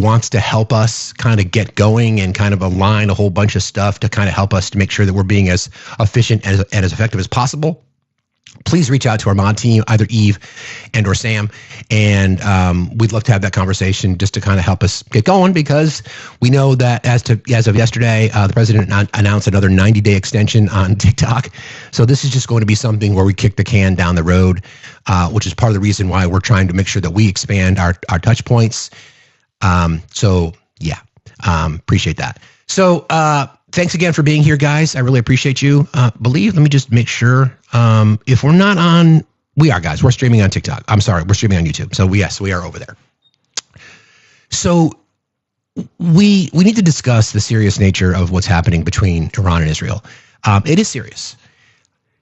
wants to help us kind of get going and kind of align a whole bunch of stuff to kind of help us to make sure that we're being as efficient and as effective as possible, please reach out to our mod team, either Eve and or Sam, and we'd love to have that conversation just to kind of help us get going, because we know that as of yesterday, the president announced another 90-day extension on TikTok. So this is just going to be something where we kick the can down the road, which is part of the reason why we're trying to make sure that we expand our touch points. So yeah, appreciate that. So thanks again for being here, guys. I really appreciate you. Let me just make sure. If we're not on, we are, guys. We're streaming on TikTok. I'm sorry, we're streaming on YouTube. So yes, we are over there. So we need to discuss the serious nature of what's happening between Iran and Israel. It is serious.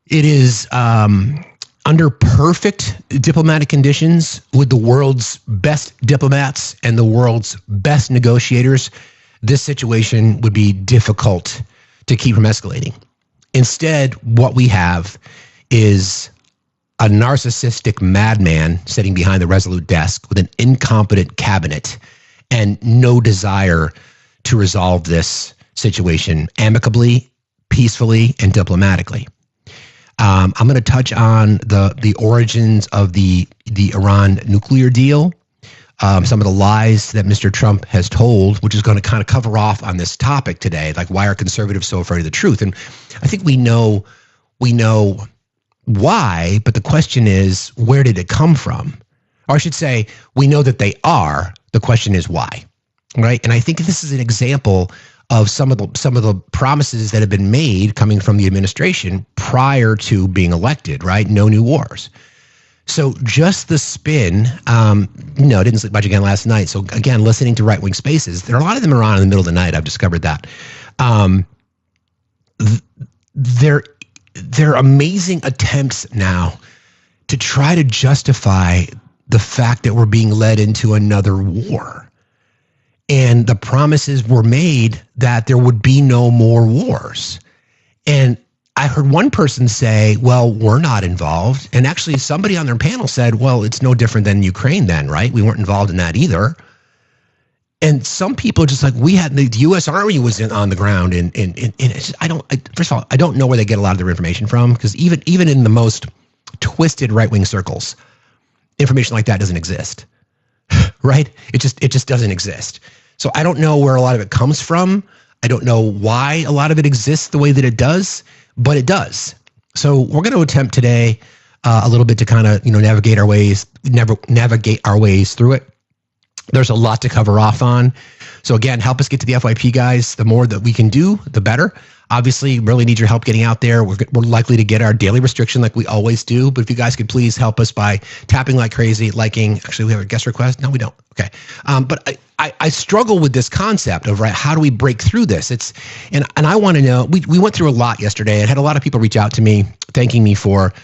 It is under perfect diplomatic conditions with the world's best diplomats and the world's best negotiators. This situation would be difficult to keep from escalating. Instead, what we have is a narcissistic madman sitting behind the Resolute desk with an incompetent cabinet and no desire to resolve this situation amicably, peacefully, and diplomatically. I'm going to touch on the origins of the Iran nuclear deal. Some of the lies that Mr. Trump has told, which is going to kind of cover off on this topic today, like why are conservatives so afraid of the truth? And I think we know why, but the question is, where did it come from? Or I should say, we know that they are. The question is why, right? And I think this is an example of some of the promises that have been made coming from the administration prior to being elected, right? No new wars. So just the spin, didn't sleep much again last night. So again, listening to right-wing spaces, there are a lot of them around in the middle of the night. I've discovered that. They're amazing attempts now to try to justify the fact that we're being led into another war. And the promises were made that there would be no more wars. And I heard one person say, well, we're not involved. And actually somebody on their panel said, well, it's no different than Ukraine then, right? We weren't involved in that either. And some people are just like, we had the U.S. Army was on the ground. And it's just, first of all, I don't know where they get a lot of their information from, because even in the most twisted right-wing circles, information like that doesn't exist, right? It just doesn't exist. So I don't know where a lot of it comes from. I don't know why a lot of it exists the way that it does, but it does. So we're going to attempt today a little bit to kind of navigate our ways through it. There's a lot to cover off on. So again, help us get to the FYP, guys. The more that we can do, the better. Obviously, really need your help getting out there. We're likely to get our daily restriction like we always do. But if you guys could please help us by tapping like crazy, liking. Actually, we have a guest request. No, we don't. Okay. But I struggle with this concept of, right, how do we break through this? And I want to know, we went through a lot yesterday. I had a lot of people reach out to me thanking me for,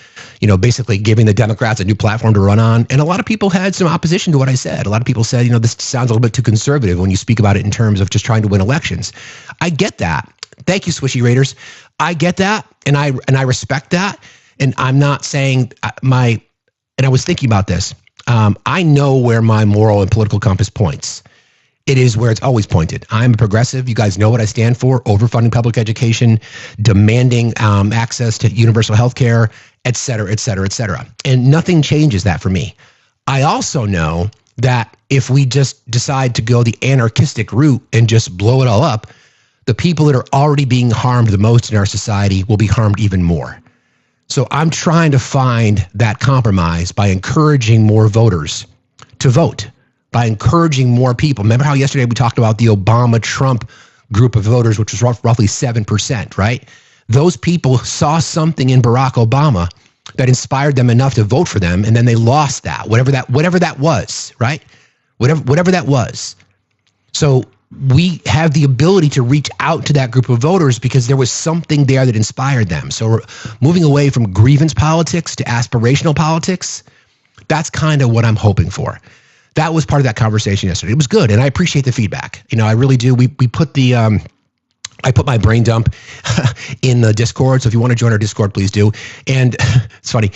basically giving the Democrats a new platform to run on. And a lot of people had some opposition to what I said. A lot of people said, this sounds a little bit too conservative when you speak about it in terms of just trying to win elections. I get that. Thank you, Swishy Raiders. I get that, and I respect that. And I'm not saying and I was thinking about this. I know where my moral and political compass points. It is where it's always pointed. I'm a progressive. You guys know what I stand for: overfunding public education, demanding access to universal health care, et cetera, et cetera, et cetera. And nothing changes that for me. I also know that if we just decide to go the anarchistic route and just blow it all up, the people that are already being harmed the most in our society will be harmed even more. So I'm trying to find that compromise by encouraging more voters to vote, by encouraging more people. Remember how yesterday we talked about the Obama-Trump group of voters, which was roughly 7%, right? Those people saw something in Barack Obama that inspired them enough to vote for them, and then they lost that, whatever that was, right? Whatever that was. So we have the ability to reach out to that group of voters because there was something there that inspired them. So we're moving away from grievance politics to aspirational politics. That's kind of what I'm hoping for. That was part of that conversation yesterday. It was good, and I appreciate the feedback. I really do. We put the I put my brain dump in the Discord. So if you want to join our Discord, please do. And it's funny.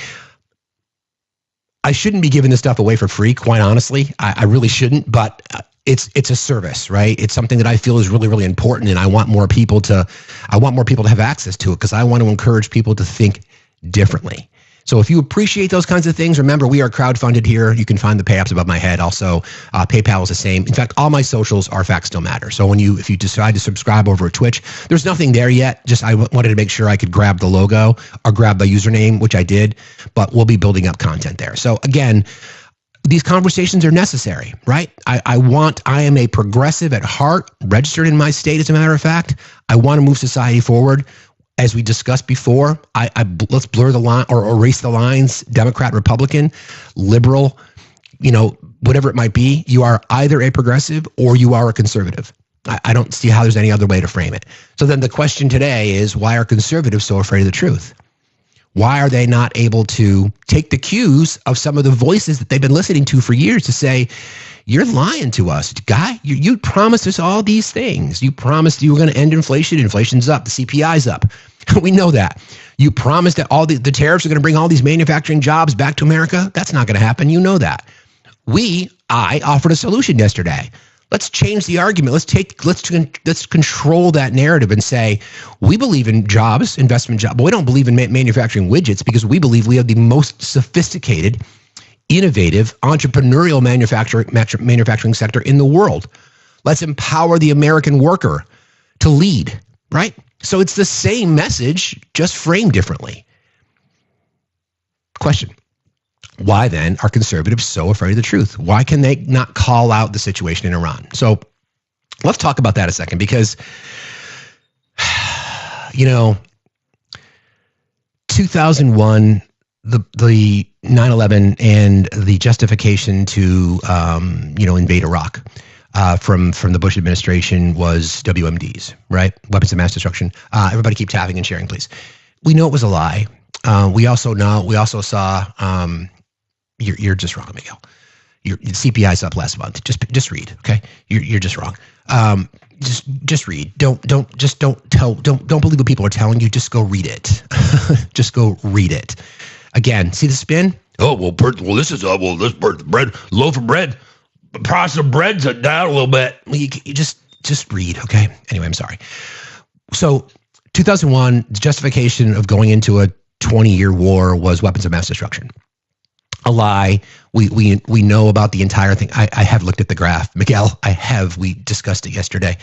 I shouldn't be giving this stuff away for free, quite honestly. I really shouldn't, but it's a service, right? It's something that I feel is really, really important, and I want more people to have access to it because I want to encourage people to think differently. So if you appreciate those kinds of things, remember, we are crowdfunded here. You can find the pay apps above my head. Also, PayPal is the same. In fact, all my socials are FactsStillMatter. So if you decide to subscribe over at Twitch, there's nothing there yet. Just I wanted to make sure I could grab the logo or grab the username, which I did. But we'll be building up content there. So again, these conversations are necessary, right? I am a progressive at heart, registered in my state, as a matter of fact. I want to move society forward. As we discussed before, let's blur the line or erase the lines, Democrat, Republican, liberal, whatever it might be. You are either a progressive or you are a conservative. I don't see how there's any other way to frame it. So then the question today is, why are conservatives so afraid of the truth? Why are they not able to take the cues of some of the voices that they've been listening to for years to say, you're lying to us, guy. You promised us all these things. You promised you were going to end inflation. Inflation's up. The CPI's up. We know that. You promised that all the tariffs are going to bring all these manufacturing jobs back to America. That's not going to happen. You know that. I offered a solution yesterday. Let's change the argument. Let's control that narrative and say, we believe in jobs, investment jobs, but we don't believe in manufacturing widgets because we believe we have the most sophisticated, innovative, entrepreneurial manufacturing sector in the world. Let's empower the American worker to lead, right? So it's the same message, just framed differently. Question. Why then are conservatives so afraid of the truth? Why can they not call out the situation in Iran? So let's talk about that a second because, 2001, the 9/11 and the justification to invade Iraq from the Bush administration was WMDs, right? Weapons of mass destruction. Everybody keep tapping and sharing, please. We know it was a lie. We also saw. You're just wrong, Miguel. Your CPI's up last month. Just read, okay? You're just wrong. Just read. Don't believe what people are telling you. Just go read it. Just go read it. Again, see the spin? This is this bread, loaf of bread, price of bread's down a little bit. You just read, okay? Anyway, I'm sorry. So 2001, the justification of going into a 20-year war was weapons of mass destruction. A lie. We know about the entire thing. I have looked at the graph, Miguel. We discussed it yesterday.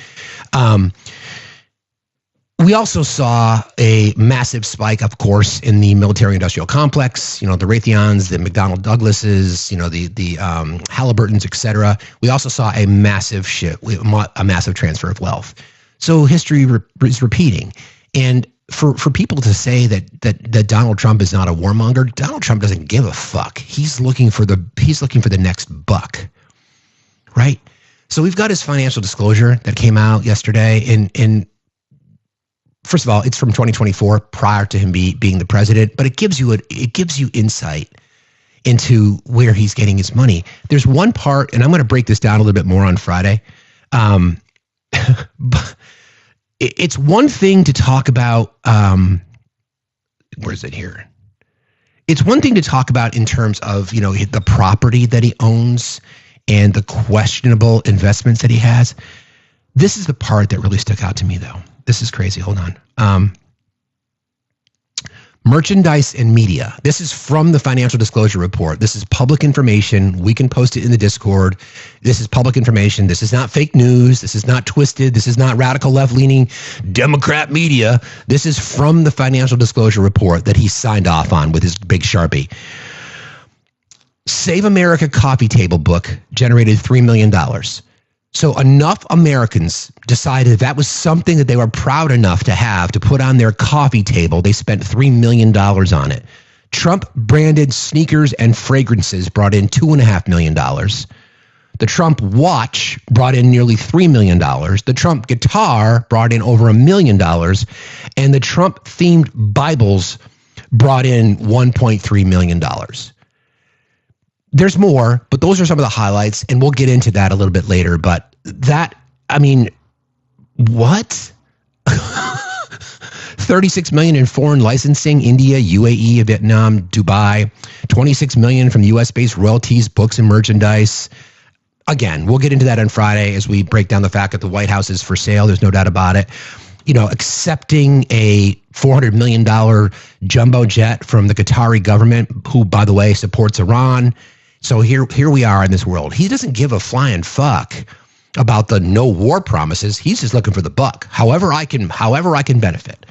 We also saw a massive spike, of course, in the military-industrial complex. The Raytheons, the McDonnell Douglases, the Halliburtons, etc. We also saw a massive shift, a massive transfer of wealth. So history is repeating, and for people to say that Donald Trump is not a warmonger, Donald Trump doesn't give a fuck. He's looking for the next buck, right? So we've got his financial disclosure that came out yesterday, and first of all, it's from 2024, prior to him being the president, but it gives you insight into where he's getting his money. There's one part, and I'm going to break this down a little bit more on Friday. But it's one thing to talk about, where is it here? It's one thing to talk about in terms of, the property that he owns and the questionable investments that he has. This is the part that really stuck out to me, though. This is crazy. Hold on. Merchandise and media. This is from the financial disclosure report. This is public information. We can post it in the Discord. This is public information. This is not fake news. This is not twisted. This is not radical left-leaning Democrat media. This is from the financial disclosure report that he signed off on with his big Sharpie. Save America coffee table book generated $3 million. So enough Americans decided that was something that they were proud enough to have to put on their coffee table. They spent $3 million on it. Trump branded sneakers and fragrances brought in $2.5 million. The Trump watch brought in nearly $3 million. The Trump guitar brought in over $1 million. And the Trump themed Bibles brought in $1.3 million. There's more, but those are some of the highlights, and we'll get into that a little bit later. But what? $36 million in foreign licensing, India, UAE, Vietnam, Dubai. $26 million from U.S.-based royalties, books, and merchandise. again, we'll get into that on Friday as we break down the fact that the White House is for sale. There's no doubt about it. Accepting a $400 million jumbo jet from the Qatari government, who, by the way, supports Iran. So here we are in this world. He doesn't give a flying fuck about the no war promises. He's just looking for the buck, however I can benefit.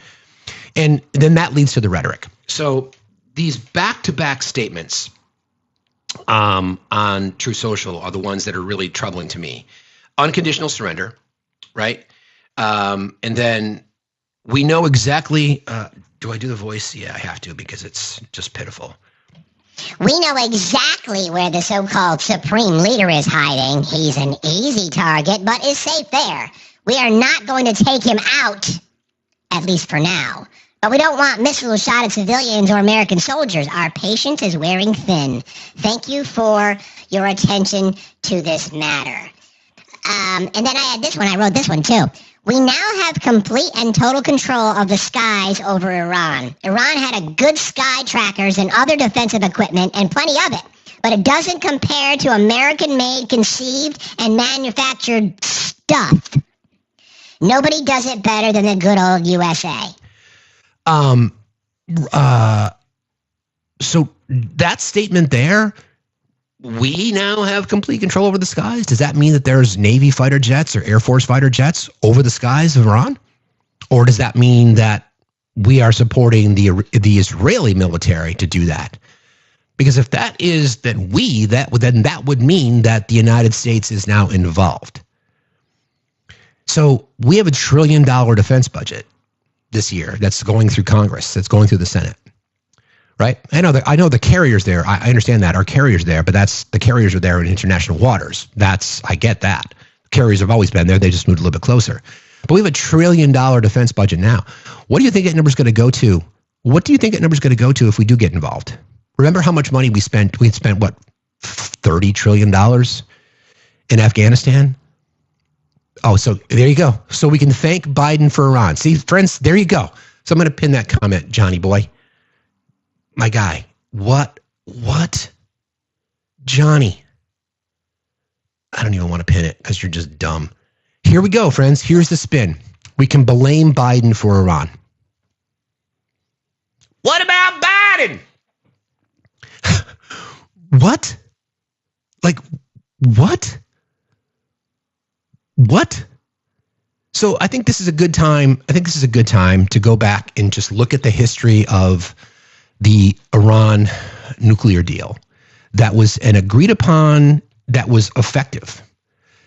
And then that leads to the rhetoric. So these back-to-back statements on True Social are the ones that are really troubling to me. Unconditional surrender, right? And then we know exactly, do I do the voice? Yeah, I have to, because it's just pitiful. We know exactly where the so-called supreme leader is hiding. He's an easy target, but is safe there. We are not going to take him out, at least for now. But we don't want missiles shot at civilians or American soldiers. Our patience is wearing thin. Thank you for your attention to this matter. And then I had this one. I wrote this one, too. We now have complete and total control of the skies over Iran. Iran had a good sky trackers and other defensive equipment, and plenty of it. But it doesn't compare to American-made, conceived, and manufactured stuff. Nobody does it better than the good old USA. So that statement there, we now have complete control over the skies. Does that mean that there's Navy fighter jets or Air Force fighter jets over the skies of Iran? Or does that mean that we are supporting the Israeli military to do that? Because if that is then that would mean that the United States is now involved. So we have $1 trillion defense budget this year that's going through Congress, that's going through the Senate. Right? I know the carriers there. I understand that our carriers there, but the carriers are there in international waters. I get that. Carriers have always been there. They just moved a little bit closer. But we have $1 trillion defense budget now. What do you think that number's going to go to? What do you think that number's going to go to if we do get involved? Remember how much money we spent? We had spent what, $30 trillion in Afghanistan? Oh, so there you go. So we can thank Biden for Iran. See, friends, there you go. So I'm going to pin that comment, Johnny boy. My guy, what? Johnny. I don't even want to pin it because you're just dumb. Here we go, friends. Here's the spin. We can blame Biden for Iran. What about Biden? What? Like, what? What? So I think this is a good time. To go back and just look at the history of the Iran nuclear deal that was an agreed upon, that was effective.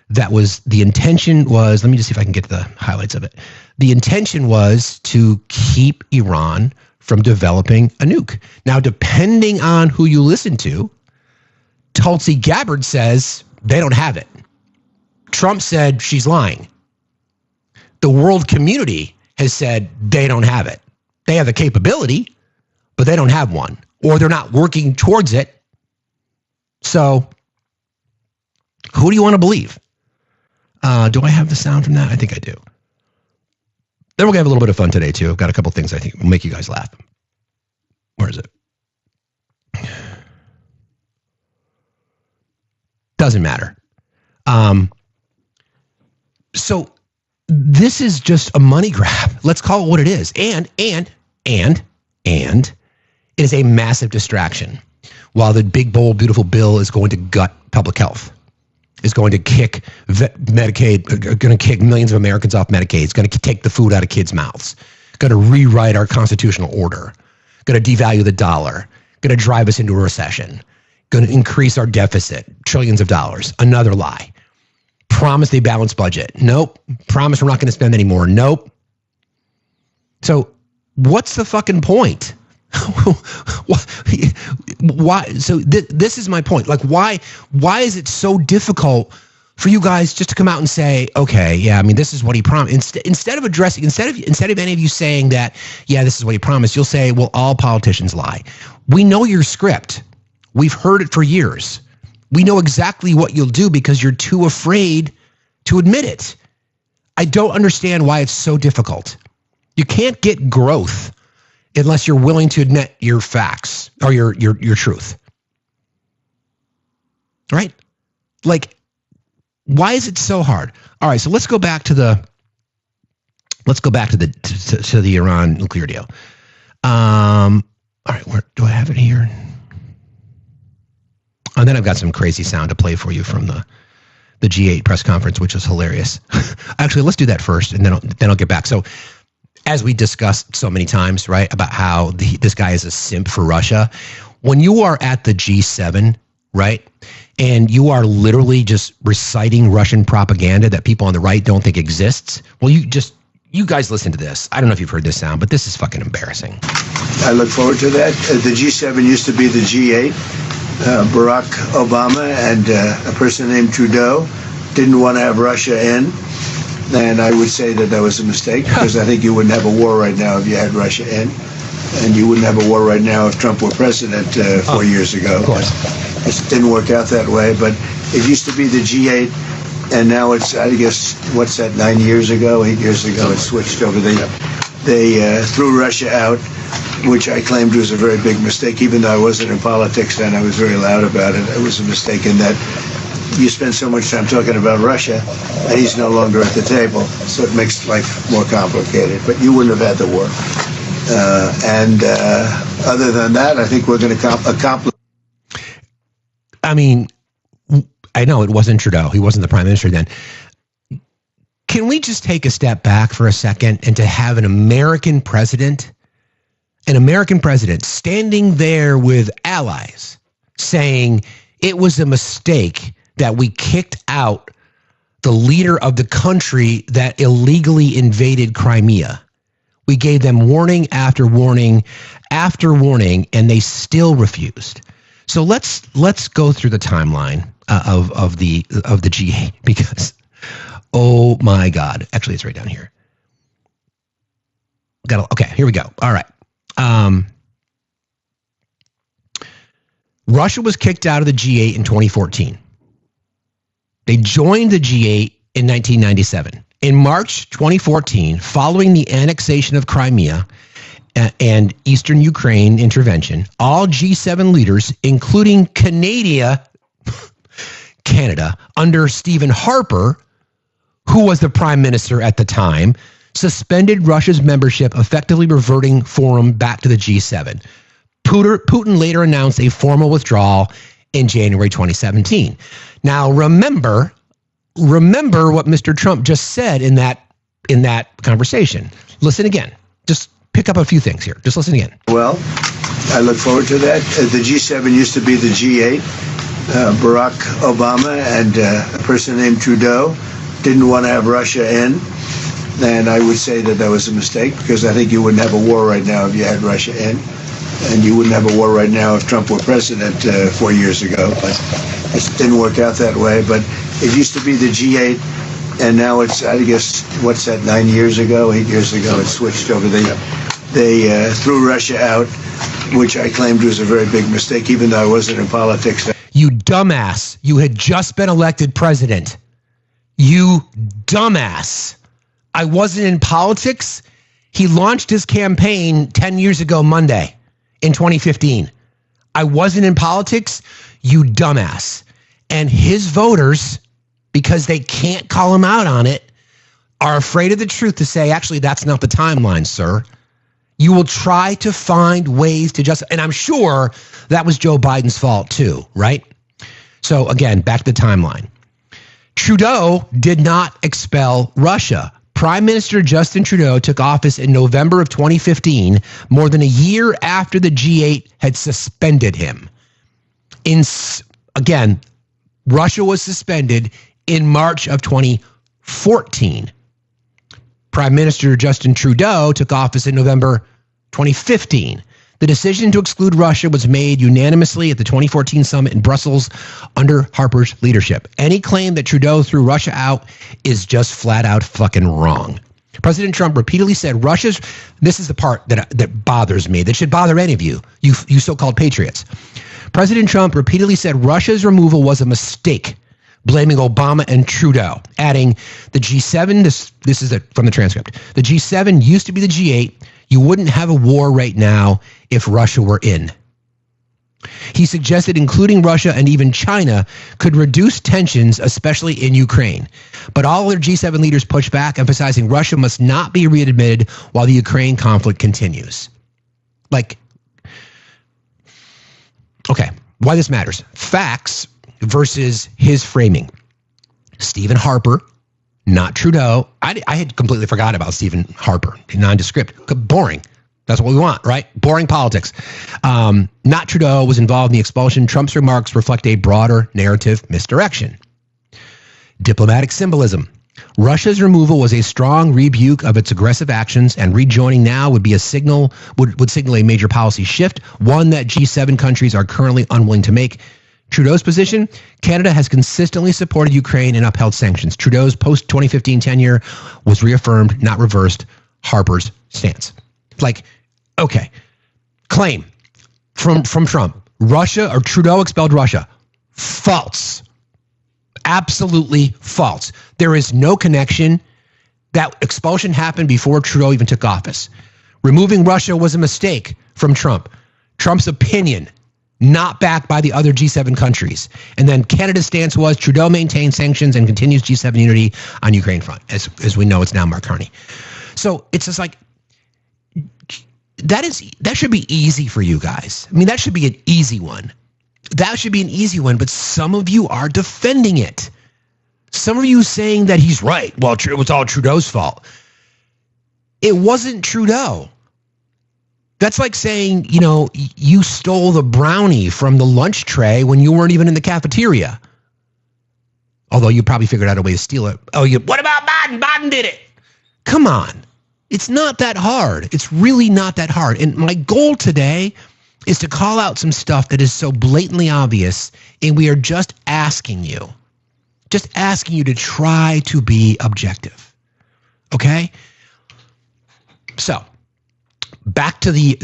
The intention was, let me just see if I can get the highlights of it. The intention was to keep Iran from developing a nuke. Now, depending on who you listen to, Tulsi Gabbard says they don't have it. Trump said she's lying. The world community has said they don't have it. They have the capability, but they don't have one, or they're not working towards it. So who do you want to believe? Do I have the sound from that? I think I do. Then we're going to have a little bit of fun today, too. I've got a couple things I think will make you guys laugh. Where is it? Doesn't matter. So this is just a money grab. Let's call it what it is. And it is a massive distraction. While the big, bold, beautiful bill is going to gut public health, is going to kick Medicaid, going to kick millions of Americans off Medicaid. It's going to take the food out of kids' mouths. Going to rewrite our constitutional order. Going to devalue the dollar. Going to drive us into a recession. Going to increase our deficit, trillions of dollars. Another lie. Promise a balanced budget. Nope. Promise we're not going to spend any more. Nope. So what's the fucking point? Why? So this is my point. Like, why is it so difficult for you guys just to come out and say, okay, yeah, I mean, this is what he promised. Instead of any of you saying that, yeah, this is what he promised, you'll say, well, all politicians lie. We know your script. We've heard it for years. We know exactly what you'll do because you're too afraid to admit it. I don't understand why it's so difficult. You can't get growth unless you're willing to admit your facts or your truth. Right? Like, Why is it so hard? All right, so let's go back to the to the Iran nuclear deal. All right, where do I have it here? And then I've got some crazy sound to play for you from the G8 press conference, which is hilarious. Actually, let's do that first, and then I'll get back. So, as we discussed so many times, right, about how this guy is a simp for Russia. When you are at the G7, right, and you are literally just reciting Russian propaganda that people on the right don't think exists, well, you guys listen to this. I don't know if you've heard this sound, but this is fucking embarrassing. I look forward to that. The G7 used to be the G8. Barack Obama and a person named Trudeau didn't want to have Russia in. And I would say that was a mistake, because I think you wouldn't have a war right now if you had Russia in. And you wouldn't have a war right now if Trump were president 4 years ago. Of course. It didn't work out that way, but it used to be the G8, and now it's, I guess, what's that, 8 years ago, it switched over. They threw Russia out, which I claimed was a very big mistake. Even though I wasn't in politics then, I was very loud about it. It was a mistake in that you spend so much time talking about Russia, and he's no longer at the table, so it makes life more complicated. But you wouldn't have had the war. Other than that, I think we're going to accomplish. I mean, I know it wasn't Trudeau. He wasn't the prime minister then. Can we just take a step back for a second and to have an American president standing there with allies saying it was a mistake that we kicked out the leader of the country that illegally invaded Crimea. We gave them warning after warning after warning, and they still refused. So let's go through the timeline of the G8, because oh my God, actually it's right down here. Okay, here we go. All right. Russia was kicked out of the G8 in 2014. They joined the G8 in 1997. In March 2014, following the annexation of Crimea and Eastern Ukraine intervention, all G7 leaders, including Canada, under Stephen Harper, who was the prime minister at the time, suspended Russia's membership, effectively reverting forum back to the G7. Putin later announced a formal withdrawal in January 2017. Now, remember what Mr. Trump just said in that conversation. Listen again. Just pick up a few things here. Just listen again. Well, I look forward to that. The G7 used to be the G8. Barack Obama and a person named Trudeau didn't want to have Russia in. And I would say that was a mistake, because I think you wouldn't have a war right now if you had Russia in. And you wouldn't have a war right now if Trump were president 4 years ago. But it didn't work out that way. But it used to be the G8, and now it's, I guess, what's that, 8 years ago, it switched over. They threw Russia out, which I claimed was a very big mistake, even though I wasn't in politics. You dumbass. You had just been elected president. You dumbass. I wasn't in politics. He launched his campaign 10 years ago Monday in 2015. I wasn't in politics. You dumbass. And his voters, because they can't call him out on it, are afraid of the truth to say, actually, that's not the timeline, sir. You will try to find ways to justify, and I'm sure that was Joe Biden's fault too, right? So again, back to the timeline. Trudeau did not expel Russia. Prime Minister Justin Trudeau took office in November of 2015, more than a year after the G8 had suspended him. Again, Russia was suspended in March of 2014. Prime Minister Justin Trudeau took office in November 2015. The decision to exclude Russia was made unanimously at the 2014 summit in Brussels under Harper's leadership. Any claim that Trudeau threw Russia out is just flat out fucking wrong. President Trump repeatedly said this is the part that bothers me, that should bother any of you so-called patriots. President Trump repeatedly said Russia's removal was a mistake, blaming Obama and Trudeau, adding the G7, this is from the transcript, the G7 used to be the G8. You wouldn't have a war right now if Russia were in. He suggested including Russia and even China could reduce tensions, especially in Ukraine. But all other G7 leaders pushed back, emphasizing Russia must not be readmitted while the Ukraine conflict continues. Like, okay, why this matters. Facts versus his framing. Stephen Harper, not Trudeau. I had completely forgot about Stephen Harper, nondescript, boring. That's what we want, right? Boring politics. Not Trudeau was involved in the expulsion. Trump's remarks reflect a broader narrative misdirection. Diplomatic symbolism. Russia's removal was a strong rebuke of its aggressive actions, and rejoining now would be a signal, would signal a major policy shift, one that G7 countries are currently unwilling to make. Trudeau's position, Canada has consistently supported Ukraine and upheld sanctions. Trudeau's post-2015 tenure was reaffirmed, not reversed. Harper's stance. Like, okay, claim from Trump, Russia or Trudeau expelled Russia. False. Absolutely false. There is no connection. That expulsion happened before Trudeau even took office. Removing Russia was a mistake from Trump. Trump's opinion, not backed by the other G7 countries. And then Canada's stance was Trudeau maintains sanctions and continues G7 unity on Ukraine front. As we know, it's now Mark Carney. So it's just like, that should be easy for you guys. I mean, that should be an easy one. That should be an easy one, but some of you are defending it. Some of you saying that he's right. Well, it was all Trudeau's fault. It wasn't Trudeau. That's like saying, you know, you stole the brownie from the lunch tray when you weren't even in the cafeteria. Although you probably figured out a way to steal it. Oh, what about Biden? Biden did it. Come on. It's not that hard. It's really not that hard. And my goal today is to call out some stuff that is so blatantly obvious, and we are just asking you to try to be objective. Okay? So, back to the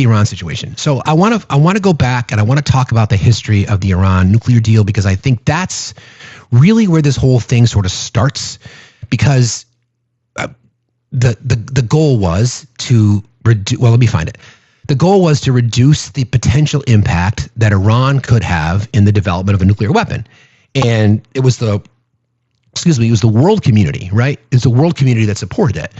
Iran situation. So I want to go back and I want to talk about the history of the Iran nuclear deal, because I think that's really where this whole thing sort of starts, because the goal was to reduce, well, let me find it. The goal was to reduce the potential impact that Iran could have in the development of a nuclear weapon. And it was the world community, right? It's the world community that supported it.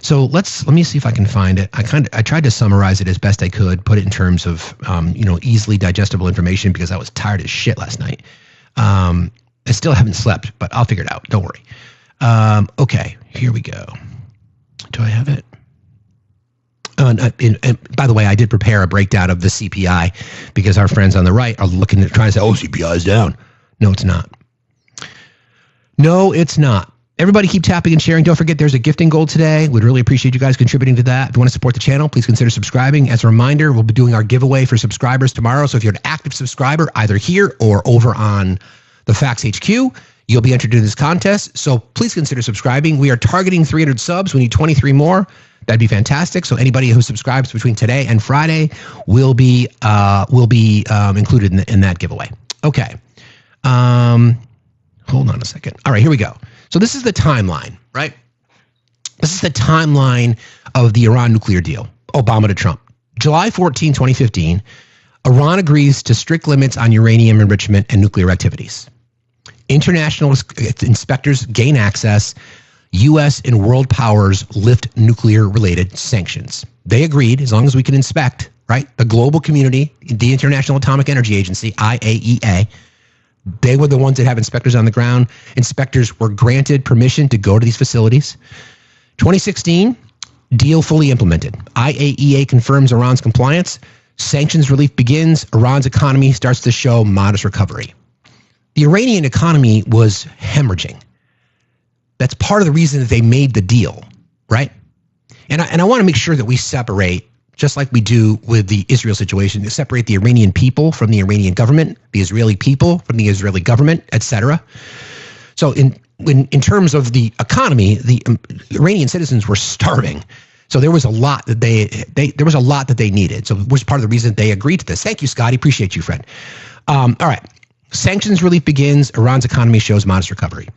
So let me see if I can find it. I tried to summarize it as best I could, put it in terms of easily digestible information, because I was tired as shit last night. I still haven't slept, but I'll figure it out. Don't worry. Okay, here we go. Do I have it? And by the way, I did prepare a breakdown of the CPI, because our friends on the right are looking at trying to say, oh, CPI is down. No, it's not. No, it's not. Everybody keep tapping and sharing. Don't forget, there's a gifting goal today. We'd really appreciate you guys contributing to that. If you want to support the channel, please consider subscribing. As a reminder, we'll be doing our giveaway for subscribers tomorrow. So if you're an active subscriber, either here or over on the Facts HQ, you'll be entered into this contest. So please consider subscribing. We are targeting 300 subs. We need 23 more. That'd be fantastic. So anybody who subscribes between today and Friday will be included in that giveaway. Okay. Hold on a second. All right, here we go. So this is the timeline, right? This is the timeline of the Iran nuclear deal, Obama to Trump. July 14, 2015, Iran agrees to strict limits on uranium enrichment and nuclear activities. International inspectors gain access. U.S. and world powers lift nuclear-related sanctions. They agreed, as long as we can inspect, right? The global community, the International Atomic Energy Agency, IAEA, they were the ones that have inspectors on the ground. Inspectors were granted permission to go to these facilities. 2016, deal fully implemented. IAEA confirms Iran's compliance. Sanctions relief begins. Iran's economy starts to show modest recovery. The Iranian economy was hemorrhaging. That's part of the reason that they made the deal, right? And I want to make sure that we separate, just like we do with the Israel situation, to separate the Iranian people from the Iranian government, the Israeli people from the Israeli government, etc. So in terms of the economy, the Iranian citizens were starving. So there was a lot that they needed. So it was part of the reason they agreed to this. Thank you, Scotty. Appreciate you, friend. All right. Sanctions relief begins. Iran's economy shows modest recovery.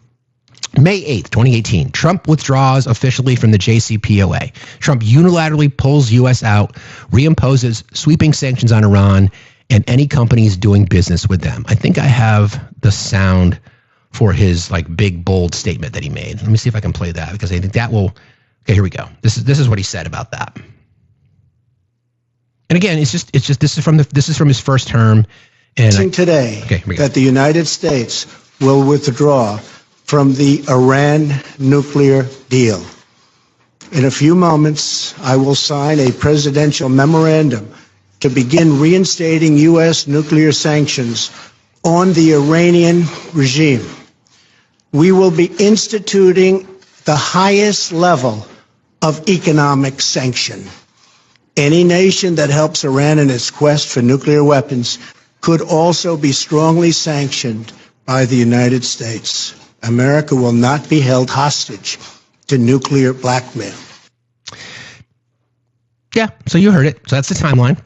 May 8th, 2018, Trump withdraws officially from the JCPOA. Trump unilaterally pulls U.S. out, reimposes sweeping sanctions on Iran, and any companies doing business with them. I think I have the sound for his like big bold statement that he made. Let me see if I can play that, because I think that will. Okay, here we go. This is what he said about that. And again, it's just this is from his first term. And today that the United States will withdraw from the Iran nuclear deal. In a few moments, I will sign a presidential memorandum to begin reinstating U.S. nuclear sanctions on the Iranian regime. We will be instituting the highest level of economic sanction. Any nation that helps Iran in its quest for nuclear weapons could also be strongly sanctioned by the United States. America will not be held hostage to nuclear blackmail. Yeah, so you heard it. So that's the timeline.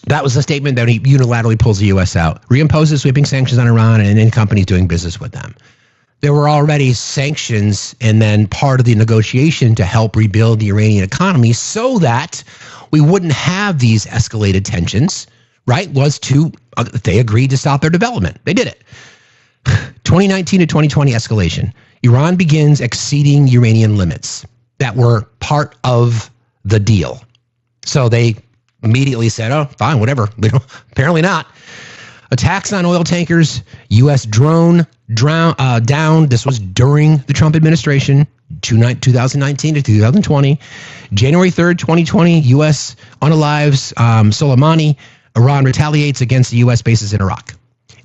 That was the statement that he unilaterally pulls the U.S. out, reimposes sweeping sanctions on Iran and any companies doing business with them. There were already sanctions and then part of the negotiation to help rebuild the Iranian economy so that we wouldn't have these escalated tensions, right, was to, they agreed to stop their development. They did it. 2019 to 2020 escalation. Iran begins exceeding Iranian limits that were part of the deal. So they immediately said, oh, fine, whatever. Apparently not. Attacks on oil tankers, U.S. drone down. This was during the Trump administration, 2019 to 2020. January 3rd, 2020, U.S. unalives Soleimani. Iran retaliates against the U.S. bases in Iraq.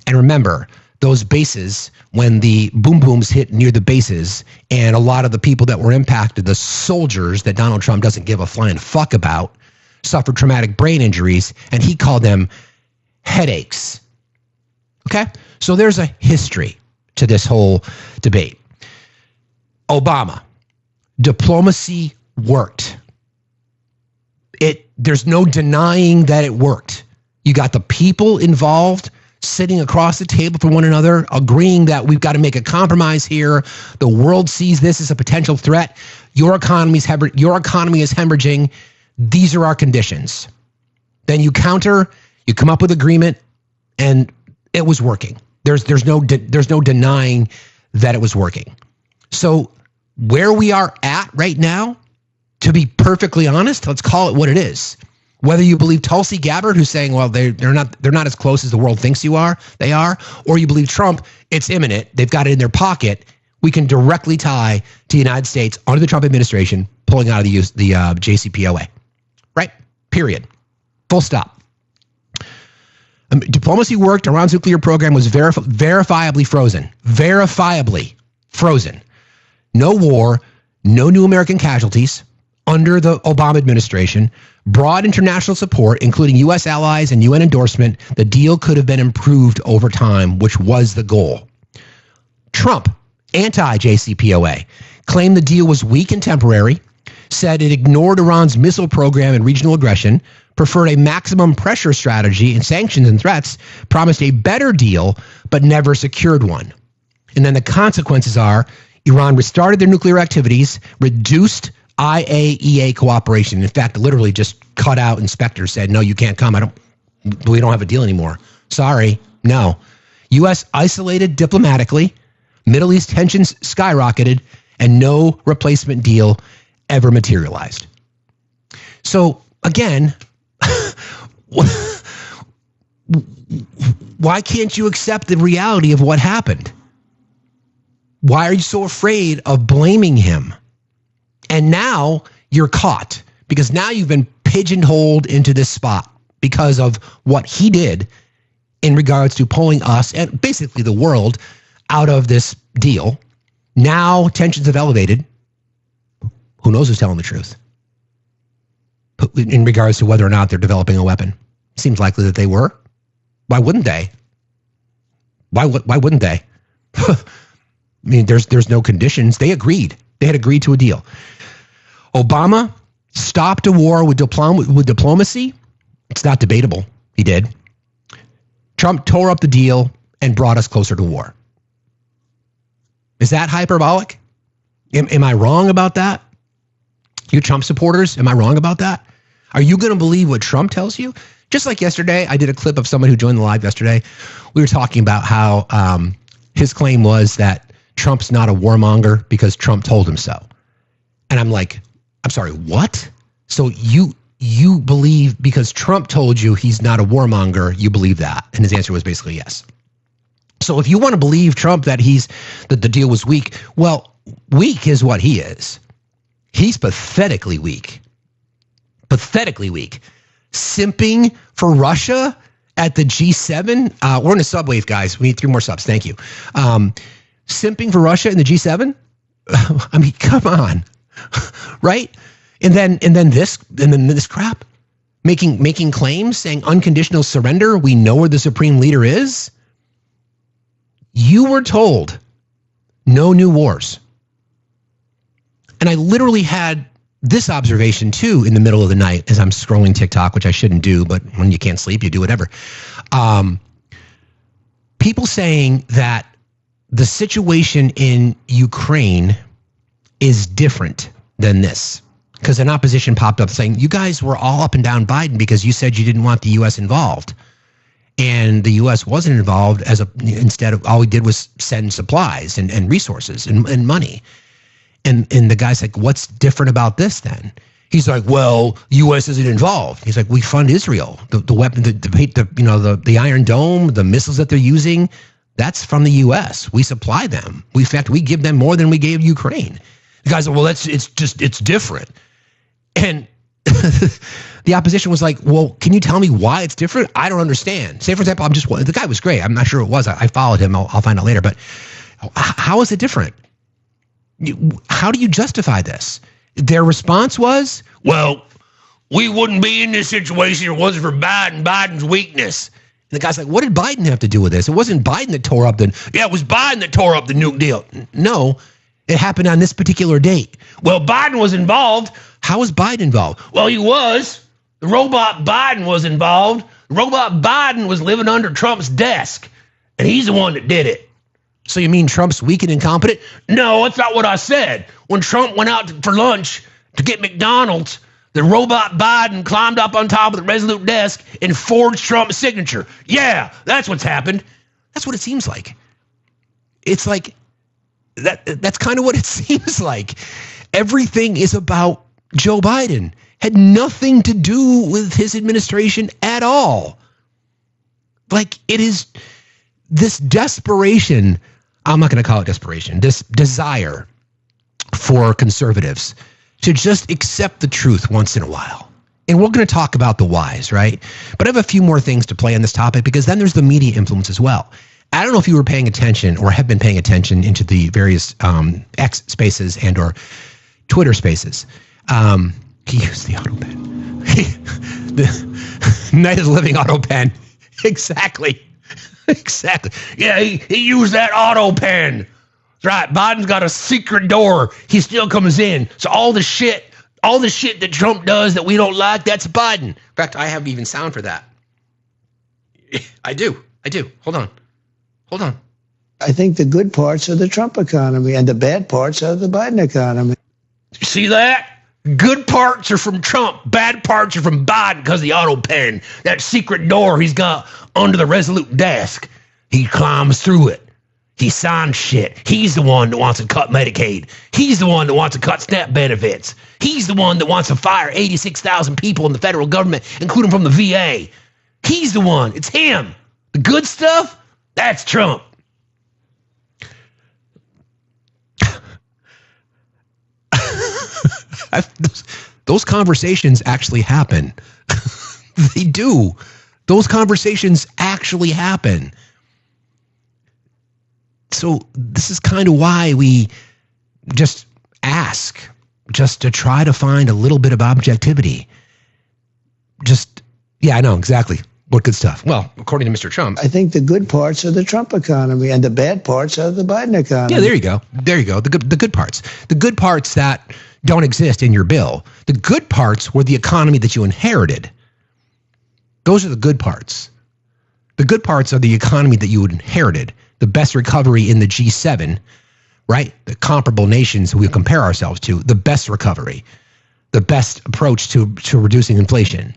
And remember, those bases, when the boom booms hit near the bases, and a lot of the people that were impacted, the soldiers that Donald Trump doesn't give a flying fuck about, suffered traumatic brain injuries, and he called them headaches. Okay? So there's a history to this whole debate. Obama, diplomacy worked. There's no denying that it worked. You got the people involved sitting across the table from one another, agreeing that we've got to make a compromise here. The world sees this as a potential threat. Your economy is hemorrhaging. These are our conditions. Then you counter, you come up with agreement, and it was working. There's no denying that it was working. So where we are at right now, to be perfectly honest, let's call it what it is. Whether you believe Tulsi Gabbard, who's saying, well, they're not as close as the world thinks they are, or you believe Trump, it's imminent, they've got it in their pocket, we can directly tie to the United States under the Trump administration pulling out of the JCPOA. Right? Period. Full stop. Diplomacy worked. Iran's nuclear program was verifiably frozen. Verifiably frozen. No war, no new American casualties under the Obama administration. Broad international support, including U.S. allies and UN endorsement. The deal could have been improved over time, which was the goal. Trump, anti-JCPOA, claimed the deal was weak and temporary, said it ignored Iran's missile program and regional aggression, preferred a maximum pressure strategy and sanctions and threats, promised a better deal, but never secured one. And then the consequences are Iran restarted their nuclear activities, reduced IAEA cooperation. In fact, literally just cut out inspectors, said, no, you can't come. We don't have a deal anymore. Sorry, no. U.S. isolated diplomatically, Middle East tensions skyrocketed, and no replacement deal ever materialized. So again, why can't you accept the reality of what happened? Why are you so afraid of blaming him? And now you're caught, because now you've been pigeonholed into this spot because of what he did in regards to pulling us and basically the world out of this deal. Now tensions have elevated. Who knows who's telling the truth in regards to whether or not they're developing a weapon? Seems likely that they were. Why wouldn't they? Why wouldn't they? I mean, there's no conditions. They agreed. They had agreed to a deal. Obama stopped a war with diplomacy. It's not debatable. He did. Trump tore up the deal and brought us closer to war. Is that hyperbolic? Am I wrong about that? You Trump supporters, am I wrong about that? Are you going to believe what Trump tells you? Just like yesterday, I did a clip of somebody who joined the live yesterday. We were talking about how his claim was that Trump's not a warmonger because Trump told him so. And I'm like, I'm sorry, what? So you believe because Trump told you he's not a warmonger, you believe that? And his answer was basically yes. So if you want to believe Trump that the deal was weak, well, weak is what he is. He's pathetically weak. Pathetically weak. Simping for Russia at the G7. We're in a sub wave, guys. We need 3 more subs. Thank you. Simping for Russia in the G7. I mean, come on, right? And then this crap, making claims saying unconditional surrender. We know where the supreme leader is. You were told no new wars. And I literally had this observation too in the middle of the night as I'm scrolling TikTok, which I shouldn't do, but when you can't sleep, you do whatever. People saying that the situation in Ukraine is different than this. Because an opposition popped up saying, you guys were all up and down Biden because you said you didn't want the U.S. involved. And the U.S. wasn't involved instead of all we did was send supplies and resources and money. And the guy's like, what's different about this then? He's like, well, U.S. isn't involved. He's like, we fund Israel. The weapon, the Iron Dome, the missiles that they're using, that's from the U.S. We supply them. In fact, we give them more than we gave Ukraine. The guy's like, well, it's different. And the opposition was like, well, can you tell me why it's different? I don't understand. Say, for example, the guy was great. I'm not sure it was. I followed him. I'll find out later. But how is it different? How do you justify this? Their response was, well, we wouldn't be in this situation if it wasn't for Biden's weakness. And the guy's like, what did Biden have to do with this? It wasn't Biden that tore up it was Biden that tore up the nuke deal. No, it happened on this particular date. Well, Biden was involved. How was Biden involved? Well, he was. The robot Biden was involved. The robot Biden was living under Trump's desk, and he's the one that did it. So you mean Trump's weak and incompetent? No, that's not what I said. When Trump went out for lunch to get McDonald's, the robot Biden climbed up on top of the Resolute desk and forged Trump's signature. Yeah, that's what's happened. That's what it seems like. It's like that's kind of what it seems like. Everything is about Joe Biden. Had nothing to do with his administration at all. Like, it is this desperation. I'm not going to call it desperation. This desire for conservatives to just accept the truth once in a while. And we're going to talk about the whys, right? But I have a few more things to play on this topic because then there's the media influence as well. I don't know if you were paying attention or have been paying attention into the various X spaces and or Twitter spaces. He used the auto pen. The Night is Living auto pen. Exactly. Yeah, he used that auto pen. That's right. Biden's got a secret door. He still comes in. So all the shit that Trump does that we don't like, that's Biden. In fact, I have even sound for that. I do. Hold on. I think the good parts are the Trump economy and the bad parts are the Biden economy. See that? Good parts are from Trump. Bad parts are from Biden because of the auto pen. That secret door he's got under the Resolute desk. He climbs through it. He signs shit. He's the one that wants to cut Medicaid. He's the one that wants to cut SNAP benefits. He's the one that wants to fire 86,000 people in the federal government, including from the VA. He's the one. It's him. The good stuff, that's Trump. Those conversations actually happen. They do. Those conversations actually happen. So this is kind of why we just ask, just to try to find a little bit of objectivity. Yeah, I know exactly. What good stuff? Well, according to Mr. Trump. I think the good parts are the Trump economy and the bad parts are the Biden economy. Yeah, there you go. The good parts. The good parts that don't exist in your bill. The good parts were the economy that you inherited. Those are the good parts. The good parts are the economy that you inherited. The best recovery in the G7, right? The comparable nations we compare ourselves to, the best recovery, the best approach to reducing inflation.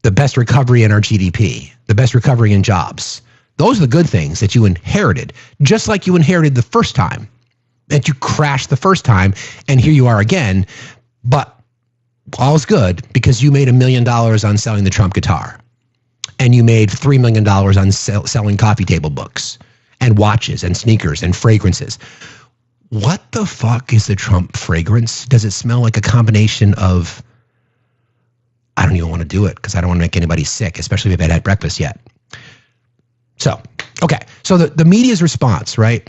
the best recovery in our GDP, the best recovery in jobs. Those are the good things that you inherited, just like you inherited the first time, that you crashed the first time, and here you are again. But all's good because you made $1 million on selling the Trump guitar, and you made $3 million on selling coffee table books and watches and sneakers and fragrances. What the fuck is the Trump fragrance? Does it smell like a combination of... I don't even want to do it because I don't want to make anybody sick, especially if I haven't had breakfast yet. So, okay. So the media's response, right?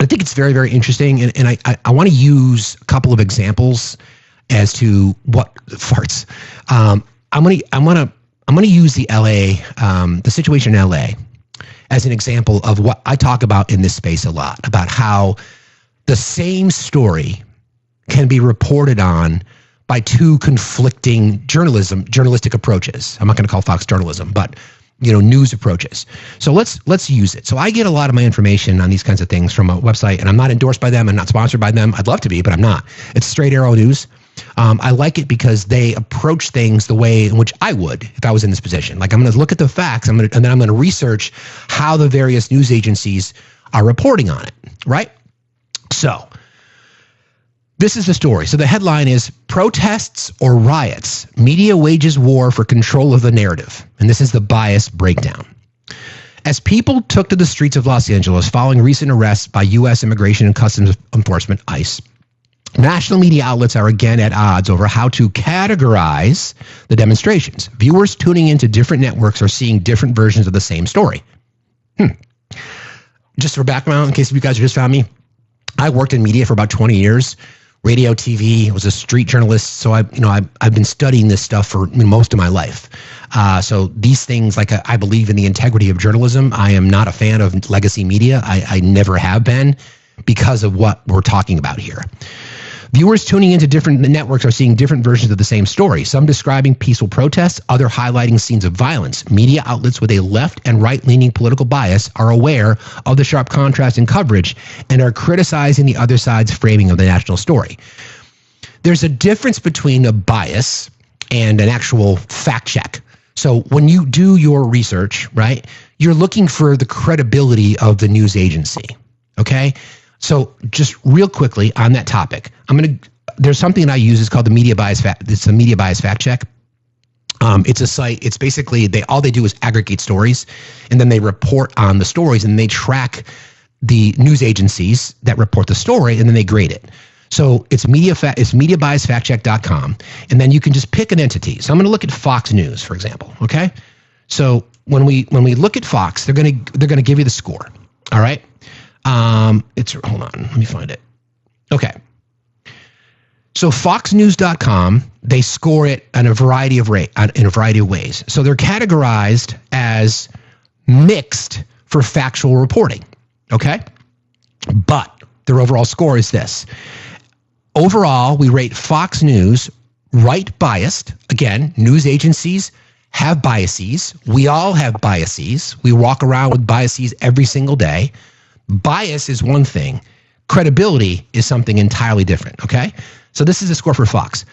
I think it's very, very interesting. And I want to use a couple of examples as to what farts. I'm gonna use the LA, the situation in LA as an example of what I talk about in this space a lot, about how the same story can be reported on by two conflicting journalistic approaches. I'm not going to call Fox journalism, but news approaches. So let's use it. So I get a lot of my information on these kinds of things from a website, and I'm not endorsed by them. I'm not sponsored by them. I'd love to be, but I'm not. It's Straight Arrow News. I like it because they approach things the way in which I would if I was in this position. Like, I'm going to look at the facts, and then I'm going to research how the various news agencies are reporting on it, right? So this is the story. So the headline is Protests or Riots? Media Wages War for Control of the Narrative. And this is the bias breakdown. As people took to the streets of Los Angeles following recent arrests by U.S. Immigration and Customs Enforcement, ICE, national media outlets are again at odds over how to categorize the demonstrations. Viewers tuning into different networks are seeing different versions of the same story. Just for background, in case you guys just found me, I worked in media for about 20 years. Radio, TV, I was a street journalist, so I've been studying this stuff for most of my life. So these things, like I believe in the integrity of journalism. I am not a fan of legacy media. I never have been because of what we're talking about here. Viewers tuning into different networks are seeing different versions of the same story, some describing peaceful protests, other highlighting scenes of violence. Media outlets with a left and right-leaning political bias are aware of the sharp contrast in coverage and are criticizing the other side's framing of the national story. There's a difference between a bias and an actual fact check. So when you do your research, right, you're looking for the credibility of the news agency, okay? So just real quickly on that topic, there's something that I use. It's called the Media Bias It's a Media Bias Fact Check. It's a site. It's basically all they do is aggregate stories, and then they report on the stories, and they track the news agencies that report the story, and then they grade it. So it's MediaBiasFactCheck.com, and then you can just pick an entity. So I'm going to look at Fox News, for example. Okay, so when we look at Fox, they're going to give you the score. All right. Hold on, let me find it. Okay. So FoxNews.com, they score it in a variety of ways. So they're categorized as mixed for factual reporting. Okay. But their overall score is this. Overall, we rate Fox News right biased. Again, news agencies have biases. We all have biases. We walk around with biases every single day. Bias is one thing. Credibility is something entirely different, okay? So this is the score for Fox.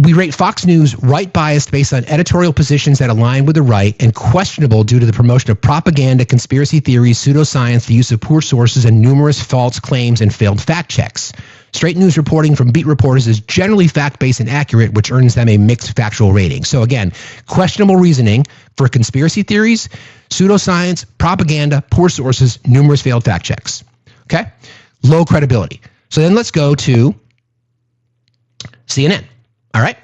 We rate Fox News right biased based on editorial positions that align with the right and questionable due to the promotion of propaganda, conspiracy theories, pseudoscience, the use of poor sources, and numerous false claims and failed fact checks. Straight news reporting from beat reporters is generally fact-based and accurate, which earns them a mixed factual rating. So again, questionable reasoning for conspiracy theories, pseudoscience, propaganda, poor sources, numerous failed fact checks. Okay? Low credibility. So then let's go to CNN. All right?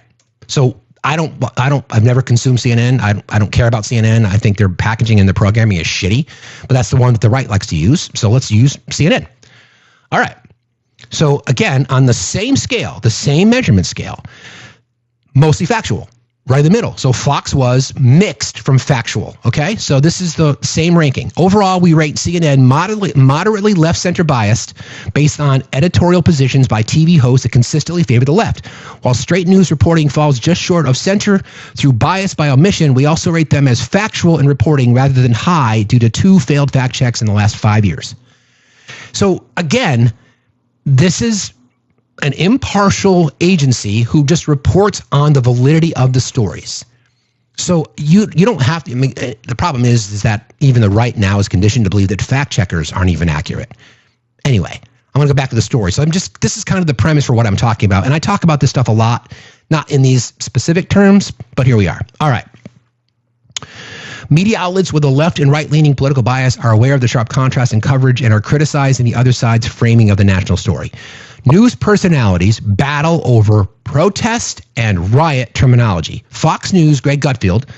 So I've never consumed CNN. I don't care about CNN. I think their packaging and their programming is shitty, but that's the one that the right likes to use. So let's use CNN. All right. So again, on the same scale, the same measurement scale, mostly factual, right in the middle. So Fox was mixed from factual, okay? So this is the same ranking. Overall, we rate CNN moderately left-center biased based on editorial positions by TV hosts that consistently favor the left. While straight news reporting falls just short of center through bias by omission, we also rate them as factual in reporting rather than high due to 2 failed fact checks in the last 5 years. So again, this is an impartial agency who just reports on the validity of the stories. So you don't have to. I mean, the problem is that even the right now is conditioned to believe that fact checkers aren't even accurate. Anyway, I'm going to go back to the story. So this is kind of the premise for what I'm talking about. And I talk about this stuff a lot, not in these specific terms, but here we are. All right. Media outlets with a left and right-leaning political bias are aware of the sharp contrast in coverage and are criticizing the other side's framing of the national story. News personalities battle over protest and riot terminology. Fox News' Greg Gutfeld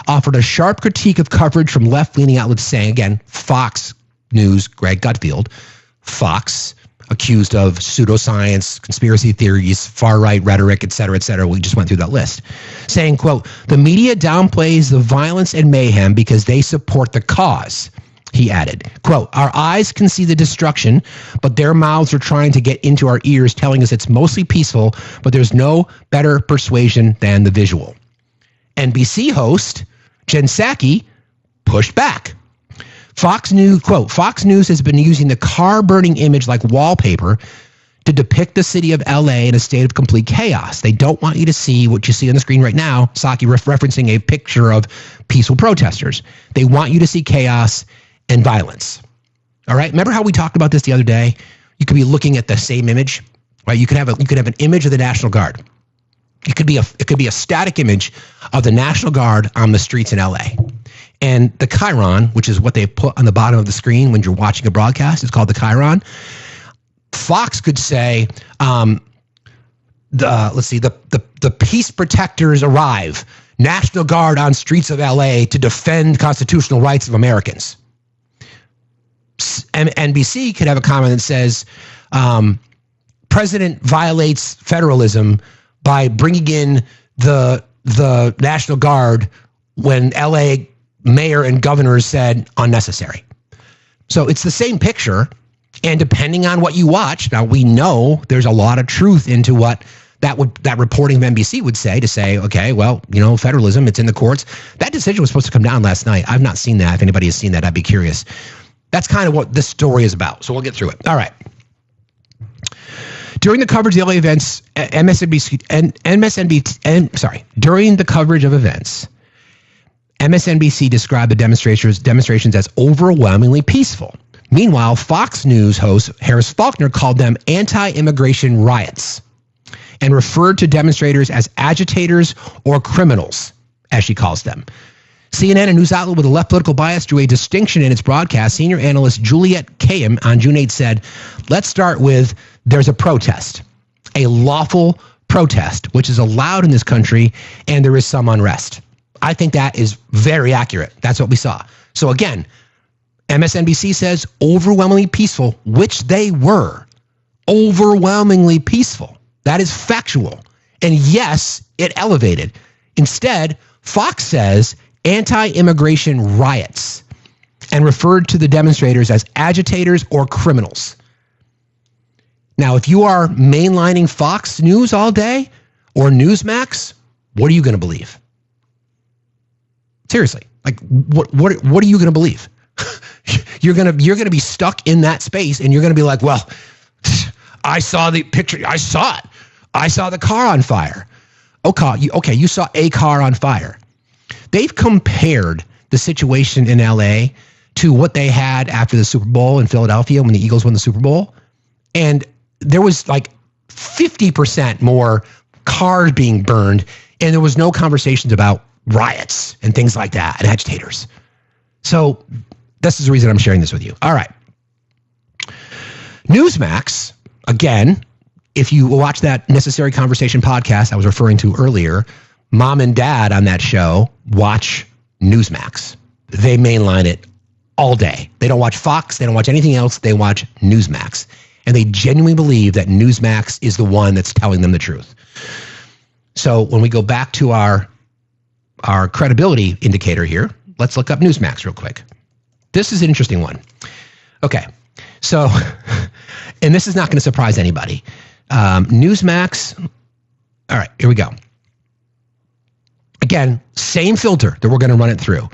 offered a sharp critique of coverage from left-leaning outlets saying, again, Fox News' Greg Gutfeld, Fox, accused of pseudoscience, conspiracy theories, far-right rhetoric, et cetera, we just went through that list, saying, quote, the media downplays the violence and mayhem because they support the cause. He added, quote, our eyes can see the destruction, but their mouths are trying to get into our ears, telling us it's mostly peaceful, but there's no better persuasion than the visual. NBC host Jen Psaki pushed back. Fox News, quote, Fox News has been using the car-burning image like wallpaper to depict the city of LA in a state of complete chaos. They don't want you to see what you see on the screen right now, Psaki referencing a picture of peaceful protesters. They want you to see chaos and violence. All right. Remember how we talked about this the other day? You could be looking at the same image, right? You could have an image of the National Guard. It could be a static image of the National Guard on the streets in LA. And the chyron, which is what they put on the bottom of the screen when you're watching a broadcast, it's called the chyron. Fox could say, the peace protectors arrive. National Guard on streets of LA to defend constitutional rights of Americans. NBC could have a comment that says, President violates federalism by bringing in the National Guard when LA mayor and governors said unnecessary. So it's the same picture. And depending on what you watch, now we know there's a lot of truth into what that reporting of NBC would say, to say, okay, well, federalism, it's in the courts. That decision was supposed to come down last night. I've not seen that. If anybody has seen that, I'd be curious. That's kind of what this story is about. So we'll get through it. All right. During the coverage of the LA events, during the coverage of events, MSNBC described the demonstrations as overwhelmingly peaceful. Meanwhile, Fox News host Harris Faulkner called them anti-immigration riots and referred to demonstrators as agitators or criminals, as she calls them. CNN, a news outlet with a left political bias, drew a distinction in its broadcast. Senior analyst Juliette Kayyem on June 8 said, let's start with there's a protest, a lawful protest, which is allowed in this country, and there is some unrest. I think that is very accurate. That's what we saw. So again, MSNBC says overwhelmingly peaceful, which they were. Overwhelmingly peaceful. That is factual. And yes, it elevated. Instead, Fox says anti-immigration riots and referred to the demonstrators as agitators or criminals. Now, if you are mainlining Fox News all day or Newsmax, what are you going to believe? Seriously, like what are you going to believe? You're going to be stuck in that space, and you're going to be like, well, I saw the picture. I saw it. I saw the car on fire. Okay, you saw a car on fire. They've compared the situation in LA to what they had after the Super Bowl in Philadelphia when the Eagles won the Super Bowl. And there was like 50% more cars being burned, and there was no conversations about riots and things like that and agitators. So this is the reason I'm sharing this with you. All right. Newsmax, again, if you watch that Necessary Conversation podcast I was referring to earlier, mom and dad on that show watch Newsmax. They mainline it all day. They don't watch Fox. They don't watch anything else. They watch Newsmax. And they genuinely believe that Newsmax is the one that's telling them the truth. So when we go back to our credibility indicator here, let's look up Newsmax real quick. This is an interesting one. Okay. So, and this is not going to surprise anybody. Newsmax. All right, here we go. Again, same filter that we're going to run it through.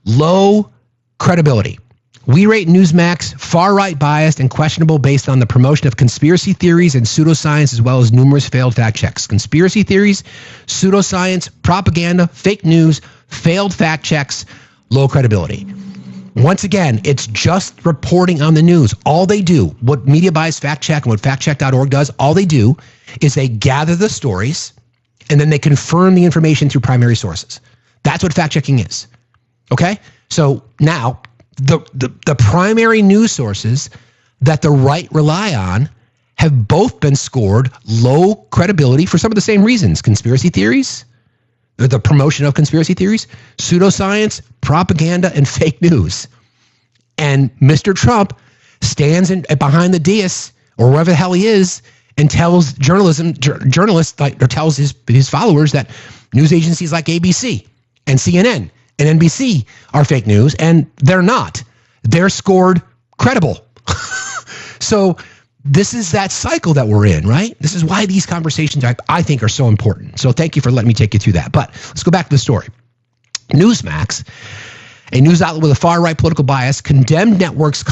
Low credibility. We rate Newsmax far-right biased and questionable based on the promotion of conspiracy theories and pseudoscience, as well as numerous failed fact checks. Conspiracy theories, pseudoscience, propaganda, fake news, failed fact checks, low credibility. Once again, it's just reporting on the news. All they do, what Media Bias Fact Check and what factcheck.org does, all they do is they gather the stories and then they confirm the information through primary sources. That's what fact checking is. Okay? So now, the primary news sources that the right rely on have both been scored low credibility for some of the same reasons. Conspiracy theories, the promotion of conspiracy theories, pseudoscience, propaganda, and fake news. And Mr. Trump stands behind the dais or wherever the hell he is and tells journalists, or tells his followers that news agencies like ABC and CNN and NBC are fake news, and they're not. They're scored credible. So this is that cycle that we're in, right? This is why these conversations, I think, are so important. So thank you for letting me take you through that. But let's go back to the story. Newsmax, a news outlet with a far-right political bias, condemned the networks for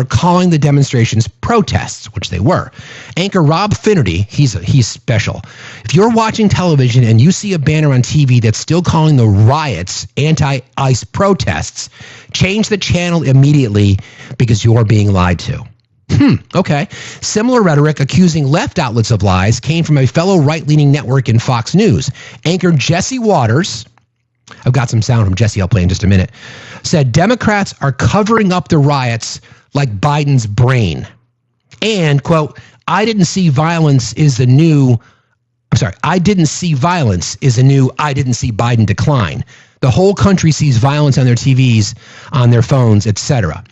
calling the demonstrations protests, which they were. Anchor Rob Finnerty, he's special. If you're watching television and you see a banner on TV that's still calling the riots anti-ICE protests, change the channel immediately because you're being lied to. Okay. Similar rhetoric accusing left outlets of lies came from a fellow right-leaning network in Fox News. Anchor Jesse Waters, I've got some sound from Jesse I'll play in just a minute, said Democrats are covering up the riots like Biden's brain. And, quote, I didn't see violence is the new I didn't see Biden decline. The whole country sees violence on their TVs, on their phones, etc.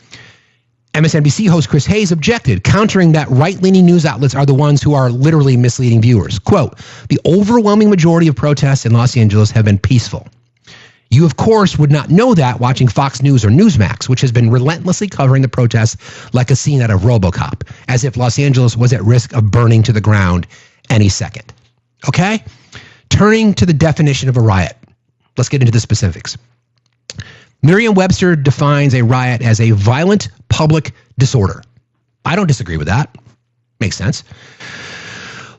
MSNBC host Chris Hayes objected, countering that right-leaning news outlets are the ones who are literally misleading viewers. Quote, the overwhelming majority of protests in Los Angeles have been peaceful. You, of course, would not know that watching Fox News or Newsmax, which has been relentlessly covering the protests like a scene out of RoboCop, as if Los Angeles was at risk of burning to the ground any second. Okay? Turning to the definition of a riot. Let's get into the specifics. Merriam-Webster defines a riot as a violent public disorder. I don't disagree with that. Makes sense.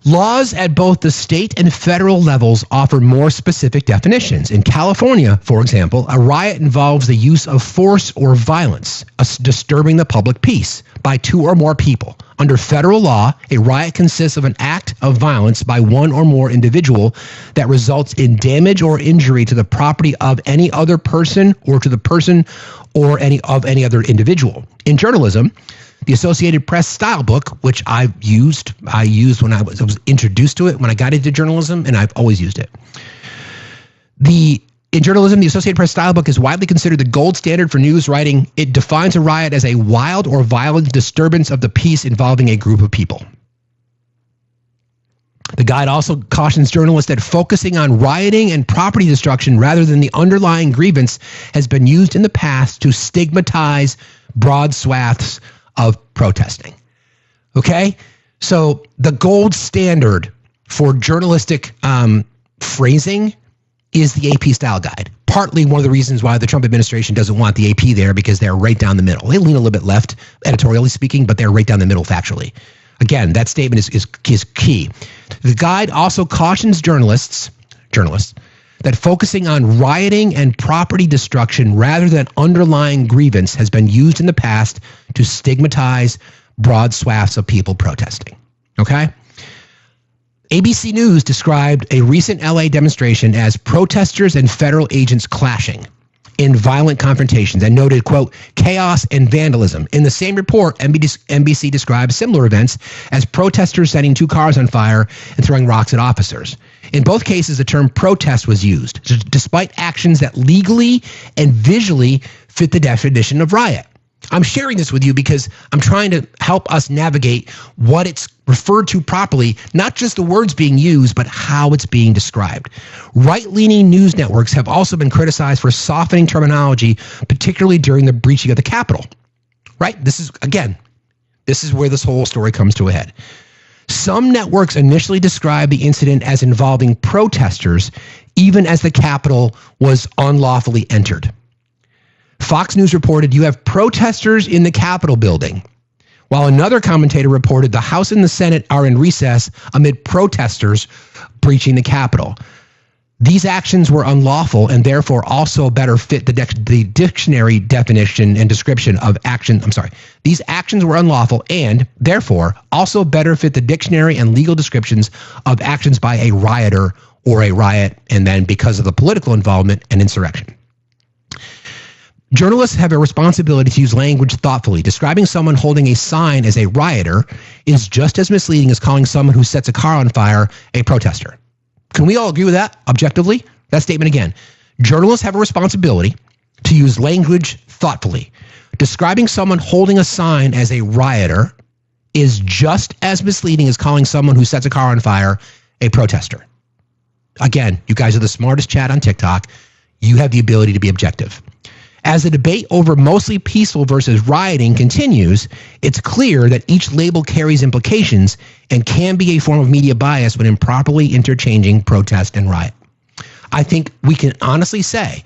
Laws at both the state and federal levels offer more specific definitions. In California, for example, a riot involves the use of force or violence, disturbing the public peace by two or more people. Under federal law, a riot consists of an act of violence by one or more individual that results in damage or injury to the property of any other person or to the person or any other individual. In journalism, the Associated Press style book, which I used when I was introduced to it when I got into journalism, and I've always used it. In journalism, the Associated Press style book is widely considered the gold standard for news writing. It defines a riot as a wild or violent disturbance of the peace involving a group of people. The guide also cautions journalists that focusing on rioting and property destruction rather than the underlying grievance has been used in the past to stigmatize broad swaths of protesting. Okay? So the gold standard for journalistic phrasing is the AP style guide. Partly one of the reasons why the Trump administration doesn't want the AP there, because they're right down the middle. They lean a little bit left, editorially speaking, but they're right down the middle factually. Again, that statement is key. The guide also cautions journalists that focusing on rioting and property destruction rather than underlying grievance has been used in the past to stigmatize broad swaths of people protesting. Okay? ABC News described a recent LA demonstration as protesters and federal agents clashing in violent confrontations and noted, quote, chaos and vandalism. In the same report, NBC described similar events as protesters setting two cars on fire and throwing rocks at officers. In both cases, the term protest was used, despite actions that legally and visually fit the definition of riot. I'm sharing this with you because I'm trying to help us navigate what it's referred to properly, not just the words being used, but how it's being described. Right-leaning news networks have also been criticized for softening terminology, particularly during the breaching of the Capitol. Right? This is where this whole story comes to a head. Some networks initially described the incident as involving protesters, even as the Capitol was unlawfully entered. Fox News reported you have protesters in the Capitol building, while another commentator reported the House and the Senate are in recess amid protesters breaching the Capitol. These actions were unlawful and therefore also better fit the dictionary definition and description of action. These actions were unlawful and therefore also better fit the dictionary and legal descriptions of actions by a rioter or a riot, and then because of the political involvement and insurrection. Journalists have a responsibility to use language thoughtfully. Describing someone holding a sign as a rioter is just as misleading as calling someone who sets a car on fire a protester. Can we all agree with that objectively? That statement again. Journalists have a responsibility to use language thoughtfully. Describing someone holding a sign as a rioter is just as misleading as calling someone who sets a car on fire a protester. Again, you guys are the smartest chat on TikTok. You have the ability to be objective. As the debate over mostly peaceful versus rioting continues, it's clear that each label carries implications and can be a form of media bias when improperly interchanging protest and riot. I think we can honestly say,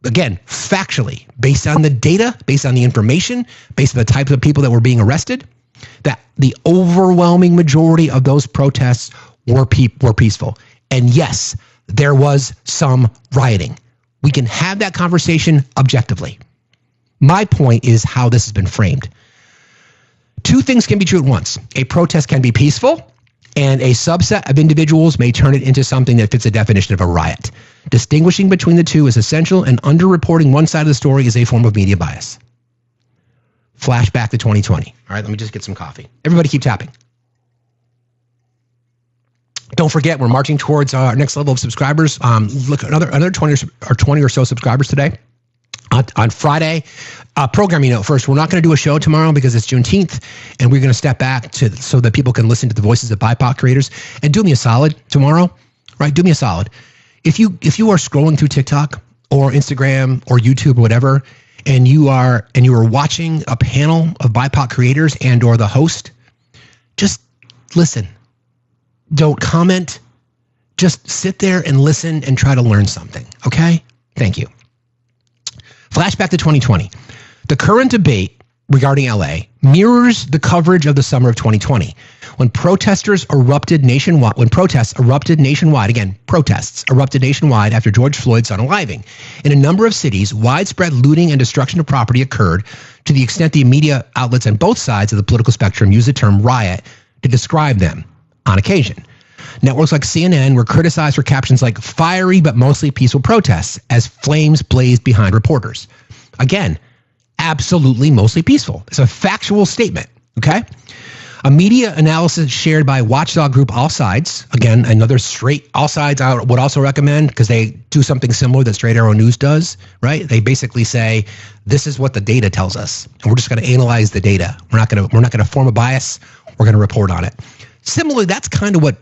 again, factually, based on the data, based on the information, based on the types of people that were being arrested, that the overwhelming majority of those protests were peaceful. And yes, there was some rioting. We can have that conversation objectively. My point is how this has been framed. Two things can be true at once. A protest can be peaceful, and a subset of individuals may turn it into something that fits the definition of a riot. Distinguishing between the two is essential, and underreporting one side of the story is a form of media bias. Flashback to 2020. All right, let me just get some coffee. Everybody keep tapping. Don't forget, we're marching towards our next level of subscribers. Look, another 20 or so subscribers today. On Friday, programming note first, we're not going to do a show tomorrow because it's Juneteenth, and we're going to step back so that people can listen to the voices of BIPOC creators. And do me a solid tomorrow, right? Do me a solid. If you are scrolling through TikTok or Instagram or YouTube or whatever, and you are watching a panel of BIPOC creators and or the host, just listen. Don't comment. Just sit there and listen and try to learn something. Okay? Thank you. Flashback to 2020. The current debate regarding LA mirrors the coverage of the summer of 2020 when protests erupted nationwide after George Floyd's unaliving. In a number of cities, widespread looting and destruction of property occurred to the extent the media outlets on both sides of the political spectrum use the term riot to describe them. On occasion, networks like CNN were criticized for captions like fiery but mostly peaceful protests as flames blazed behind reporters. Again, absolutely mostly peaceful. It's a factual statement, okay? A media analysis shared by watchdog group All Sides, again, another straight All Sides I would also recommend because they do something similar that Straight Arrow News does, right? They basically say, this is what the data tells us, and we're just going to analyze the data. We're not going to form a bias. We're going to report on it. Similarly, that's kind of what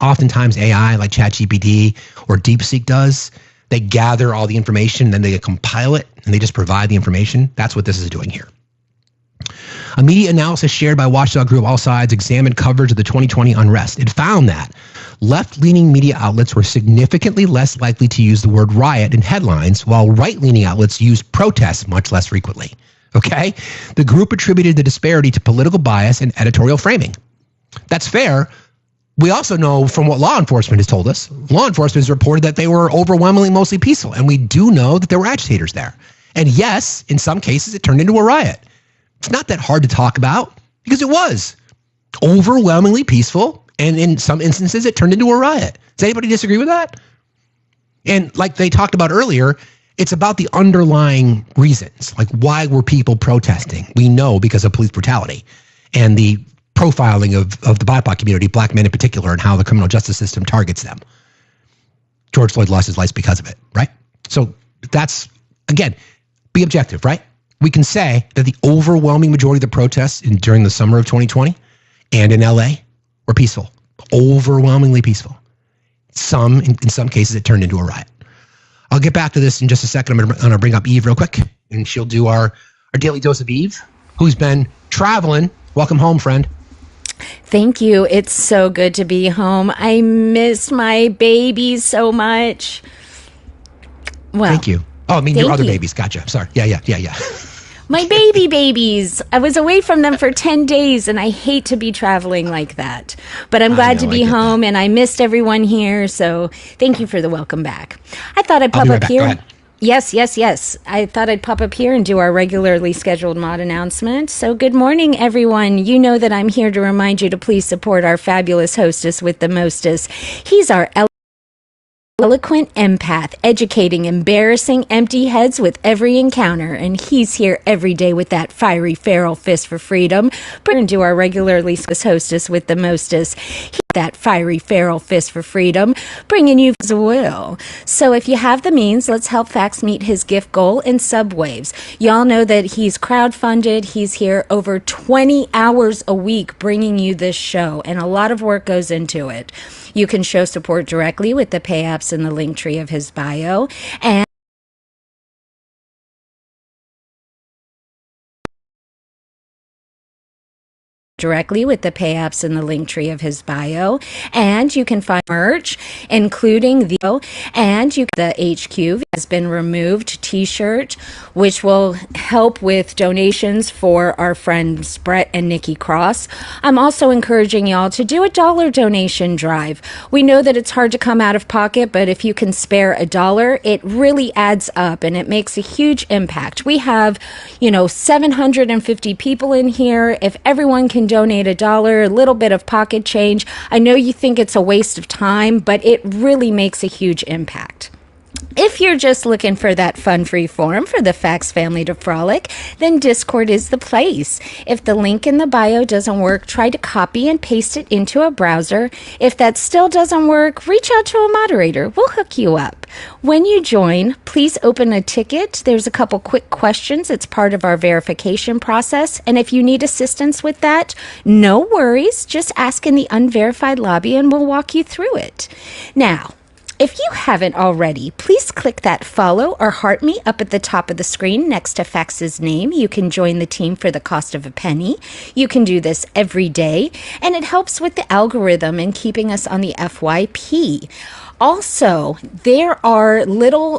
oftentimes AI like ChatGPT or DeepSeek does. They gather all the information, then they compile it, and they just provide the information. That's what this is doing here. A media analysis shared by watchdog group All Sides examined coverage of the 2020 unrest. It found that left-leaning media outlets were significantly less likely to use the word riot in headlines, while right-leaning outlets used protests much less frequently. Okay? The group attributed the disparity to political bias and editorial framing. That's fair. We also know from what law enforcement has told us, law enforcement has reported that they were overwhelmingly mostly peaceful. And we do know that there were agitators there. And yes, in some cases, it turned into a riot. It's not that hard to talk about because it was overwhelmingly peaceful. And in some instances, it turned into a riot. Does anybody disagree with that? And like they talked about earlier, it's about the underlying reasons. Like, why were people protesting? We know because of police brutality and the profiling of the BIPOC community, black men in particular, and how the criminal justice system targets them. George Floyd lost his life because of it, right? So that's, again, be objective, right? We can say that the overwhelming majority of the protests during the summer of 2020 and in LA were peaceful, overwhelmingly peaceful. In some cases, it turned into a riot. I'll get back to this in just a second. I'm going to bring up Eve real quick, and she'll do our daily dose of Eve, who's been traveling. Welcome home, friend. Thank you. It's so good to be home. I miss my baby so much. Well, thank you. Oh, I mean, your Thank other you. babies. Gotcha. Sorry. Yeah. My babies. I was away from them for 10 days, and I hate to be traveling like that. But I'm glad to be home, and I missed everyone here, so thank you for the welcome back. I thought I'd pop up here. Go ahead. Yes. I thought I'd pop up here and do our regularly scheduled mod announcement. So good morning, everyone. You know that I'm here to remind you to please support our fabulous hostess with the mostest. He's our eloquent empath, educating embarrassing empty heads with every encounter, and he's here every day with that fiery feral fist for freedom. Bring to our regularly hostess with the mostest. That fiery feral fist for freedom, bringing you as well. So if you have the means, let's help Fax meet his gift goal in subwaves. Y'all know that he's crowdfunded. He's here over 20 hours a week bringing you this show, and a lot of work goes into it. You can show support directly with the pay apps in the link tree of his bio, and directly with the pay apps in the link tree of his bio, and you can find merch including the HQ has been removed t-shirt, which will help with donations for our friends Brett and Nikki Cross. I'm also encouraging y'all to do a $1 donation drive. We know that it's hard to come out of pocket, but if you can spare $1, it really adds up and it makes a huge impact. We have 750 people in here. If everyone can donate $1, a little bit of pocket change. I know you think it's a waste of time, but it really makes a huge impact. If you're just looking for that fun-free forum for the Fax family to frolic, then Discord is the place. If the link in the bio doesn't work, try to copy and paste it into a browser. If that still doesn't work, reach out to a moderator. We'll hook you up. When you join, please open a ticket. There's a couple quick questions. It's part of our verification process. And if you need assistance with that, no worries. Just ask in the unverified lobby and we'll walk you through it. Now, if you haven't already, please click that follow or heart me up at the top of the screen next to Fax's name. You can join the team for the cost of a penny. You can do this every day, and it helps with the algorithm in keeping us on the FYP. Also, there are little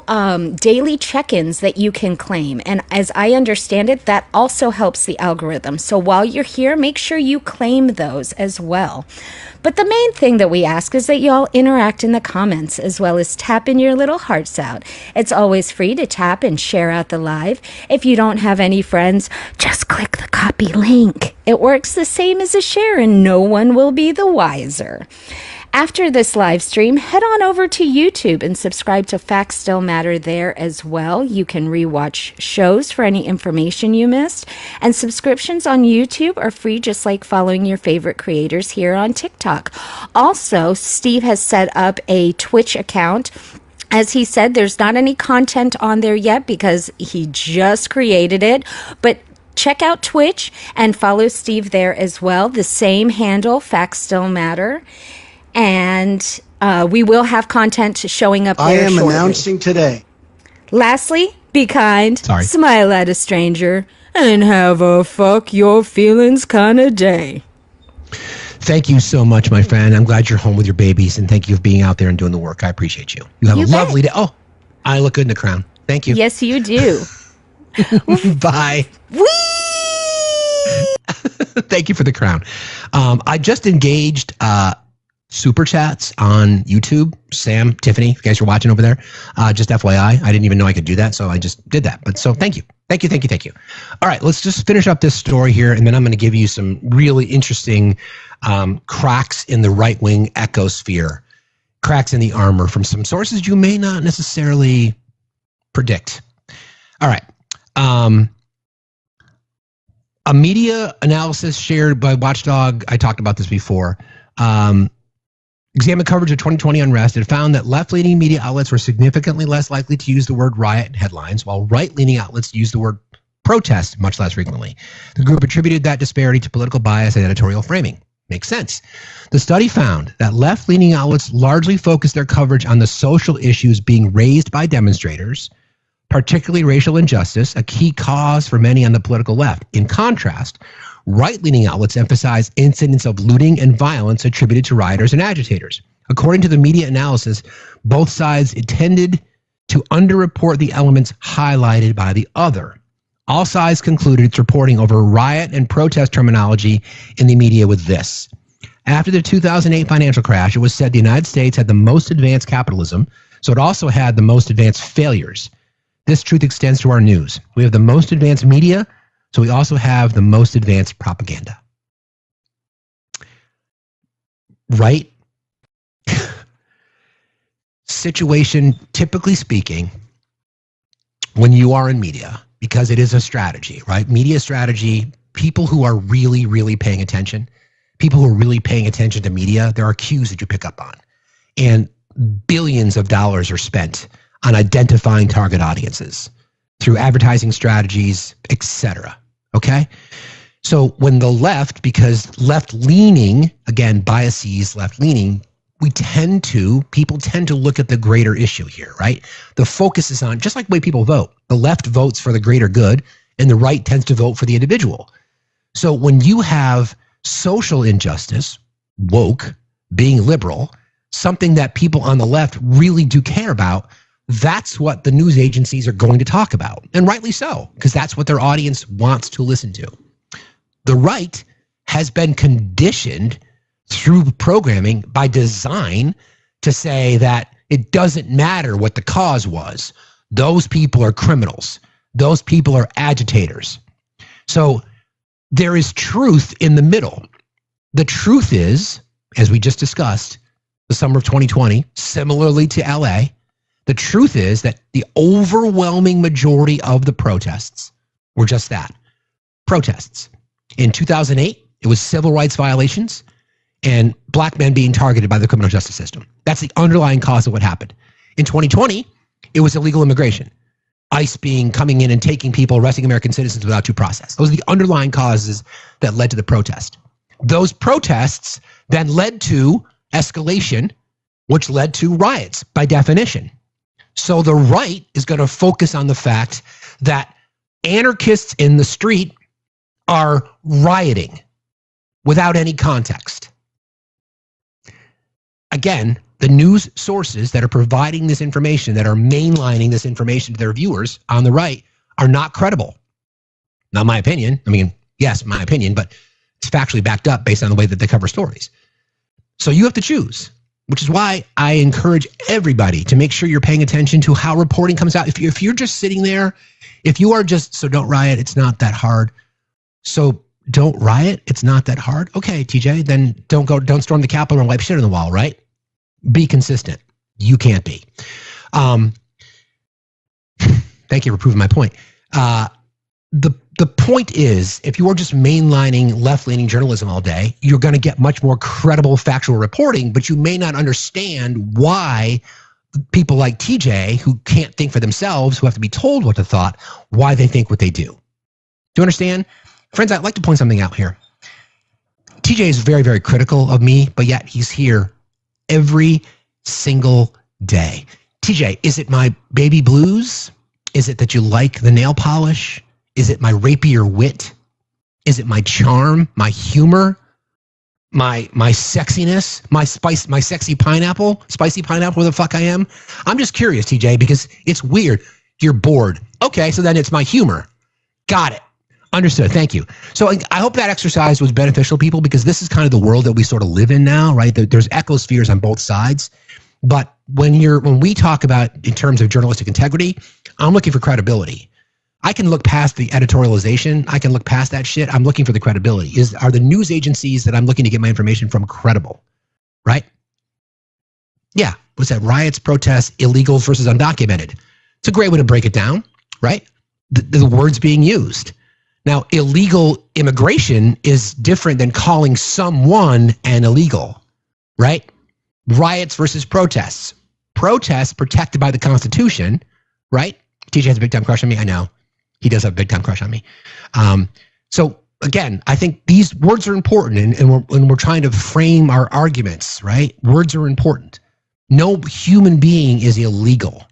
daily check-ins that you can claim. And as I understand it, that also helps the algorithm. So while you're here, make sure you claim those as well. But the main thing that we ask is that y'all interact in the comments as well as tapping your little hearts out. It's always free to tap and share out the live. If you don't have any friends, just click the copy link. It works the same as a share and no one will be the wiser. After this live stream, head on over to YouTube and subscribe to FactsStillMatter there as well. You can rewatch shows for any information you missed. And subscriptions on YouTube are free, just like following your favorite creators here on TikTok. Also, Steve has set up a Twitch account. As he said, there's not any content on there yet because he just created it. But check out Twitch and follow Steve there as well. The same handle, FactsStillMatter. And we will have content showing up there I am shortly. announcing today. Lastly, be kind, Sorry. smile at a stranger, and have a fuck your feelings kind of day. Thank you so much, my friend. I'm glad you're home with your babies, and thank you for being out there and doing the work. I appreciate you. You have You a bet. lovely day. Oh, I look good in the crown. Thank you. Yes, you do. Bye. Whee! Thank you for the crown. I just engaged super chats on YouTube. Sam, Tiffany, you guys are watching over there. Just FYI, I didn't even know I could do that, so I just did that. But so thank you. Thank you. All right, let's just finish up this story here, and then I'm going to give you some really interesting cracks in the right-wing ecosphere, cracks in the armor from some sources you may not necessarily predict. All right. A media analysis shared by Watchdog, I talked about this before, examined coverage of 2020 unrest and found that left-leaning media outlets were significantly less likely to use the word riot in headlines, while right-leaning outlets used the word protest much less frequently. The group attributed that disparity to political bias and editorial framing. Makes sense. The study found that left-leaning outlets largely focused their coverage on the social issues being raised by demonstrators, particularly racial injustice, a key cause for many on the political left. In contrast, right-leaning outlets emphasize incidents of looting and violence attributed to rioters and agitators. According to the media analysis, both sides tended to underreport the elements highlighted by the other. All sides concluded its reporting over riot and protest terminology in the media with this. After the 2008 financial crash, it was said the United States had the most advanced capitalism, so it also had the most advanced failures. This truth extends to our news. We have the most advanced media, so we also have the most advanced propaganda. Right? Situation, typically speaking, when you are in media, because it is a strategy, right? Media strategy, people who are really, really paying attention, people who are really paying attention to media, there are cues that you pick up on. And billions of dollars are spent on identifying target audiences through advertising strategies, etc. Okay? So when the left, because left-leaning, again, biases, left-leaning, people tend to look at the greater issue here, right? The focus is on, just like the way people vote, the left votes for the greater good and the right tends to vote for the individual. So when you have social injustice, woke, being liberal, something that people on the left really do care about, that's what the news agencies are going to talk about. And rightly so, because that's what their audience wants to listen to. The right has been conditioned through programming by design to say that it doesn't matter what the cause was. Those people are criminals. Those people are agitators. So there is truth in the middle. The truth is, as we just discussed, the summer of 2020, similarly to LA, the truth is that the overwhelming majority of the protests were just that, protests. In 2008, it was civil rights violations and black men being targeted by the criminal justice system. That's the underlying cause of what happened. In 2020, it was illegal immigration. ICE coming in and taking people, arresting American citizens without due process. Those are the underlying causes that led to the protest. Those protests then led to escalation, which led to riots by definition. So the right is going to focus on the fact that anarchists in the street are rioting without any context. Again, the news sources that are providing this information, that are mainlining this information to their viewers on the right, are not credible. Not my opinion. I mean, yes, my opinion, but it's factually backed up based on the way that they cover stories. So you have to choose, which is why I encourage everybody to make sure you're paying attention to how reporting comes out. If you're just sitting there, if you are just, so don't riot, it's not that hard. So don't riot, it's not that hard. Okay, TJ, then don't storm the Capitol and wipe shit on the wall, right? Be consistent. You can't be. Thank you for proving my point. The point is, if you are just mainlining left-leaning journalism all day, you're going to get much more credible, factual reporting, but you may not understand why people like TJ, who can't think for themselves, who have to be told what to thought, why they think what they do. Do you understand? Friends, I'd like to point something out here. TJ is very, very critical of me, but yet he's here every single day. TJ, is it my baby blues? Is it that you like the nail polish? Is it my rapier wit? Is it my charm, my humor, my sexiness, my sexy pineapple, spicy pineapple, where the fuck I am? I'm just curious, TJ, because it's weird. You're bored. Okay, so then it's my humor. Got it. Understood. Thank you. So I hope that exercise was beneficial, people, because this is kind of the world that we sort of live in now, right? There's echospheres on both sides. But when we talk about in terms of journalistic integrity, I'm looking for credibility. I can look past the editorialization. I can look past that shit. I'm looking for the credibility. Are the news agencies that I'm looking to get my information from credible? Right? Yeah. What's that? Riots, protests, illegals versus undocumented. It's a great way to break it down, right? The words being used. Now, illegal immigration is different than calling someone an illegal, right? Riots versus protests. Protests protected by the Constitution, right? TJ has a big time crush on me. I know. He does have a big time crush on me. So again, I think these words are important, and we're trying to frame our arguments, right? Words are important. No human being is illegal.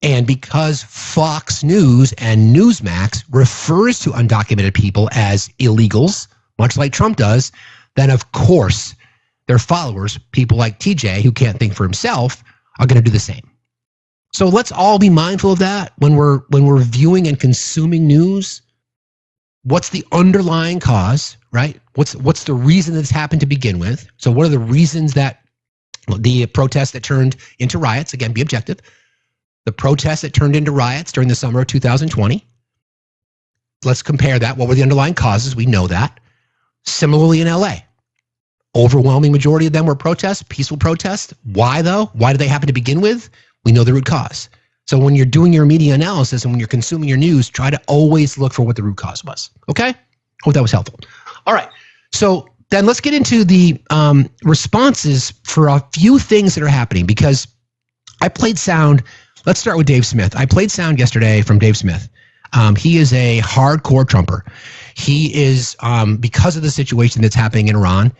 And because Fox News and Newsmax refers to undocumented people as illegals, much like Trump does, then of course their followers, people like TJ who can't think for himself, are going to do the same. So let's all be mindful of that when we're viewing and consuming news. What's the underlying cause, right? What's the reason that's happened to begin with? So what are the reasons that the protests that turned into riots, again, be objective, the protests that turned into riots during the summer of 2020, let's compare that. What were the underlying causes? We know that. Similarly in LA, overwhelming majority of them were protests, peaceful protests. Why though? Why did they happen to begin with? We know the root cause. So when you're doing your media analysis and when you're consuming your news, try to always look for what the root cause was. Okay? Hope that was helpful. All right. So then let's get into the responses for a few things that are happening, because I played sound. Let's start with Dave Smith. I played sound yesterday from Dave Smith. He is a hardcore Trumper. He is, because of the situation that's happening in Iran,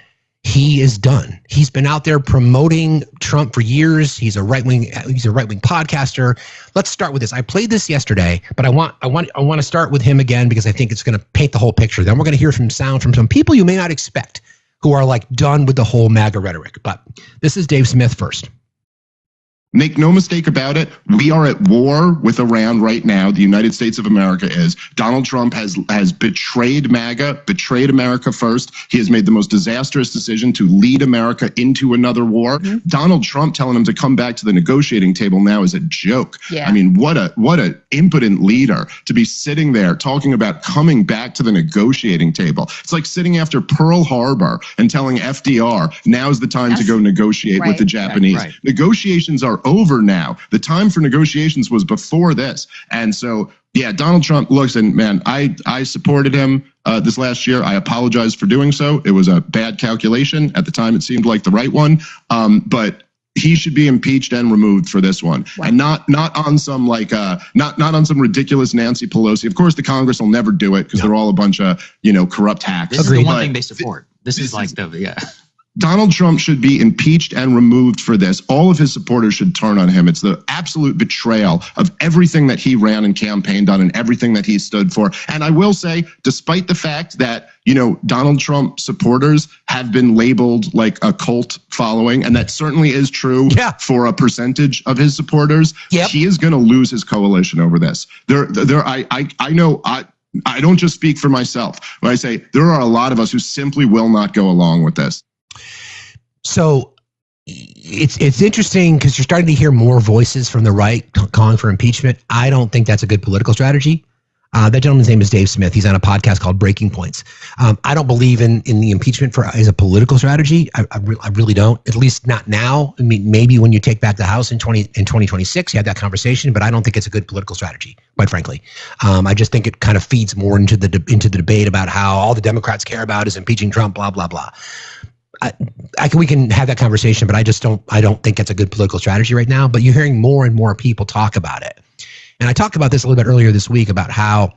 he is done. He's been out there promoting Trump for years. He's a right-wing podcaster. Let's start with this. I played this yesterday, but I want to start with him again because I think it's going to paint the whole picture. Then we're going to hear some sound from some people you may not expect who are like done with the whole MAGA rhetoric. But this is Dave Smith first. Make no mistake about it, we are at war with Iran right now. The United States of America is. Donald Trump has betrayed MAGA, betrayed America first. He has made the most disastrous decision to lead America into another war. Mm-hmm. Donald Trump telling him to come back to the negotiating table now is a joke. Yeah. I mean, what a impotent leader to be sitting there talking about coming back to the negotiating table. It's like sitting after Pearl Harbor and telling FDR, now's the time to go negotiate with the Japanese. Right. Negotiations are over now. The time for negotiations was before this. And so, yeah, Donald Trump looks, and man, I supported him this last year. I apologize for doing so. It was a bad calculation. At the time, it seemed like the right one. But he should be impeached and removed for this one. Wow. And not on some like not on some ridiculous Nancy Pelosi. Of course, the Congress will never do it because they're all a bunch of, corrupt hacks. This is the one thing they support. This is like Donald Trump should be impeached and removed for this. All of his supporters should turn on him. It's the absolute betrayal of everything that he ran and campaigned on and everything that he stood for. And I will say, despite the fact that, Donald Trump supporters have been labeled like a cult following, and that certainly is true for a percentage of his supporters, he is going to lose his coalition over this. I know I don't just speak for myself when I say there are a lot of us who simply will not go along with this. So it's interesting because you're starting to hear more voices from the right calling for impeachment. I don't think that's a good political strategy. That gentleman's name is Dave Smith. He's on a podcast called Breaking Points. I don't believe in the impeachment as a political strategy. I really don't, at least not now. I mean, maybe when you take back the House in 2026, you have that conversation, but I don't think it's a good political strategy, quite frankly. I just think it kind of feeds more into the debate about how all the Democrats care about is impeaching Trump, blah, blah, blah. We can have that conversation, but I don't think it's a good political strategy right now. But you're hearing more and more people talk about it. And I talked about this a little bit earlier this week about how,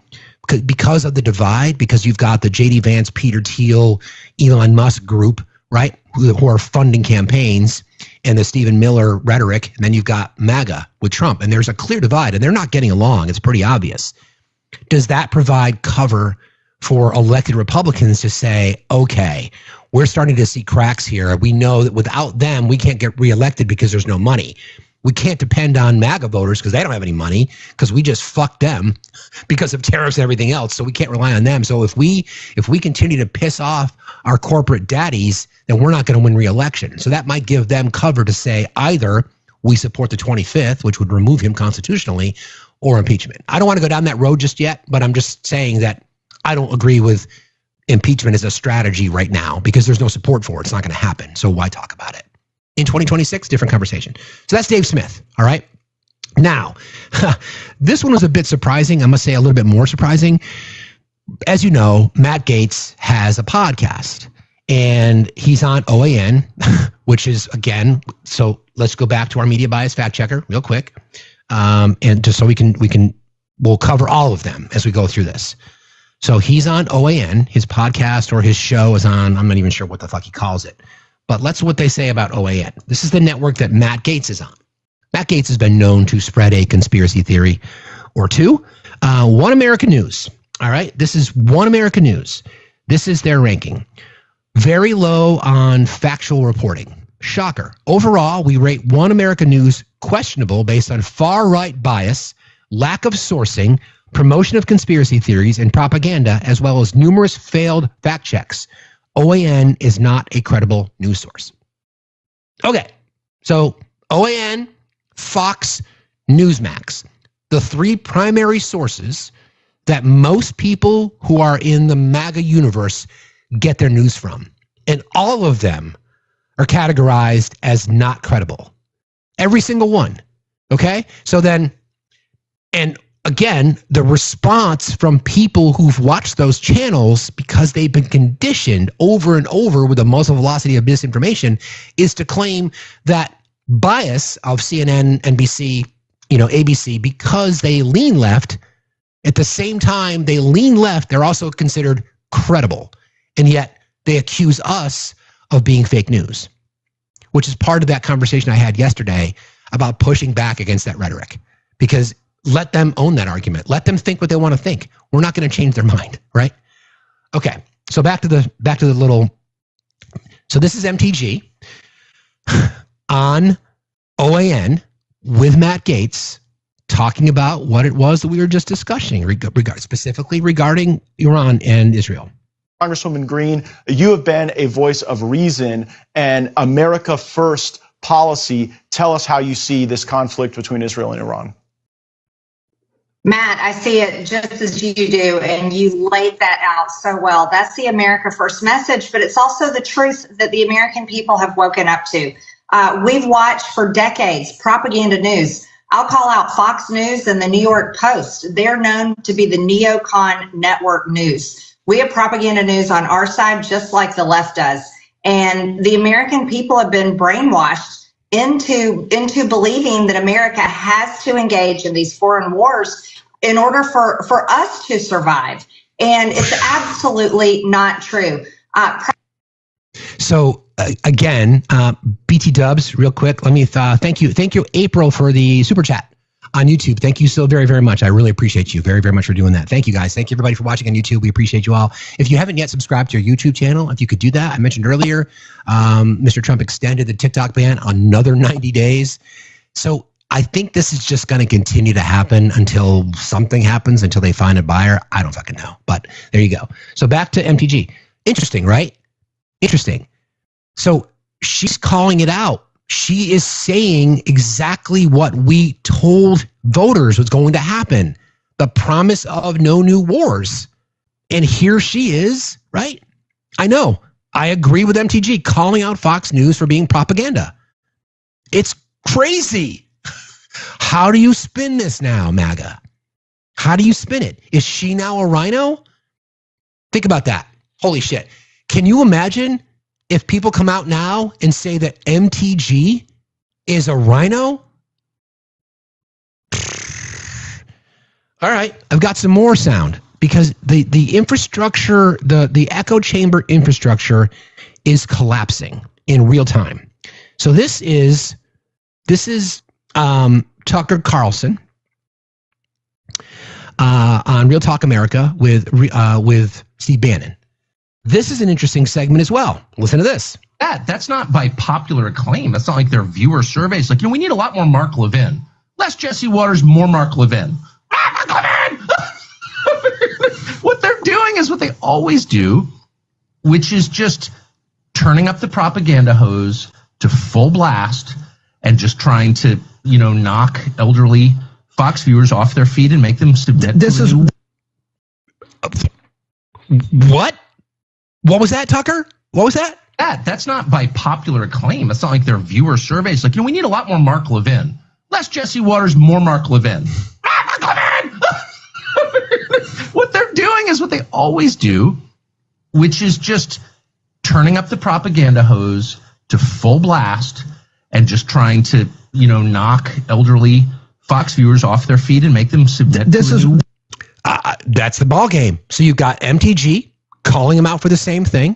because of the divide, because you've got the J.D. Vance, Peter Thiel, Elon Musk group, right, who are funding campaigns, and the Stephen Miller rhetoric, and then you've got MAGA with Trump, and there's a clear divide, and they're not getting along. It's pretty obvious. Does that provide cover for elected Republicans to say, okay, we're starting to see cracks here. We know that without them, we can't get reelected because there's no money. We can't depend on MAGA voters because they don't have any money because we just fucked them because of tariffs and everything else. So we can't rely on them. So if we continue to piss off our corporate daddies, then we're not going to win reelection. So that might give them cover to say either we support the 25th, which would remove him constitutionally, or impeachment. I don't want to go down that road just yet, but I'm just saying that I don't agree with impeachment as a strategy right now because there's no support for it. It's not going to happen. So why talk about it? In 2026, different conversation. So that's Dave Smith. All right. Now, this one was a bit surprising. I must say a little bit more surprising. As you know, Matt Gaetz has a podcast and he's on OAN, which is, again, so let's go back to our media bias fact checker real quick. And just so we'll cover all of them as we go through this. So he's on OAN, his podcast or his show is on, I'm not even sure what the fuck he calls it. But let's what they say about OAN. This is the network that Matt Gaetz is on. Matt Gaetz has been known to spread a conspiracy theory or two. One American News. All right. This is One American News. This is their ranking. Very low on factual reporting. shocker. Overall, we rate One America News questionable based on far-right bias, lack of sourcing, promotion of conspiracy theories, and propaganda, as well as numerous failed fact checks. OAN is not a credible news source. Okay, so OAN, Fox, Newsmax, the three primary sources that most people who are in the MAGA universe get their news from. And all of them are categorized as not credible. Every single one. Okay? So then, and again, the response from people who've watched those channels because they've been conditioned over and over with a muzzle velocity of misinformation is to claim that bias of CNN, NBC, ABC, because they lean left, at the same time they lean left, they're also considered credible. And yet they accuse us of being fake news, which is part of that conversation I had yesterday about pushing back against that rhetoric. Because let them own that argument. Let them think what they want to think. We're not going to change their mind, right? Okay, so back to the little. So this is MTG on OAN with Matt Gaetz talking about what it was that we were just discussing, specifically regarding Iran and Israel. Congresswoman Green, you have been a voice of reason and America First policy. Tell us how you see this conflict between Israel and Iran. Matt, I see it just as you do, and you laid that out so well. That's the America First message, but it's also the truth that the American people have woken up to. We've watched for decades propaganda news. I'll call out Fox News and the New York Post. They're known to be the neocon network news. We have propaganda news on our side, just like the left does. And the American people have been brainwashed into believing that America has to engage in these foreign wars in order for us to survive. And it's absolutely not true. So again, BT Dubs, real quick, let me thank you, April, for the super chat on YouTube. Thank you so very, very much. I really appreciate you very, very much for doing that. Thank you, guys. Thank you, everybody, for watching on YouTube. We appreciate you all. If you haven't yet subscribed to your YouTube channel, if you could do that, I mentioned earlier, Mr. Trump extended the TikTok ban another 90 days. So I think this is just going to continue to happen until something happens, until they find a buyer. I don't fucking know. But there you go. So back to MTG. Interesting, right? Interesting. So she's calling it out. She is saying exactly what we told voters was going to happen. The promise of no new wars. And here she is, right? I know. I agree with MTG calling out Fox News for being propaganda. It's crazy. How do you spin this now, MAGA? How do you spin it? Is she now a rhino? Think about that. Holy shit. Can you imagine if people come out now and say that MTG is a rhino? All right, I've got some more sound because the infrastructure, the echo chamber infrastructure is collapsing in real time. So this is Tucker Carlson on Real Talk America with Steve Bannon. This is an interesting segment as well. Listen to this. That's not by popular acclaim. That's not like their viewer surveys. Like, we need a lot more Mark Levin. Less Jesse Waters, more Mark Levin. Mark Levin! What they're doing is what they always do, which is just turning up the propaganda hose to full blast and just trying to, knock elderly Fox viewers off their feet and make them submit. This is what? What was that, Tucker? What was that? That's not by popular acclaim. It's not like their viewer surveys. Like, we need a lot more Mark Levin. Less Jesse Waters, more Mark Levin. Mark Levin! What they're doing is what they always do, which is just turning up the propaganda hose to full blast and just trying to, knock elderly Fox viewers off their feet and make them submit. That's the ball game. So you've got MTG calling him out for the same thing,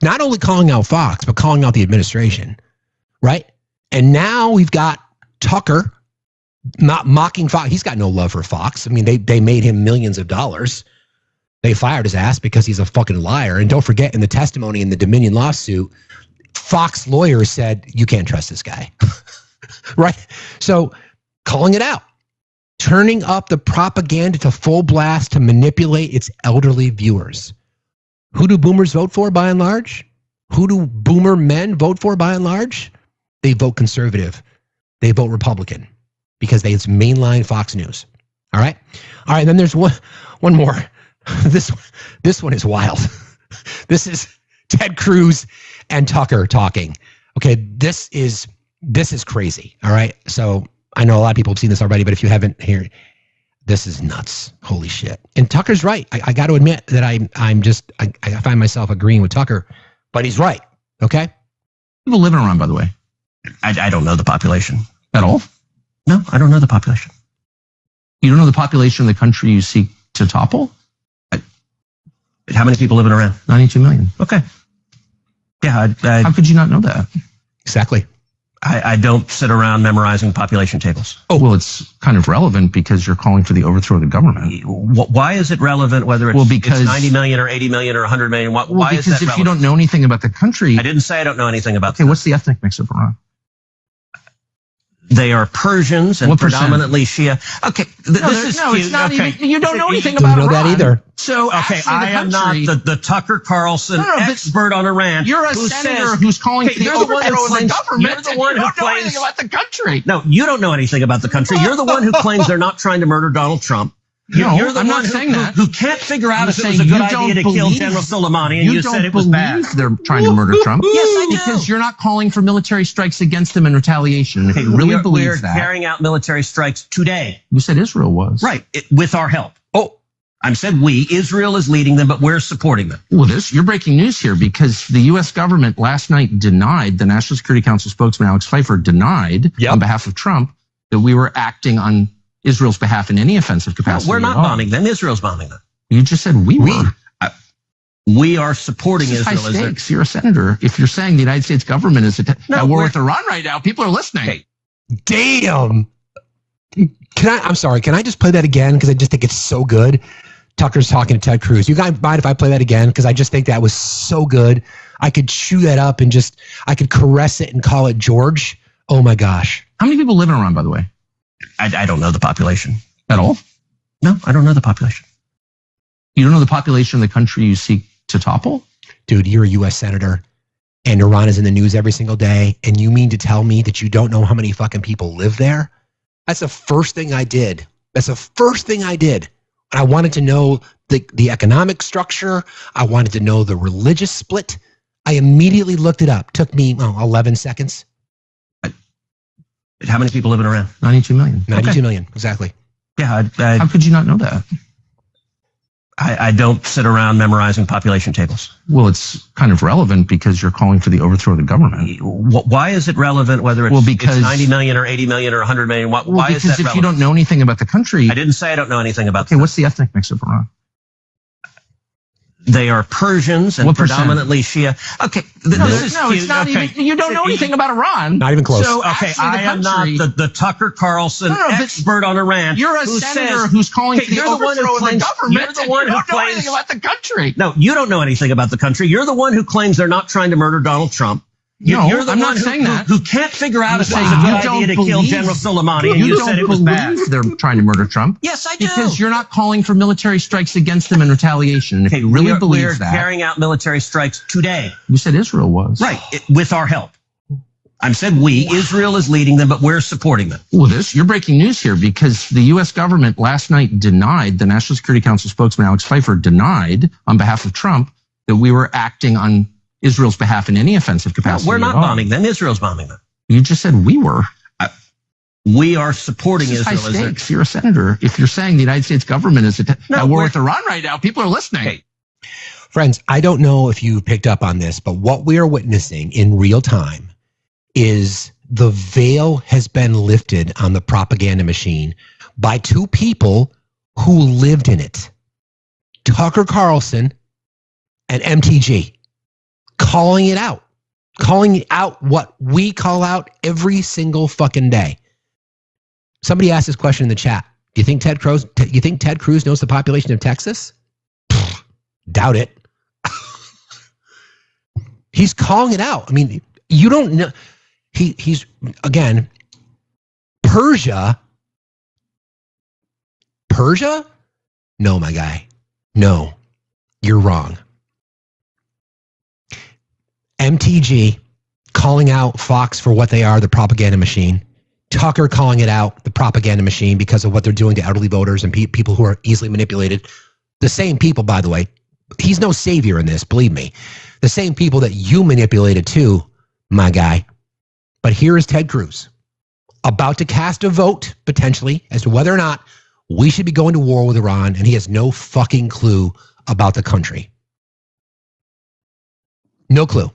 not only calling out Fox, but calling out the administration, right? And now we've got Tucker not mocking Fox. He's got no love for Fox. I mean, they made him millions of dollars. They fired his ass because he's a fucking liar. And don't forget, in the testimony in the Dominion lawsuit, Fox lawyers said, you can't trust this guy. Right? So calling it out, turning up the propaganda to full blast to manipulate its elderly viewers. Who do boomers vote for by and large? Who do boomer men vote for by and large? They vote conservative. They vote Republican because it's mainline Fox News. All right? All right, then there's one more. This one is wild. This is Ted Cruz and Tucker talking. Okay, this is crazy. All right? So I know a lot of people have seen this already, but if you haven't here, this is nuts. Holy shit. And Tucker's right. I got to admit that I find myself agreeing with Tucker, but he's right. Okay? People live in Iran, by the way. I don't know the population. At all? No, I don't know the population. You don't know the population of the country you seek to topple? How many people live in Iran? 92 million. Okay. Yeah. How could you not know that? Exactly. I don't sit around memorizing population tables. Oh, well, it's kind of relevant because you're calling for the overthrow of the government. Why is it relevant whether it's 90 million or 80 million or 100 million? Why is that relevant? Because if you don't know anything about the country... I didn't say I don't know anything about Okay, what's the ethnic mix of Iran? They are Persians and predominantly Shia. Okay, it's not even. You don't know anything about Iran. Don't know that either. So okay, I am not the Tucker Carlson expert on Iran. You're a senator who's calling for the overthrow of the government. You're the one who claims anything about the country. No, you don't know anything about the country. You're the one who claims they're not trying to murder Donald Trump. You're the one who can't figure out if it was a good idea to kill General Soleimani, and you said it was bad. They're trying to murder Trump. Yes, I do. Because you're not calling for military strikes against them in retaliation. If you really believe that. We're carrying out military strikes today. You said Israel was. Right, with our help. Oh, I said we. Israel is leading them, but we're supporting them. Well, you're breaking news here because the U.S. government last night denied, the National Security Council spokesman Alex Pfeiffer denied on behalf of Trump that we were acting on Israel's behalf in any offensive capacity. No, we're not bombing them. Israel's bombing them. You just said we were. We are supporting Israel. High stakes. You're a senator. If you're saying the United States government is at war with Iran right now, people are listening. Hey, damn. I'm sorry. Can I just play that again? Because I just think it's so good. Tucker's talking to Ted Cruz. You guys mind if I play that again? Because I just think that was so good. I could chew that up and I could caress it and call it George. Oh my gosh. How many people live in Iran, by the way? I don't know the population. At all? No, I don't know the population. You don't know the population of the country you seek to topple? Dude, you're a U.S. senator, and Iran is in the news every single day, and you mean to tell me that you don't know how many fucking people live there? That's the first thing I did. And I wanted to know the economic structure. I wanted to know the religious split. I immediately looked it up. Took me 11 seconds. How many people live in Iran? 92 million. 92 million, exactly. Yeah. How could you not know that? I don't sit around memorizing population tables. Well, it's kind of relevant because you're calling for the overthrow of the government. Why is it relevant whether it's 90 million or 80 million or 100 million? Why is that relevant? Because if you don't know anything about the country... I didn't say I don't know anything about Okay, what's the ethnic mix of Iran? They are Persians and predominantly Shia. Okay, it's not even. You don't know anything about Iran. Not even close. So, okay, I am not the Tucker Carlson expert on Iran. You're a senator who's calling for the overthrow of the government. You're the one who claims anything about the country. No, you don't know anything about the country. You're the one who claims they're not trying to murder Donald Trump. You're the one who can't figure out if it was a good idea to kill General Soleimani, and you said it was bad. They're trying to murder Trump. Yes, I do. Because you're not calling for military strikes against them in retaliation. If you really believe that, we're carrying out military strikes today. You said Israel was. Right, with our help. I said we. Israel is leading them, but we're supporting them. Well, you're breaking news here because the U.S. government last night denied, the National Security Council spokesman Alex Pfeiffer denied on behalf of Trump that we were acting on Israel's behalf in any offensive capacity. No, we're not bombing them. Israel's bombing them. You just said we were. We are supporting Israel. High stakes. You're a senator. If you're saying the United States government is at war with Iran right now, people are listening. Okay. Friends, I don't know if you picked up on this, but what we are witnessing in real time is the veil has been lifted on the propaganda machine by two people who lived in it. Tucker Carlson and MTG. Calling it out what we call out every single fucking day. Somebody asked this question in the chat. Do you think Ted Cruz knows the population of Texas? Doubt it. He's calling it out. I mean, You don't know. He's, again, Persia? No, my guy. No, you're wrong. MTG calling out Fox for what they are, the propaganda machine. Tucker calling it out, the propaganda machine, because of what they're doing to elderly voters and people who are easily manipulated. The same people, by the way. He's no savior in this, believe me. The same people that you manipulated too, my guy. But here is Ted Cruz, about to cast a vote, potentially, as to whether or not we should be going to war with Iran, and he has no fucking clue about the country. No clue.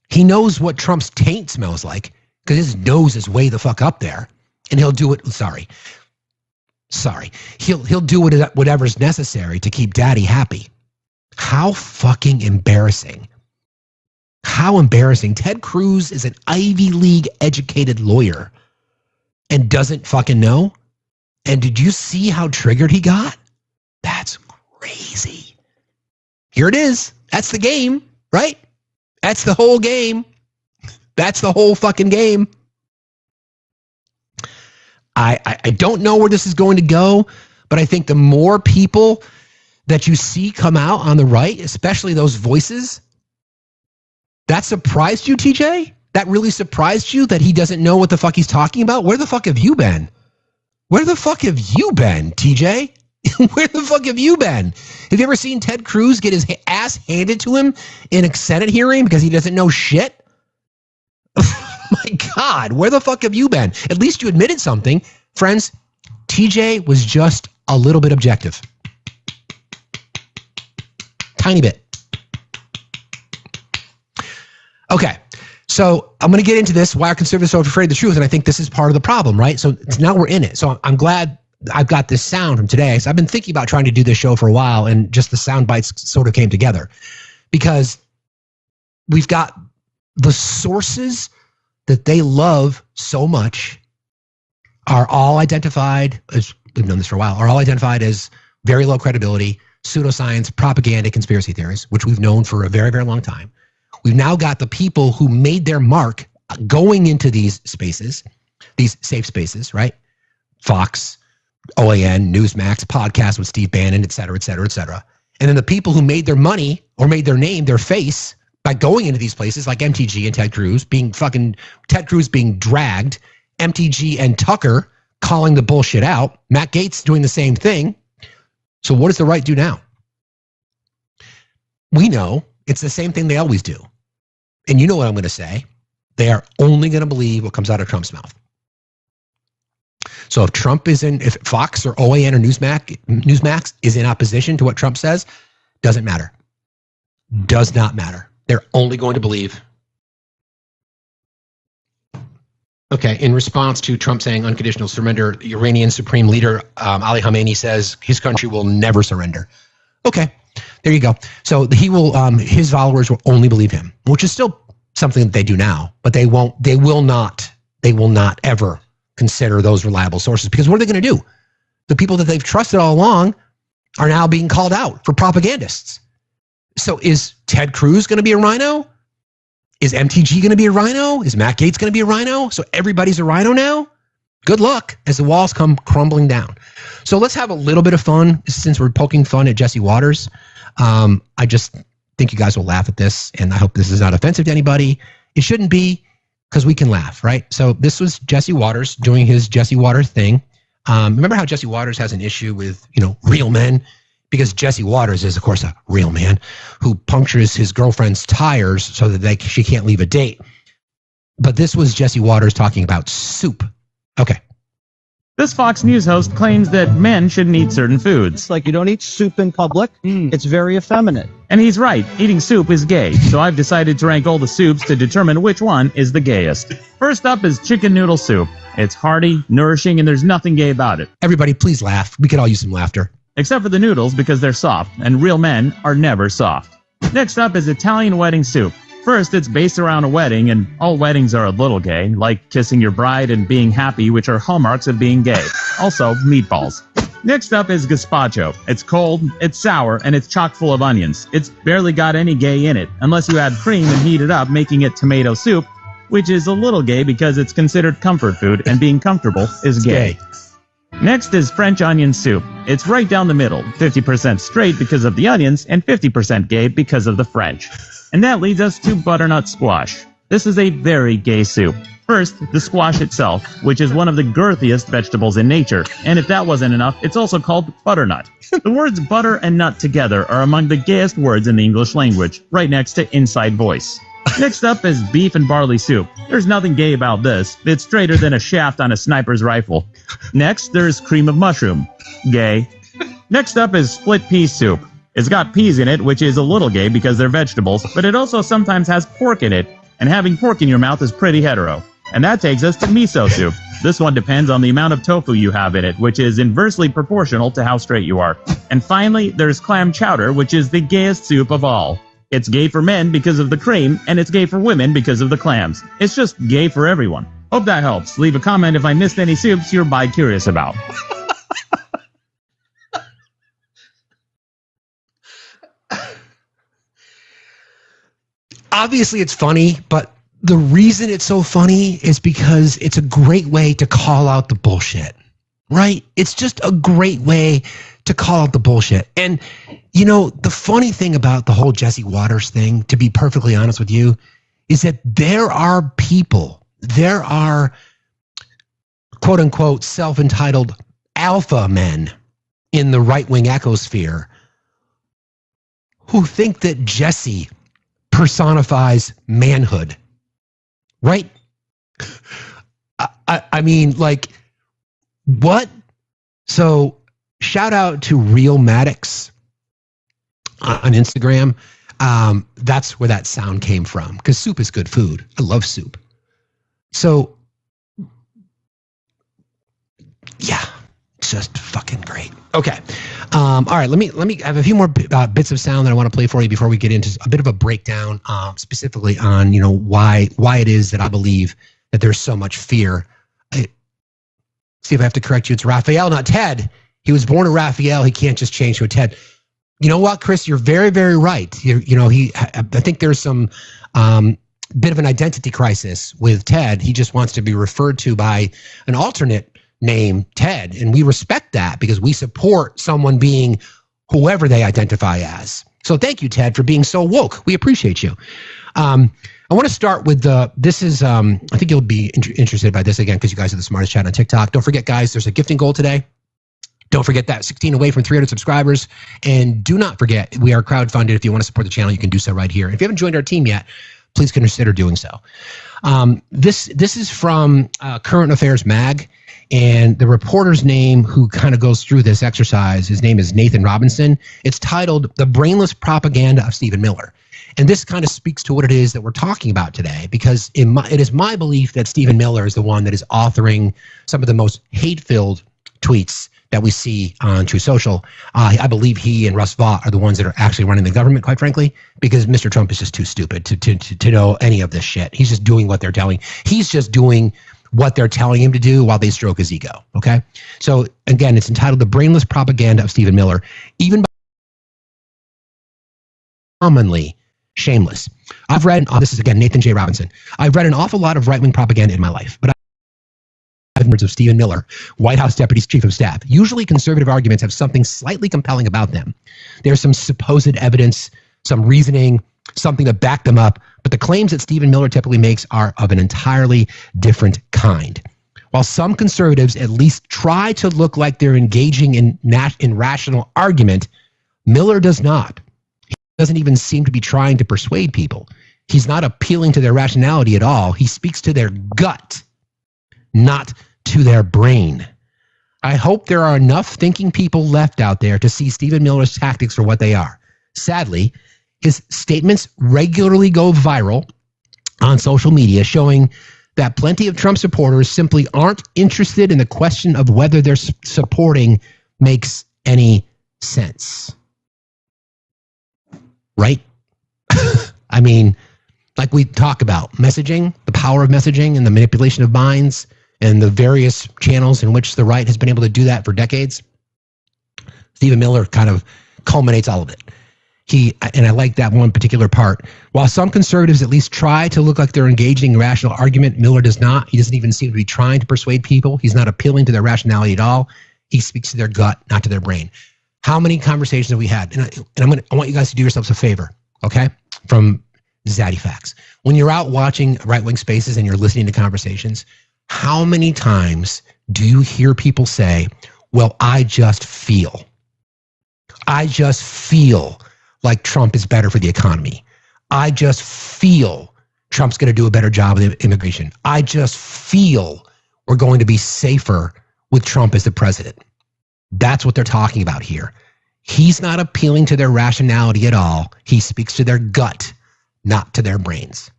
He knows what Trump's taint smells like, because his nose is way the fuck up there, and he'll do it. Sorry. He'll do whatever's necessary to keep daddy happy. How fucking embarrassing. How embarrassing. Ted Cruz is an Ivy League educated lawyer and doesn't fucking know. And did you see how triggered he got? That's crazy. Here it is. That's the game, right? That's the whole game. That's the whole fucking game. I don't know where this is going to go, but I think the more people that you see come out on the right, especially those voices, that surprised you, TJ? That really surprised you that he doesn't know what the fuck he's talking about? Where the fuck have you been? Where the fuck have you been, TJ? Where the fuck have you been? Have you ever seen Ted Cruz get his ass handed to him in a Senate hearing because he doesn't know shit? My God, where the fuck have you been? At least you admitted something. Friends, TJ was just a little bit objective. Tiny bit. Okay, so I'm going to get into this, why are conservatives so afraid of the truth, and I think this is part of the problem, right? So now we're in it. So I'm glad I've got this sound from today. So I've been thinking about trying to do this show for a while, and just the sound bites sort of came together because we've got the sources that they love so much are all identified, as we've known this for a while, are all identified as very low credibility, pseudoscience, propaganda, conspiracy theories, which we've known for a very, very long time. We've now got the people who made their mark going into these spaces, these safe spaces, right? Fox, OAN, Newsmax, podcasts with Steve Bannon, et cetera, et cetera, et cetera. And then the people who made their money or made their name, their face, by going into these places like MTG and Ted Cruz being dragged, MTG and Tucker calling the bullshit out, Matt Gaetz doing the same thing. So what does the right do now? We know it's the same thing they always do. And you know what I'm going to say. They are only going to believe what comes out of Trump's mouth. So if Fox or OAN or Newsmax is in opposition to what Trump says, doesn't matter. Does not matter. They're only going to believe. Okay, in response to Trump saying unconditional surrender, the Iranian Supreme Leader Ali Khamenei says his country will never surrender. Okay, there you go. So he will. His followers will only believe him, which is still something that they do now, but they won't. They will not ever consider those reliable sources, because what are they going to do? The people that they've trusted all along are now being called out for propagandists. So is Ted Cruz going to be a rhino? Is MTG going to be a rhino? Is Matt Gaetz going to be a rhino? So everybody's a rhino now? Good luck as the walls come crumbling down. So let's have a little bit of fun since we're poking fun at Jesse Waters. I just think you guys will laugh at this, and I hope this is not offensive to anybody. It shouldn't be, because we can laugh, right? So this was Jesse Waters doing his Jesse Waters thing. Remember how Jesse Waters has an issue with, real men? Because Jesse Waters is, of course, a real man who punctures his girlfriend's tires so that she can't leave a date. But this was Jesse Waters talking about soup. Okay. This Fox News host claims that men shouldn't eat certain foods. It's like you don't eat soup in public. It's very effeminate. And he's right. Eating soup is gay. So I've decided to rank all the soups to determine which one is the gayest. First up is chicken noodle soup. It's hearty, nourishing, and there's nothing gay about it. Everybody, please laugh. We could all use some laughter. Except for the noodles, because they're soft, and real men are never soft. Next up is Italian wedding soup. First, it's based around a wedding, and all weddings are a little gay, like kissing your bride and being happy, which are hallmarks of being gay. Also, meatballs. Next up is gazpacho. It's cold, it's sour, and it's chock full of onions. It's barely got any gay in it, unless you add cream and heat it up, making it tomato soup, which is a little gay because it's considered comfort food, and being comfortable is gay. Next is French onion soup. It's right down the middle, 50% straight because of the onions, and 50% gay because of the French. And that leads us to butternut squash. This is a very gay soup. First, the squash itself, which is one of the girthiest vegetables in nature. And if that wasn't enough, it's also called butternut. The words butter and nut together are among the gayest words in the English language, right next to inside voice. Next up is beef and barley soup. There's nothing gay about this. It's straighter than a shaft on a sniper's rifle. Next, there's cream of mushroom. Gay. Next up is split pea soup. It's got peas in it, which is a little gay because they're vegetables, but it also sometimes has pork in it, and having pork in your mouth is pretty hetero. And that takes us to miso soup. This one depends on the amount of tofu you have in it, which is inversely proportional to how straight you are. And finally, there's clam chowder, which is the gayest soup of all. It's gay for men because of the cream, and it's gay for women because of the clams. It's just gay for everyone. Hope that helps. Leave a comment if I missed any soups you're bi-curious about. Obviously, it's funny, but the reason it's so funny is because it's a great way to call out the bullshit, right? It's just a great way to call out the bullshit. And, you know, the funny thing about the whole Jesse Waters thing, to be perfectly honest with you, is that there are people, there are quote unquote self-entitled alpha men in the right-wing ecosphere who think that Jesse personifies manhood, right? I mean, like, what? So shout out to Real Maddox on Instagram. That's where that sound came from, because soup is good food. I love soup. So yeah, it's just fucking great. Okay. All right. Let me I have a few more bits of sound that I want to play for you before we get into a bit of a breakdown, specifically on, you know, why it is that I believe that there's so much fear. See if I have to correct you. It's Raphael, not Ted. He was born a Raphael. He can't just change to a Ted. You know what, Chris? You're very, very right. I think there's some bit of an identity crisis with Ted. He just wants to be referred to by an alternate name, Ted, and we respect that because we support someone being whoever they identify as. So thank you, Ted, for being so woke. We appreciate you. I want to start with this is, I think you'll be interested by this again because you guys are the smartest chat on TikTok. Don't forget, guys, there's a gifting goal today. Don't forget that, 16 away from 300 subscribers. And do not forget, we are crowdfunded. If you want to support the channel, you can do so right here. If you haven't joined our team yet, please consider doing so. This is from Current Affairs Mag. And the reporter's name who kind of goes through this exercise, his name is Nathan Robinson. It's titled The Brainless Propaganda of Stephen Miller. And this kind of speaks to what it is that we're talking about today, because it is my belief that Stephen Miller is the one that is authoring some of the most hate-filled tweets that we see on True Social. I believe he and Russ Vought are the ones that are actually running the government, quite frankly, because Mr. Trump is just too stupid to know any of this shit. He's just doing what they're telling. He's just doing what they're telling him to do while they stroke his ego. Okay. So again, it's entitled The Brainless Propaganda of Stephen Miller, even commonly shameless. I've read, this is again, Nathan J. Robinson. I've read an awful lot of right-wing propaganda in my life, but I've words of Stephen Miller, White House Deputy Chief of Staff. Usually conservative arguments have something slightly compelling about them. There's some supposed evidence, some reasoning, something to back them up, but the claims that Stephen Miller typically makes are of an entirely different kind. While some conservatives at least try to look like they're engaging in rational argument, Miller does not. He doesn't even seem to be trying to persuade people. He's not appealing to their rationality at all. He speaks to their gut, not to their brain. I hope there are enough thinking people left out there to see Stephen Miller's tactics for what they are. Sadly, his statements regularly go viral on social media, showing that plenty of Trump supporters simply aren't interested in the question of whether their supporting makes any sense. Right? I mean, like we talk about messaging, the power of messaging and the manipulation of minds and the various channels in which the right has been able to do that for decades. Stephen Miller kind of culminates all of it. And I like that one particular part. While some conservatives at least try to look like they're engaging in rational argument, Miller does not. He doesn't even seem to be trying to persuade people. He's not appealing to their rationality at all. He speaks to their gut, not to their brain. How many conversations have we had? And I want you guys to do yourselves a favor, okay? From Zaddy Facts. When you're out watching right-wing spaces and you're listening to conversations, how many times do you hear people say, well, I just feel like Trump is better for the economy. I just feel Trump's going to do a better job with immigration. I just feel we're going to be safer with Trump as the president. That's what they're talking about here. He's not appealing to their rationality at all. He speaks to their gut, not to their brains.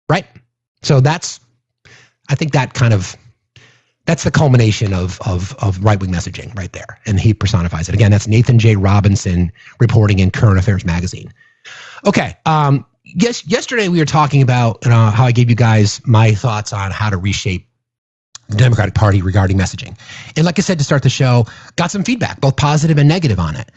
Right? So I think that's the culmination of right-wing messaging right there. And he personifies it. Again, that's Nathan J. Robinson reporting in Current Affairs magazine. Okay. Yesterday we were talking about how I gave you guys my thoughts on how to reshape the Democratic Party regarding messaging. And like I said to start the show, got some feedback, both positive and negative on it.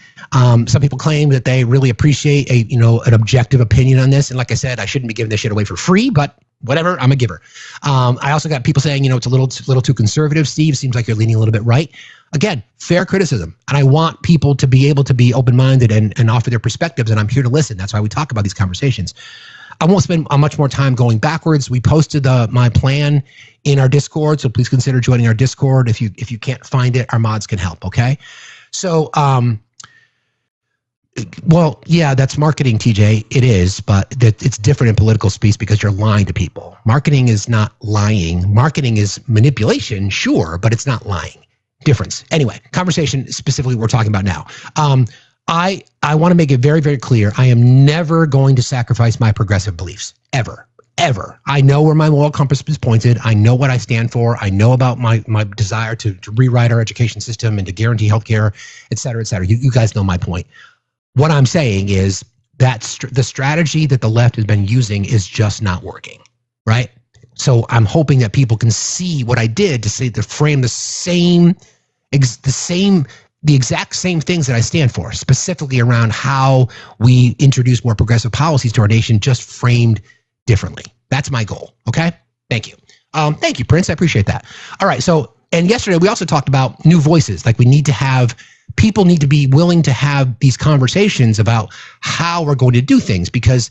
Some people claim that they really appreciate an objective opinion on this. And like I said, I shouldn't be giving this shit away for free, but whatever, I'm a giver. I also got people saying, it's a little too conservative, Steve. Seems like you're leaning a little bit right. Again, fair criticism. And I want people to be able to be open-minded and offer their perspectives. And I'm here to listen. That's why we talk about these conversations. I won't spend much more time going backwards. We posted my plan in our Discord, so please consider joining our Discord. If you can't find it, our mods can help, okay? So, well, yeah, that's marketing, TJ. It is, but it's different in political speech because you're lying to people. Marketing is not lying. Marketing is manipulation, sure, but it's not lying. Difference. Anyway, conversation specifically we're talking about now. I want to make it very, very clear. I am never going to sacrifice my progressive beliefs, ever. I know where my moral compass is pointed. I know what I stand for. I know about my desire to rewrite our education system and to guarantee healthcare, et cetera, et cetera. You guys know my point. What I'm saying is that the strategy that the left has been using is just not working, right? So I'm hoping that people can see what I did to frame the exact same things that I stand for, specifically around how we introduce more progressive policies to our nation, just framed differently. That's my goal. Okay. Thank you. Thank you, Prince. I appreciate that. All right. So, and yesterday we also talked about new voices. Like people need to be willing to have these conversations about how we're going to do things, because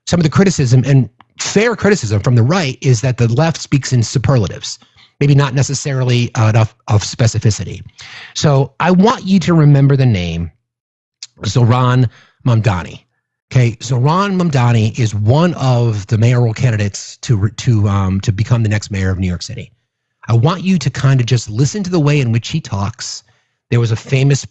some of the criticism and fair criticism from the right is that the left speaks in superlatives, maybe not necessarily enough of specificity. So I want you to remember the name Zohran Mamdani. Okay, Zohran Mamdani is one of the mayoral candidates to become the next mayor of New York City. I want you to kind of just listen to the way in which he talks. There was a famous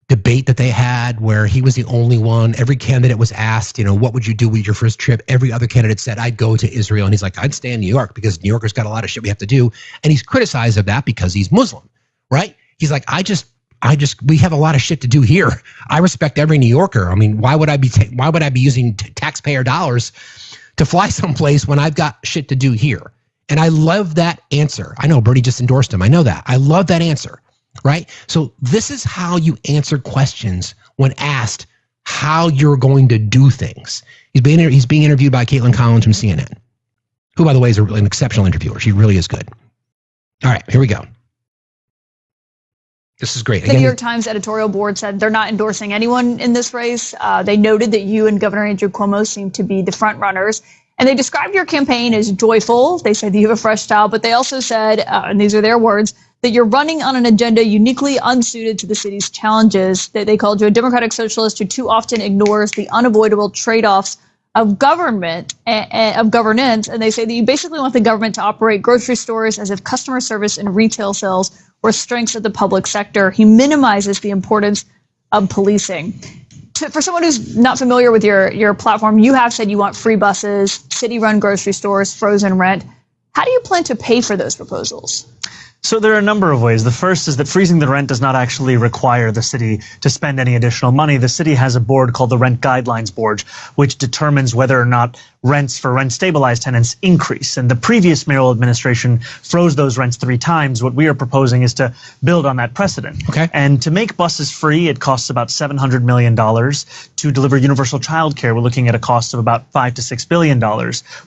debate that they had where he was the only one. Every candidate was asked, what would you do with your first trip? Every other candidate said, I'd go to Israel. And he's like, I'd stay in New York because New Yorkers got a lot of shit we have to do. And he's criticized of that because he's Muslim, right? He's like, we have a lot of shit to do here. I respect every New Yorker. I mean, why would I be using taxpayer dollars to fly someplace when I've got shit to do here? And I love that answer. I know Bernie just endorsed him. I know that. I love that answer, right? So this is how you answer questions when asked how you're going to do things. He's being interviewed by Caitlin Collins from CNN, who, by the way, is an exceptional interviewer. She really is good. All right, here we go. This is great. The New York Times editorial board said they're not endorsing anyone in this race. They noted that you and Governor Andrew Cuomo seem to be the front runners. And they described your campaign as joyful. They said that you have a fresh style, but they also said, and these are their words, that you're running on an agenda uniquely unsuited to the city's challenges. That they called you a democratic socialist who too often ignores the unavoidable trade-offs of government of governance. And they say that you basically want the government to operate grocery stores as if customer service and retail sales were strengths of the public sector. He minimizes the importance of policing. For someone who's not familiar with your platform, you have said you want free buses, city-run grocery stores, frozen rent. How do you plan to pay for those proposals? So there are a number of ways. The first is that freezing the rent does not actually require the city to spend any additional money. The city has a board called the Rent Guidelines Board, which determines whether or not rents for rent-stabilized tenants increase. And the previous mayoral administration froze those rents 3 times. What we are proposing is to build on that precedent. Okay. And to make buses free, it costs about $700 million. To deliver universal childcare, we're looking at a cost of about $5 to $6 billion.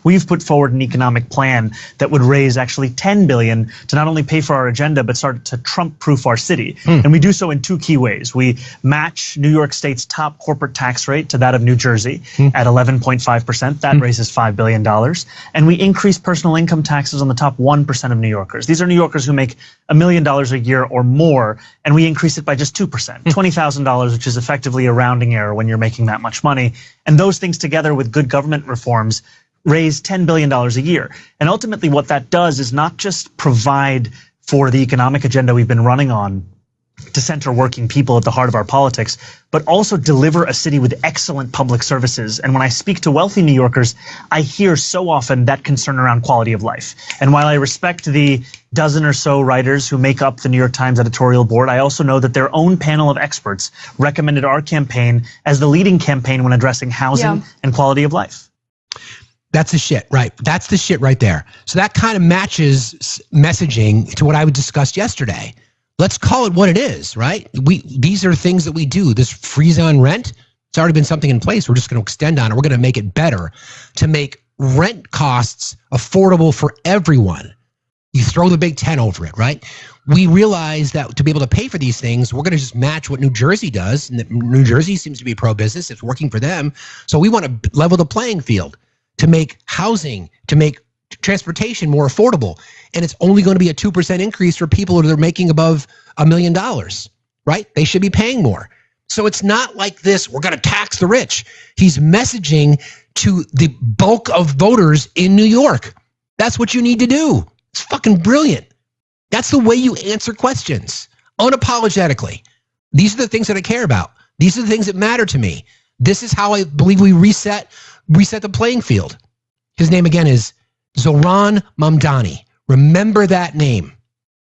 We've put forward an economic plan that would raise actually $10 billion to not only pay for our agenda, but start to Trump-proof our city. And we do so in 2 key ways. We match New York State's top corporate tax rate to that of New Jersey at 11.5%. That raises $5 billion. And we increase personal income taxes on the top 1% of New Yorkers. These are New Yorkers who make $1 million a year or more, and we increase it by just 2%, $20,000, which is effectively a rounding error when you're making that much money. And those things together with good government reforms raise $10 billion a year. And ultimately what that does is not just provide for the economic agenda we've been running on to center working people at the heart of our politics, but also deliver a city with excellent public services. And when I speak to wealthy New Yorkers, I hear so often that concern around quality of life. And while I respect the dozen or so writers who make up the New York Times editorial board, I also know that their own panel of experts recommended our campaign as the leading campaign when addressing housing and quality of life. That's the shit, right? That's the shit right there. So that kind of matches messaging to what I discussed yesterday. Let's call it what it is, right? These are things that we do. This freeze on rent, it's already been something in place. We're just going to extend on it. We're going to make it better to make rent costs affordable for everyone. You throw the big 10 over it, right? We realize that to be able to pay for these things, we're going to just match what New Jersey does. And New Jersey seems to be pro-business. It's working for them. So we want to level the playing field to make housing, to make transportation more affordable. And it's only going to be a 2% increase for people that are making above $1 million, right? They should be paying more. So it's not like this, we're going to tax the rich. He's messaging to the bulk of voters in New York. That's what you need to do. It's fucking brilliant. That's the way you answer questions, unapologetically. These are the things that I care about. These are the things that matter to me. This is how I believe we reset the playing field. His name again is Zohran Mamdani. Remember that name.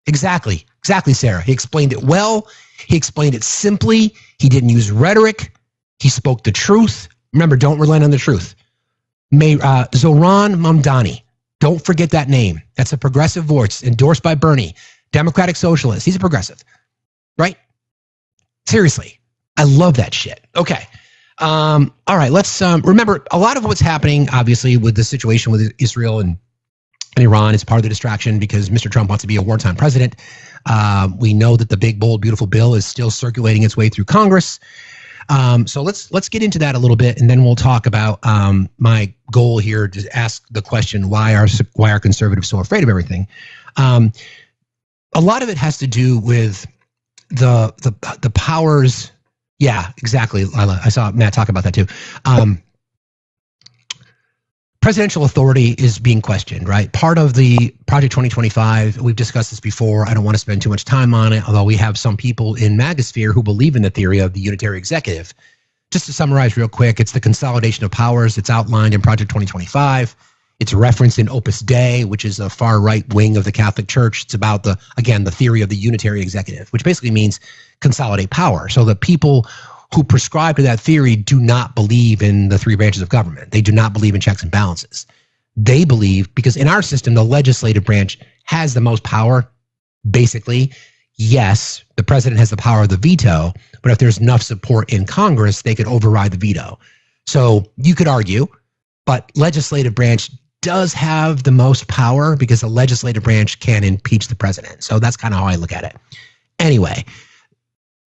Exactly, Sarah. He explained it well. He explained it simply. He didn't use rhetoric. He spoke the truth. Remember, don't relent on the truth. Zohran Mamdani. Don't forget that name. That's a progressive voice endorsed by Bernie, Democratic Socialist. He's a progressive, right? Seriously. I love that shit. Okay. All right. Let's remember a lot of what's happening, obviously, with the situation with Israel and Iran is part of the distraction because Mr. Trump wants to be a wartime president. We know that the big, bold, beautiful bill is still circulating its way through Congress. So let's get into that a little bit, and then we'll talk about my goal here to ask the question: why are conservatives so afraid of everything? A lot of it has to do with the powers. Yeah, exactly, Lila. I saw Matt talk about that too. Presidential authority is being questioned, right? Part of the Project 2025, we've discussed this before. I don't want to spend too much time on it, although we have some people in MAGAsphere who believe in the theory of the unitary executive. Just to summarize real quick, it's the consolidation of powers. It's outlined in Project 2025. It's referenced in Opus Dei, which is a far-right wing of the Catholic Church. It's about, the theory of the unitary executive, which basically means consolidate power. So the people who prescribe to that theory do not believe in the 3 branches of government. They do not believe in checks and balances. They believe, because in our system, the legislative branch has the most power, basically. Yes, the president has the power of the veto, but if there's enough support in Congress, they could override the veto. So you could argue, but legislative branch does have the most power because the legislative branch can impeach the president. So that's kind of how I look at it. Anyway,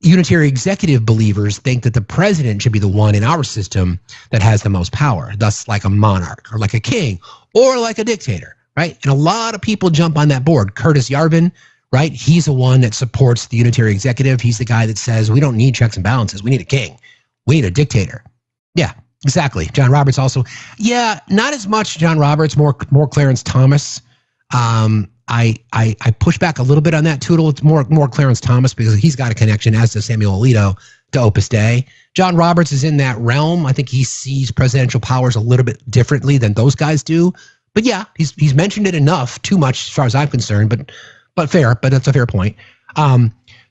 unitary executive believers think that the president should be the one in our system that has the most power, thus like a monarch or like a king or like a dictator, right? And a lot of people jump on that board. Curtis Yarvin, right? He's the one that supports the unitary executive. He's the guy that says we don't need checks and balances. We need a king. We need a dictator. Yeah, exactly. John Roberts also. Yeah, not as much John Roberts, more Clarence Thomas. I push back a little bit on that too. It's more Clarence Thomas because he's got a connection, as does Samuel Alito, to Opus Dei. John Roberts is in that realm. I think he sees presidential powers a little bit differently than those guys do. But yeah, he's mentioned it enough, too much as far as I'm concerned. But but that's a fair point.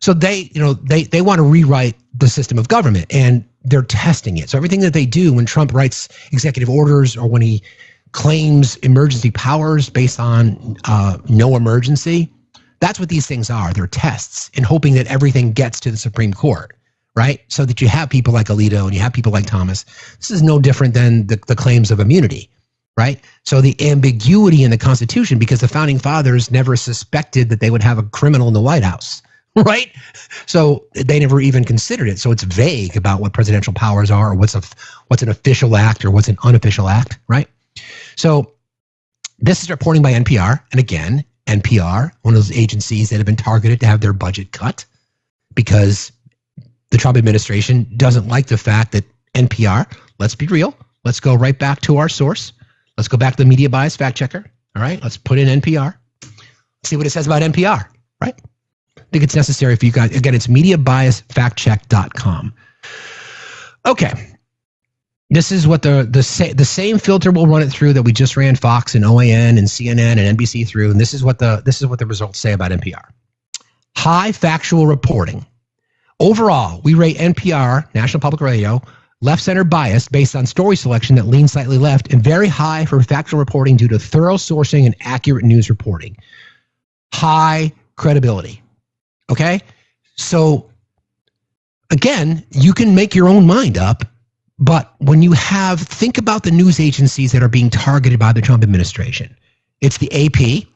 So they want to rewrite the system of government, and they're testing it. So everything that they do when Trump writes executive orders or when he claims emergency powers based on no emergency, that's what these things are. They're tests in hoping that everything gets to the Supreme Court, right? So that you have people like Alito and you have people like Thomas. This is no different than the claims of immunity, right? So the ambiguity in the Constitution, because the founding fathers never suspected that they would have a criminal in the White House, right? So they never even considered it. So it's vague about what presidential powers are, or what's an official act or what's an unofficial act, right? So this is reporting by NPR. And again, NPR, one of those agencies that have been targeted to have their budget cut because the Trump administration doesn't like the fact that NPR, let's be real, let's go right back to our source. Let's go back to the media bias fact checker. All right, let's put in NPR. See what it says about NPR, right? I think it's necessary for you guys. Again, it's mediabiasfactcheck.com. Okay. This is what the same filter will run it through that we just ran Fox and OAN and CNN and NBC through, and this is what the results say about NPR. High factual reporting. Overall, we rate NPR, National Public Radio, left-center bias based on story selection that leans slightly left, and very high for factual reporting due to thorough sourcing and accurate news reporting. High credibility. Okay? So, again, you can make your own mind up. But when you think about the news agencies that are being targeted by the Trump administration, it's the AP,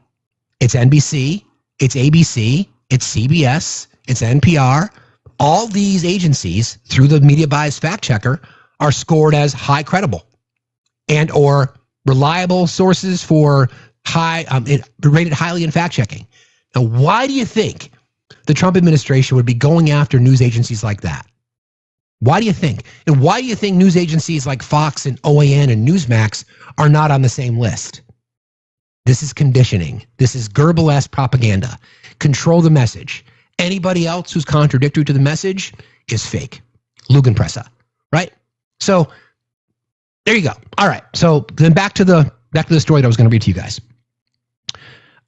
it's NBC, it's ABC, it's CBS, it's NPR. All these agencies, through the media bias fact checker, are scored as high credible and or reliable sources for rated highly in fact checking. Now, why do you think the Trump administration would be going after news agencies like that? Why do you think? And why do you think news agencies like Fox and OAN and Newsmax are not on the same list? This is conditioning. This is Goebbels propaganda. Control the message. Anybody else who's contradictory to the message is fake. Lugenpresse, right? So there you go. All right. So then back to the story that I was going to read to you guys.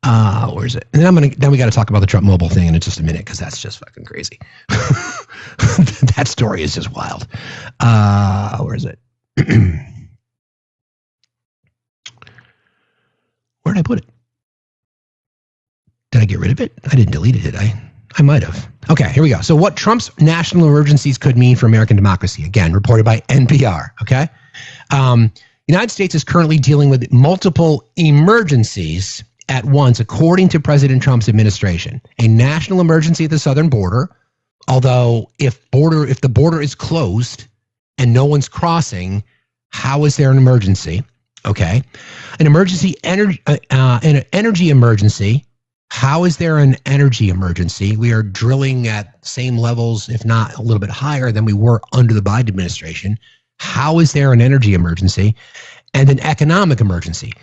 Where is it? And then we got to talk about the Trump Mobile thing in just a minute because that's just fucking crazy. That story is just wild. Where is it? Where did I put it? Did I get rid of it? I didn't delete it, did I? I might have. Okay, here we go. So what Trump's national emergencies could mean for American democracy. Again, reported by NPR, okay? The United States is currently dealing with multiple emergencies at once, according to President Trump's administration. A national emergency at the southern border, although if the border is closed and no one's crossing, how is there an emergency? Okay. An energy emergency. How is there an energy emergency? We are drilling at same levels, if not a little bit higher than we were under the Biden administration. How is there an energy emergency? And an economic emergency.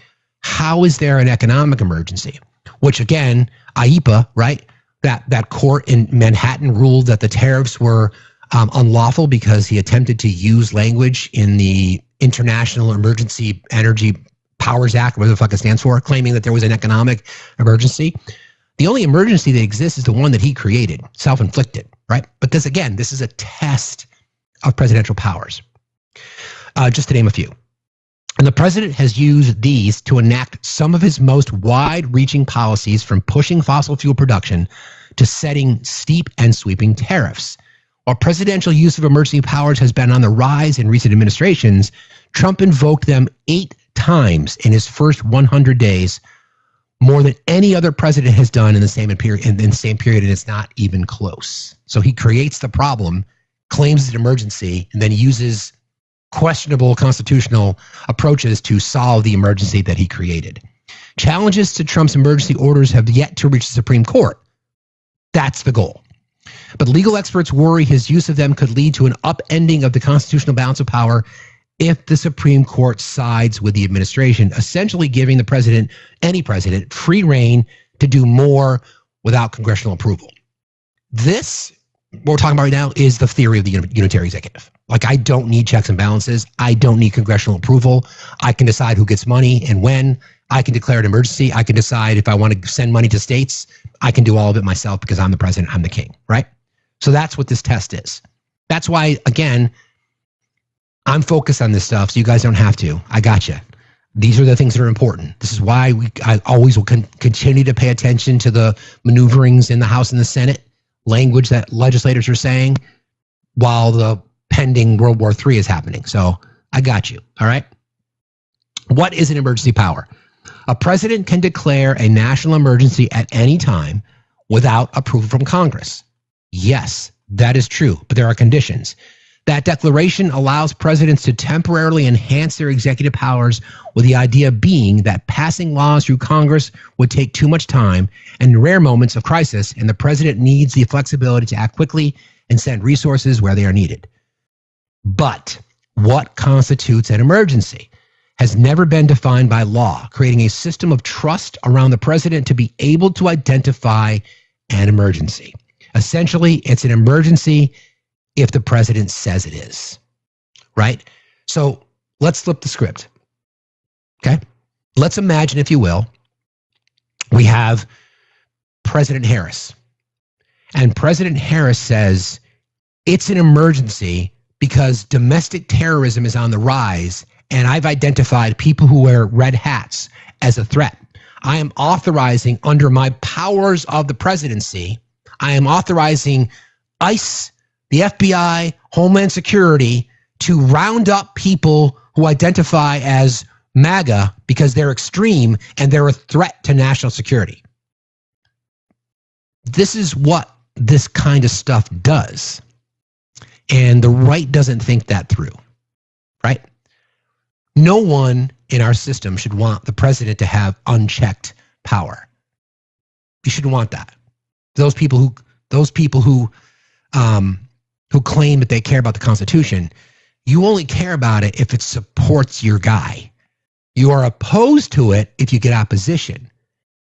How is there an economic emergency? Which again, IEEPA, right? That court in Manhattan ruled that the tariffs were unlawful because he attempted to use language in the International Emergency Energy Powers Act, whatever the fuck it stands for, claiming that there was an economic emergency. The only emergency that exists is the one that he created, self-inflicted, right? But this is a test of presidential powers. Just to name a few. And the president has used these to enact some of his most wide-reaching policies, from pushing fossil fuel production to setting steep and sweeping tariffs. While presidential use of emergency powers has been on the rise in recent administrations, Trump invoked them 8 times in his first 100 days, more than any other president has done in the same period, and it's not even close. So he creates the problem, claims it's an emergency, and then uses questionable constitutional approaches to solve the emergency that he created. Challenges to Trump's emergency orders have yet to reach the Supreme Court. That's the goal. But legal experts worry his use of them could lead to an upending of the constitutional balance of power if the Supreme Court sides with the administration, essentially giving the president, any president, free rein to do more without congressional approval. This, what we're talking about right now, is the theory of the unitary executive. Like, I don't need checks and balances. I don't need congressional approval. I can decide who gets money and when. I can declare an emergency. I can decide if I want to send money to states. I can do all of it myself because I'm the president. I'm the king, right? So that's what this test is. That's why, again, I'm focused on this stuff, so you guys don't have to. I got you. These are the things that are important. This is why I always will continue to pay attention to the maneuverings in the House and the Senate, language that legislators are saying while the pending World War III is happening. So I got you. All right. What is an emergency power? A president can declare a national emergency at any time without approval from Congress. Yes, that is true, but there are conditions. That declaration allows presidents to temporarily enhance their executive powers, with the idea being that passing laws through Congress would take too much time and in rare moments of crisis, and the president needs the flexibility to act quickly and send resources where they are needed. But what constitutes an emergency has never been defined by law, creating a system of trust around the president to be able to identify an emergency. Essentially, it's an emergency if the president says it is, right? So let's flip the script, okay? Let's imagine, if you will, we have President Harris. And President Harris says it's an emergency because domestic terrorism is on the rise, and I've identified people who wear red hats as a threat. I am authorizing, under my powers of the presidency, I am authorizing ICE, the FBI, Homeland Security to round up people who identify as MAGA because they're extreme and they're a threat to national security. This is what this kind of stuff does. And the right doesn't think that through, right? No one in our system should want the president to have unchecked power. You shouldn't want that. Those people who claim that they care about the Constitution, you only care about it if it supports your guy. You are opposed to it if you get opposition.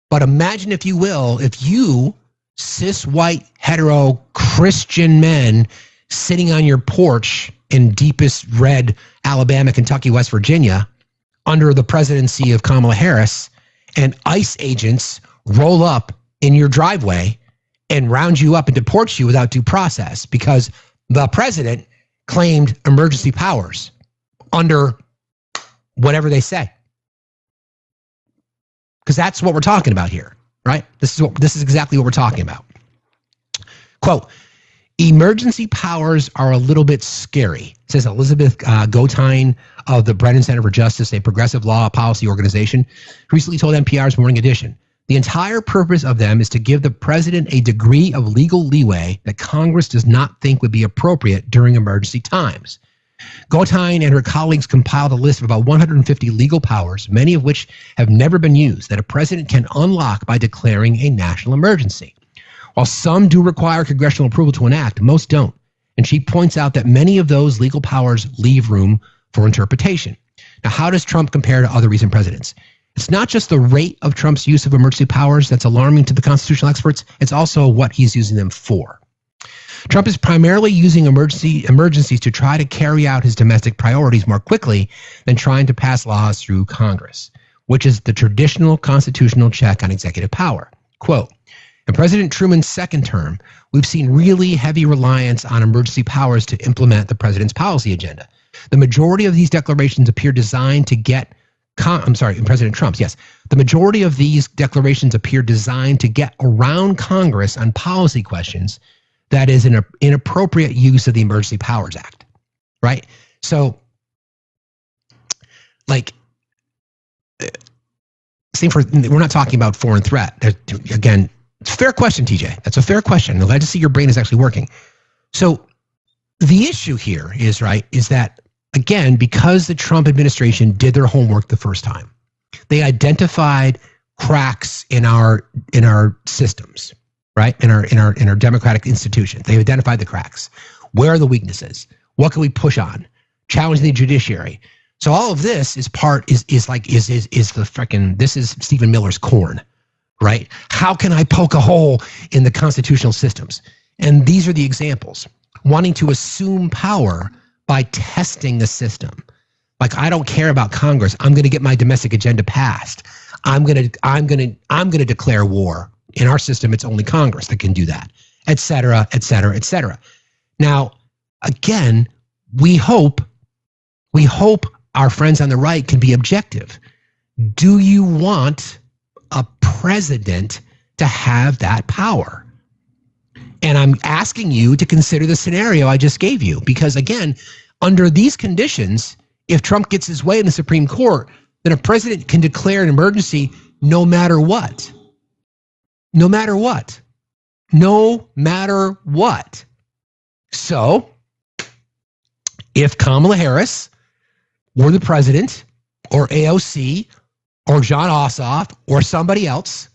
But imagine, if you will, if you, cis, white, hetero, Christian men sitting on your porch in deepest red Alabama, Kentucky, West Virginia, under the presidency of Kamala Harris, and ICE agents roll up in your driveway and round you up and deport you without due process because the president claimed emergency powers under whatever they say. Because that's what we're talking about here, right? This is exactly what we're talking about. Quote, emergency powers are a little bit scary, says Elizabeth Gotine of the Brennan Center for Justice, a progressive law policy organization, recently told NPR's Morning Edition. The entire purpose of them is to give the president a degree of legal leeway that Congress does not think would be appropriate during emergency times. Gotine and her colleagues compiled a list of about 150 legal powers, many of which have never been used, that a president can unlock by declaring a national emergency. While some do require congressional approval to enact, most don't. And she points out that many of those legal powers leave room for interpretation. Now, how does Trump compare to other recent presidents? It's not just the rate of Trump's use of emergency powers that's alarming to the constitutional experts. It's also what he's using them for. Trump is primarily using emergencies to try to carry out his domestic priorities more quickly than trying to pass laws through Congress, which is the traditional constitutional check on executive power. Quote, in President Truman's second term, we've seen really heavy reliance on emergency powers to implement the president's policy agenda. The majority of these declarations appear designed to get in President Trump's, yes. The majority of these declarations appear designed to get around Congress on policy questions that is an inappropriate use of the Emergency Powers Act, right? So, like, we're not talking about foreign threat. Again, it's a fair question, TJ. That's a fair question. I'm glad to see your brain is actually working. So the issue here is that, again, because the Trump administration did their homework the first time, they identified cracks in our systems, right? In our democratic institutions. They identified the cracks. Where are the weaknesses? What can we push on? Challenging the judiciary. So all of this is this is Stephen Miller's corn, right? How can I poke a hole in the constitutional systems? And these are the examples. Wanting to assume power by testing the system. Like, I don't care about Congress. I'm going to get my domestic agenda passed. I'm going to declare war. In our system, it's only Congress that can do that, et cetera, et cetera, et cetera. Now, again, we hope our friends on the right can be objective. Do you want a president to have that power? And I'm asking you to consider the scenario I just gave you, because again, under these conditions, if Trump gets his way in the Supreme Court, then a president can declare an emergency no matter what. No matter what. No matter what. So, if Kamala Harris were the president, or AOC, or John Ossoff, or somebody else,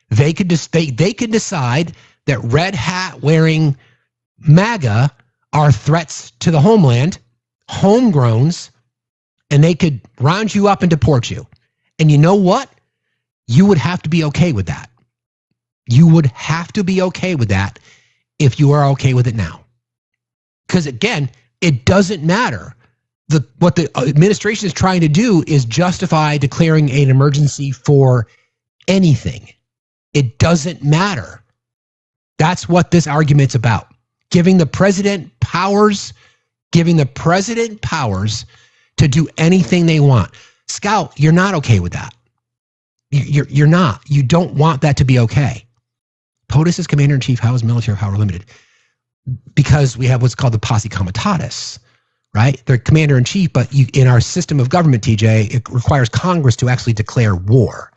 they could decide that red hat wearing MAGA are threats to the homeland, homegrowns, and they could round you up and deport you. And you know what? You would have to be okay with that. You would have to be okay with that if you are okay with it now. Because again, it doesn't matter. What the administration is trying to do is justify declaring an emergency for anything. It doesn't matter. That's what this argument's about. Giving the president powers to do anything they want. Scout, you're not okay with that. You're not. You don't want that to be okay. POTUS is commander-in-chief, how is military power limited? Because we have what's called the posse comitatus, right? They're commander-in-chief, but in our system of government, TJ, it requires Congress to actually declare war,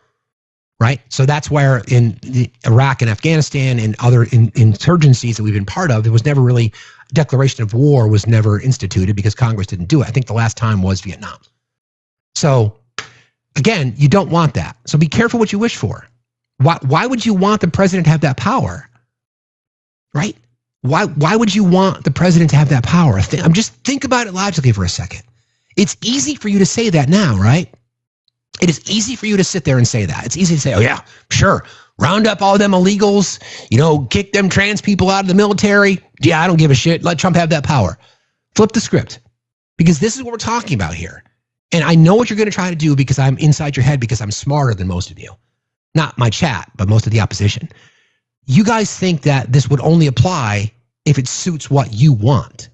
right? So that's where in Iraq and Afghanistan and other insurgencies that we've been part of, there was never really, declaration of war was never instituted because Congress didn't do it. I think the last time was Vietnam. So again, you don't want that. So be careful what you wish for. Why would you want the president to have that power? Right? Why would you want the president to have that power? Think about it logically for a second. It's easy for you to say that now, right? It is easy for you to sit there and say that. It's easy to say, oh yeah, sure. Round up all them illegals, kick them trans people out of the military. Yeah, I don't give a shit. Let Trump have that power. Flip the script. Because this is what we're talking about here. And I know what you're going to try to do because I'm inside your head because I'm smarter than most of you. Not my chat, but most of the opposition. You guys think that this would only apply if it suits what you want.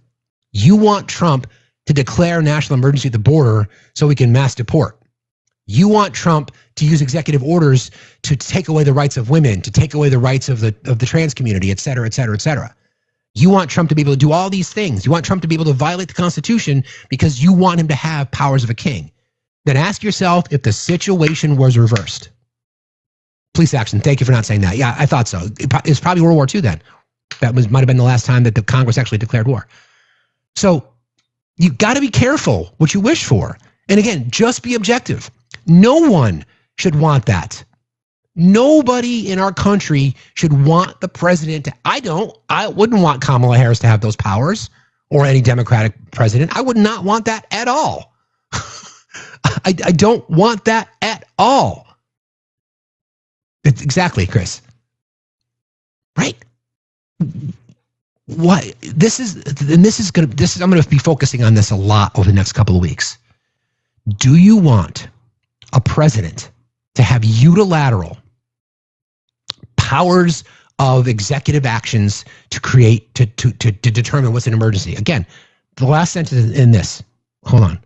You want Trump to declare national emergency at the border so we can mass deport. You want Trump to use executive orders to take away the rights of women, to take away the rights of the trans community, et cetera, et cetera, et cetera. You want Trump to be able to do all these things. You want Trump to be able to violate the Constitution because you want him to have powers of a king. Then ask yourself if the situation was reversed. Police action. Thank you for not saying that. Yeah, I thought so. It's probably World War II then. That might have been the last time that the Congress actually declared war. So you got to be careful what you wish for. And again, just be objective. No one should want that. Nobody in our country should want the president to. I wouldn't want Kamala Harris to have those powers or any Democratic president. I would not want that at all. I don't want that at all. Exactly, Chris. Right? What I'm going to be focusing on this a lot over the next couple of weeks. Do you want a president to have unilateral powers of executive actions to create to determine what's an emergency? Again, the last sentence in this. Hold on.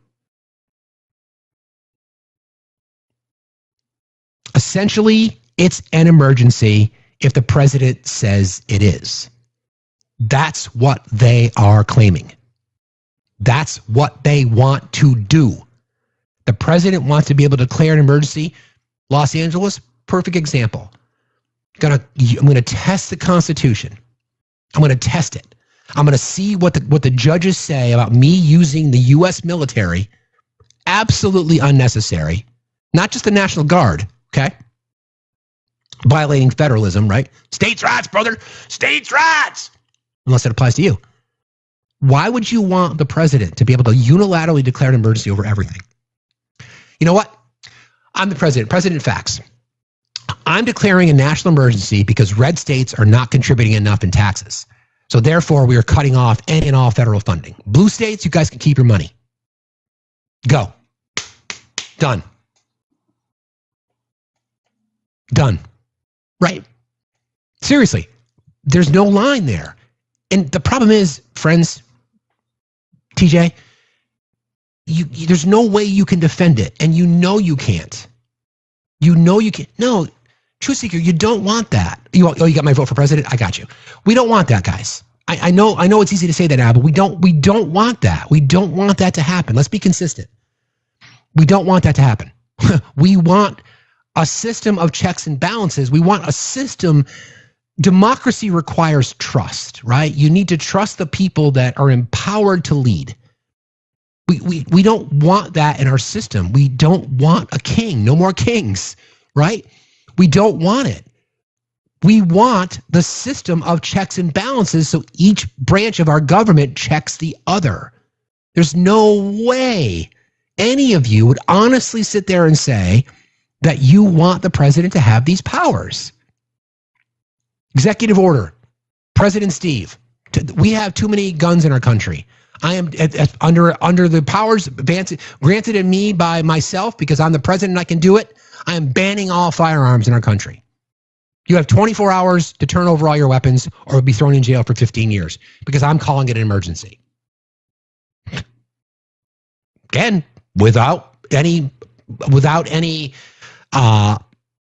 Essentially, it's an emergency if the president says it is. That's what they are claiming. That's what they want to do. The president wants to be able to declare an emergency. Los Angeles, perfect example. I'm going to test the Constitution. I'm going to test it. I'm going to see what the judges say about me using the U.S. military. Absolutely unnecessary. Not just the National Guard, okay? Violating federalism, right? States' rights, brother. States' rights. Unless it applies to you. Why would you want the president to be able to unilaterally declare an emergency over everything? You know what? I'm the president. President Facts. I'm declaring a national emergency because red states are not contributing enough in taxes. So therefore, we are cutting off any and all federal funding. Blue states, you guys can keep your money. Go. Done. Done. Right? Seriously, there's no line there. And the problem is, friends, TJ, there's no way you can defend it. And you know you can't. You know you can't. No, Truth Seeker, you don't want that. You got my vote for president? I got you. We don't want that, guys. I know it's easy to say that now, but we don't want that. We don't want that to happen. Let's be consistent. We don't want that to happen. We want a system of checks and balances. We want a system. Democracy requires trust, right? You need to trust the people that are empowered to lead. We don't want that in our system. We don't want a king. No more kings, right? We don't want it. We want the system of checks and balances so each branch of our government checks the other. There's no way any of you would honestly sit there and say that you want the president to have these powers. Executive order, President Steve, we have too many guns in our country. I am under the powers granted in me by myself because I'm the president and I can do it. I am banning all firearms in our country. You have 24 hours to turn over all your weapons or be thrown in jail for 15 years because I'm calling it an emergency. Again, without any,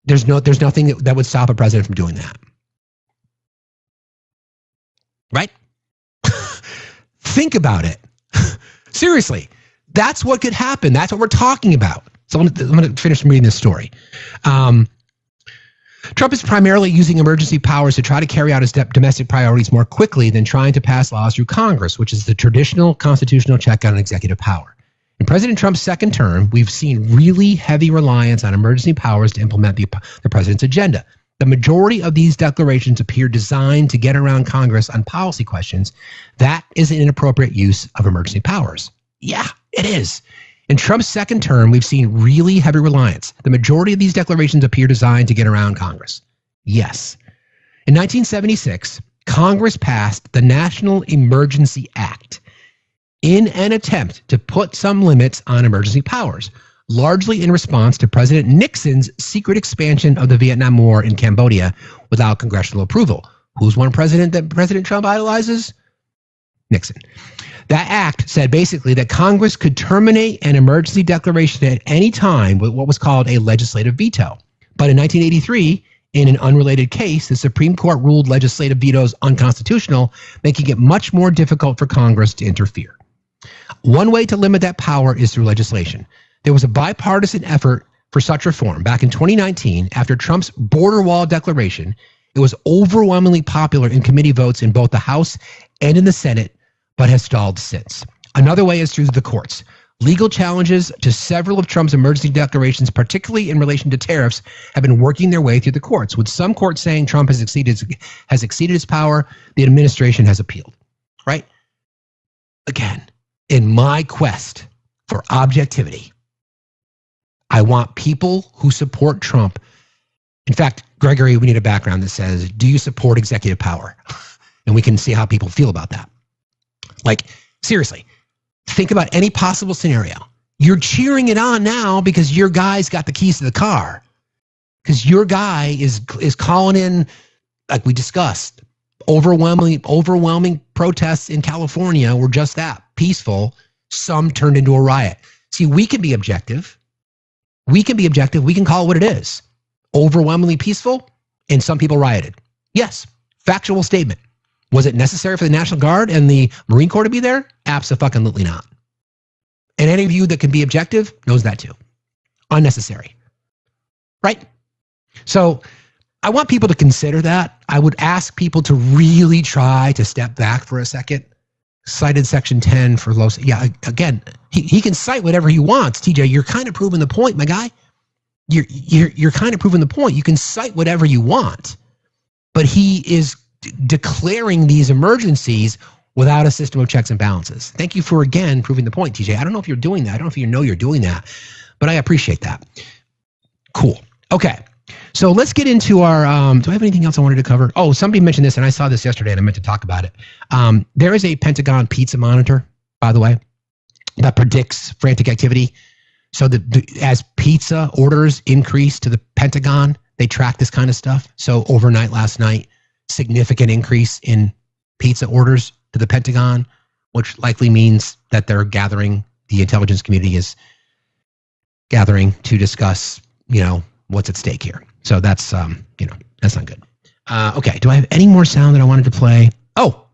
there's nothing that would stop a president from doing that. Right? Think about it. Seriously, that's what could happen. That's what we're talking about. So I'm going to finish reading this story. Trump is primarily using emergency powers to try to carry out his domestic priorities more quickly than trying to pass laws through Congress, which is the traditional constitutional check on executive power. In President Trump's second term, we've seen really heavy reliance on emergency powers to implement the president's agenda. The majority of these declarations appear designed to get around Congress on policy questions. That is an inappropriate use of emergency powers. Yeah, it is. In Trump's second term, we've seen really heavy reliance. The majority of these declarations appear designed to get around Congress. Yes. In 1976, Congress passed the National Emergency Act in an attempt to put some limits on emergency powers, largely in response to President Nixon's secret expansion of the Vietnam War in Cambodia without congressional approval. Who's one president that President Trump idolizes? Nixon. That act said basically that Congress could terminate an emergency declaration at any time with what was called a legislative veto. But in 1983, in an unrelated case, the Supreme Court ruled legislative vetoes unconstitutional, making it much more difficult for Congress to interfere. One way to limit that power is through legislation. There was a bipartisan effort for such reform. Back in 2019, after Trump's border wall declaration, it was overwhelmingly popular in committee votes in both the House and in the Senate, but has stalled since. Another way is through the courts. Legal challenges to several of Trump's emergency declarations, particularly in relation to tariffs, have been working their way through the courts, with some courts saying Trump has exceeded his power. The administration has appealed, right? Again, in my quest for objectivity, I want people who support Trump. In fact, Gregory, we need a background that says, do you support executive power? And we can see how people feel about that. Like, seriously, think about any possible scenario. You're cheering it on now because your guy's got the keys to the car. Because your guy is calling in, like we discussed, overwhelming protests in California were just that, peaceful. Some turned into a riot. See, we can be objective. We can call it what it is. Overwhelmingly peaceful, and some people rioted. Yes, factual statement. Was it necessary for the National Guard and the Marine Corps to be there? Abso-fucking-lutely not. And any of you that can be objective knows that too. Unnecessary. Right? So I want people to consider that. I would ask people to really try to step back for a second. Cited Section 10 for low. Yeah, again, he can cite whatever he wants. TJ, you're kind of proving the point, my guy. You're kind of proving the point. You can cite whatever you want, but he is declaring these emergencies without a system of checks and balances. Thank you for, again, proving the point, TJ. I don't know if you're doing that. I don't know if you know you're doing that, but I appreciate that. Cool. Okay. So let's get into our, do I have anything else I wanted to cover? Oh, somebody mentioned this, and I saw this yesterday, and I meant to talk about it. There is a Pentagon pizza monitor, by the way, that predicts frantic activity. So as pizza orders increase to the Pentagon, they track this kind of stuff. So overnight last night, significant increase in pizza orders to the Pentagon, which likely means that they're gathering, the intelligence community is gathering to discuss, what's at stake here. So that's, that's not good. Okay, do I have any more sound that I wanted to play? Oh,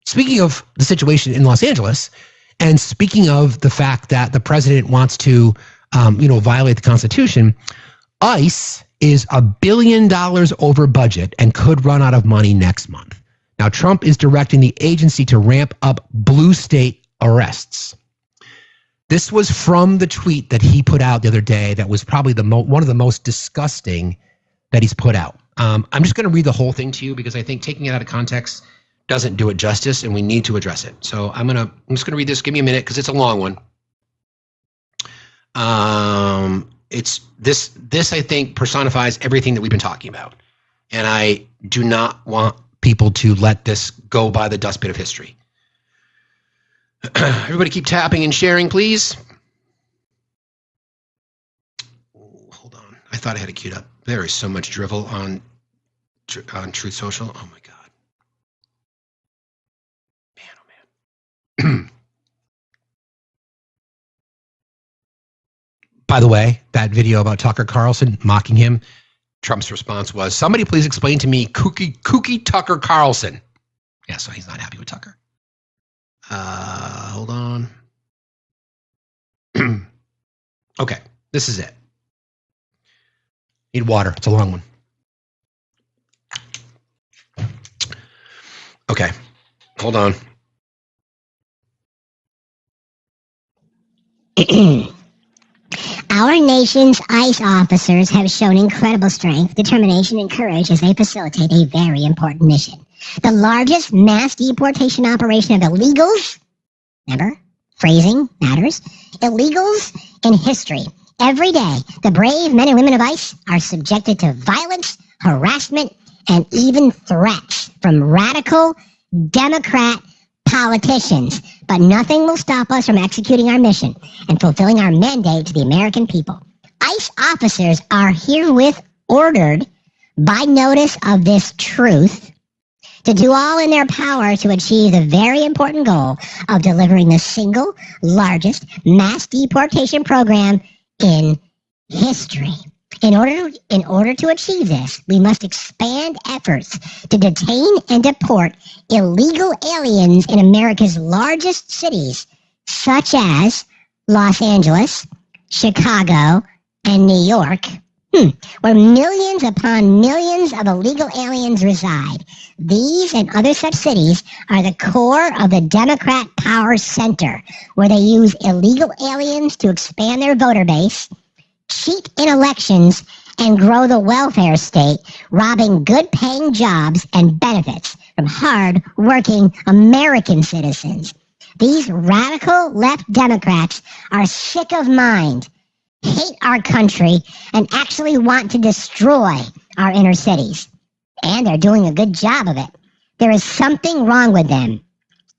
speaking of the situation in Los Angeles, and speaking of the fact that the president wants to, violate the Constitution, ICE is $1 billion over budget and could run out of money next month. Now, Trump is directing the agency to ramp up blue state arrests. This was from the tweet that he put out the other day that was probably one of the most disgusting that he's put out. I'm just going to read the whole thing to you because I think taking it out of context doesn't do it justice, and we need to address it. So I'm just going to read this. Give me a minute because it's a long one. It's this I think personifies everything that we've been talking about, and I do not want people to let this go by the dustbin of history. Everybody keep tapping and sharing, please. Hold on. I thought I had it queued up. There is so much drivel on Truth Social. Oh, my God. Man, oh, man. By the way, that video about Tucker Carlson mocking him, Trump's response was, somebody please explain to me kooky Tucker Carlson. Yeah, so he's not happy with Tucker. Hold on. Okay, this is it. Need water. It's a long one. Okay, hold on. Our nation's ICE officers have shown incredible strength, determination, and courage as they facilitate a very important mission. The largest mass deportation operation of illegals, remember, phrasing matters, illegals in history. Every day, the brave men and women of ICE are subjected to violence, harassment, and even threats from radical Democrat politicians. But nothing will stop us from executing our mission and fulfilling our mandate to the American people. ICE officers are herewith ordered by notice of this truth to do all in their power to achieve the very important goal of delivering the single largest mass deportation program in history. In order to achieve this, we must expand efforts to detain and deport illegal aliens in America's largest cities, such as Los Angeles, Chicago, and New York, where millions upon millions of illegal aliens reside. These and other such cities are the core of the Democrat power center, where they use illegal aliens to expand their voter base, cheat in elections, and grow the welfare state, robbing good-paying jobs and benefits from hard-working American citizens. These radical left Democrats are sick of mind, hate our country, and actually want to destroy our inner cities. And they're doing a good job of it. There is something wrong with them.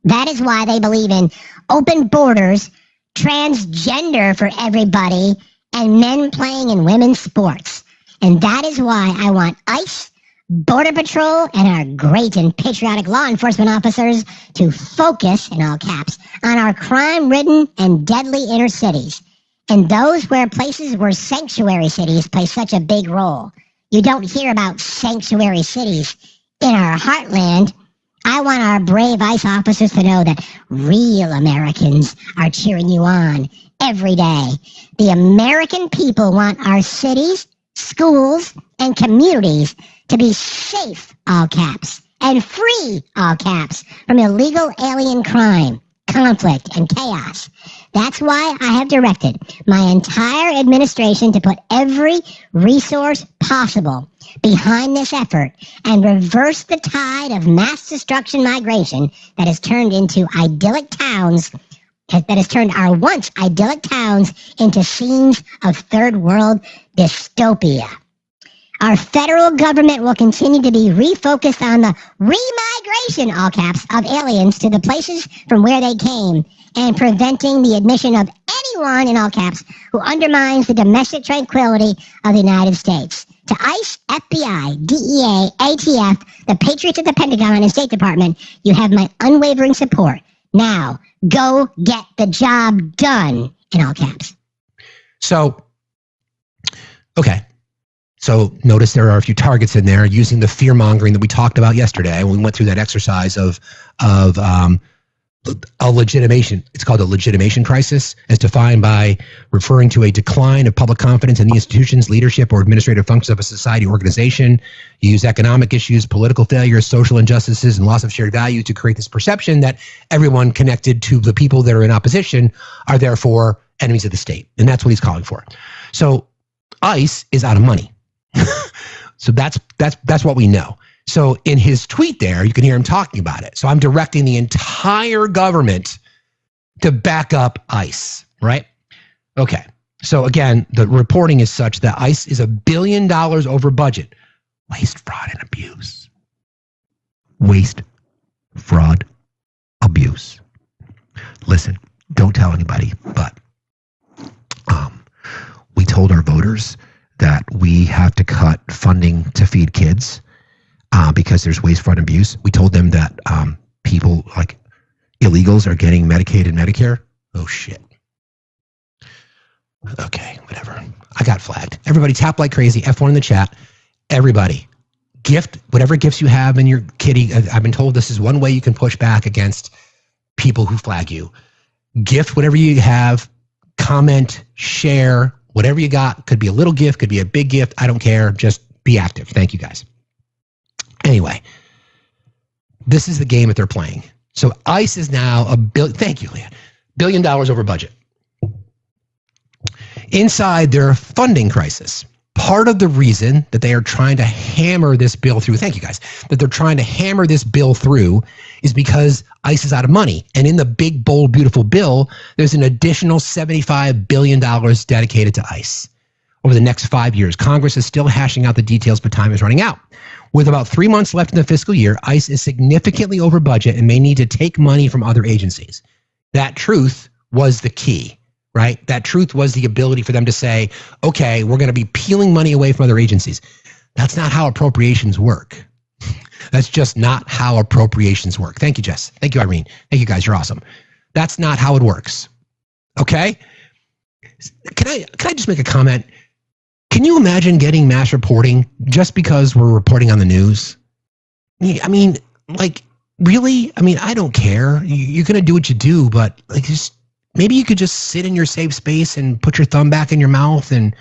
That is why they believe in open borders, transgender for everybody, and men playing in women's sports. And that is why I want ICE, Border Patrol, and our great and patriotic law enforcement officers to focus, in all caps, on our crime-ridden and deadly inner cities, and those places where sanctuary cities play such a big role. You don't hear about sanctuary cities in our heartland. I want our brave ICE officers to know that real Americans are cheering you on every day. The American people want our cities, schools, and communities to be safe, all caps, and free, all caps, from illegal alien crime, conflict, and chaos. That's why I have directed my entire administration to put every resource possible behind this effort and reverse the tide of mass destruction migration that has turned our once idyllic towns into scenes of third world dystopia. Our federal government will continue to be refocused on the remigration, all caps, of aliens to the places from where they came and preventing the admission of anyone, in all caps, who undermines the domestic tranquility of the United States. To ICE, FBI, DEA, ATF, the Patriots at the Pentagon and State Department, you have my unwavering support. Now, go get the job done, in all caps. So, okay. So notice there are a few targets in there using the fear-mongering that we talked about yesterday when we went through that exercise of a legitimation. It's called a legitimation crisis, as defined by referring to a decline of public confidence in the institutions, leadership, or administrative functions of a society or organization. You use economic issues, political failures, social injustices, and loss of shared value to create this perception that everyone connected to the people that are in opposition are therefore enemies of the state. And that's what he's calling for. So ICE is out of money. So that's what we know. So in his tweet there, you can hear him talking about it. So I'm directing the entire government to back up ICE, right? Okay. So again, the reporting is such that ICE is $1 billion over budget. Waste, fraud, and abuse. Waste, fraud, abuse. Listen, don't tell anybody, but we told our voters that we have to cut funding to feed kids because there's waste, fraud, and abuse. We told them that people like illegals are getting Medicaid and Medicare. Oh, shit. Okay, whatever. I got flagged. Everybody tap like crazy. F1 in the chat. Everybody. Gift whatever gifts you have in your kitty. I've been told this is one way you can push back against people who flag you. Gift whatever you have. Comment, share, whatever you got. Could be a little gift, could be a big gift. I don't care. Just be active. Thank you, guys. Anyway, this is the game that they're playing. So ICE is now thank you, Leah, $1 billion over budget. Inside their funding crisis, part of the reason that they are trying to hammer this bill through, thank you guys, that they're trying to hammer this bill through is because ICE is out of money. And in the big, bold, beautiful bill, there's an additional $75 billion dedicated to ICE over the next 5 years. Congress is still hashing out the details, but time is running out. With about 3 months left in the fiscal year, ICE is significantly over budget and may need to take money from other agencies. That truth was the key, right? That truth was the ability for them to say, okay, we're going to be peeling money away from other agencies. That's not how appropriations work. That's just not how appropriations work. Thank you, Jess. Thank you, Irene. Thank you, guys. You're awesome. That's not how it works. Okay? Can I just make a comment? Can you imagine getting mass reporting just because we're reporting on the news? I mean, like, really? I mean, I don't care. You're going to do what you do, but like, just maybe you could just sit in your safe space and put your thumb back in your mouth and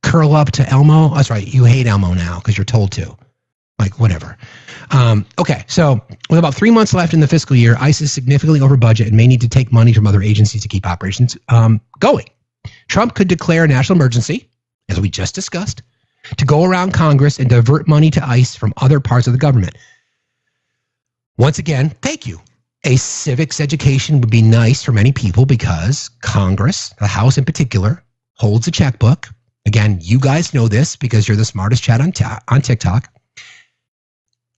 curl up to Elmo. That's right. You hate Elmo now because you're told to. Like, whatever. Okay, so with about 3 months left in the fiscal year, ICE is significantly over budget and may need to take money from other agencies to keep operations going. Trump could declare a national emergency, as we just discussed, to go around Congress and divert money to ICE from other parts of the government. Once again, thank you. A civics education would be nice for many people because Congress, the House in particular, holds a checkbook. Again, you guys know this because you're the smartest chat on TikTok.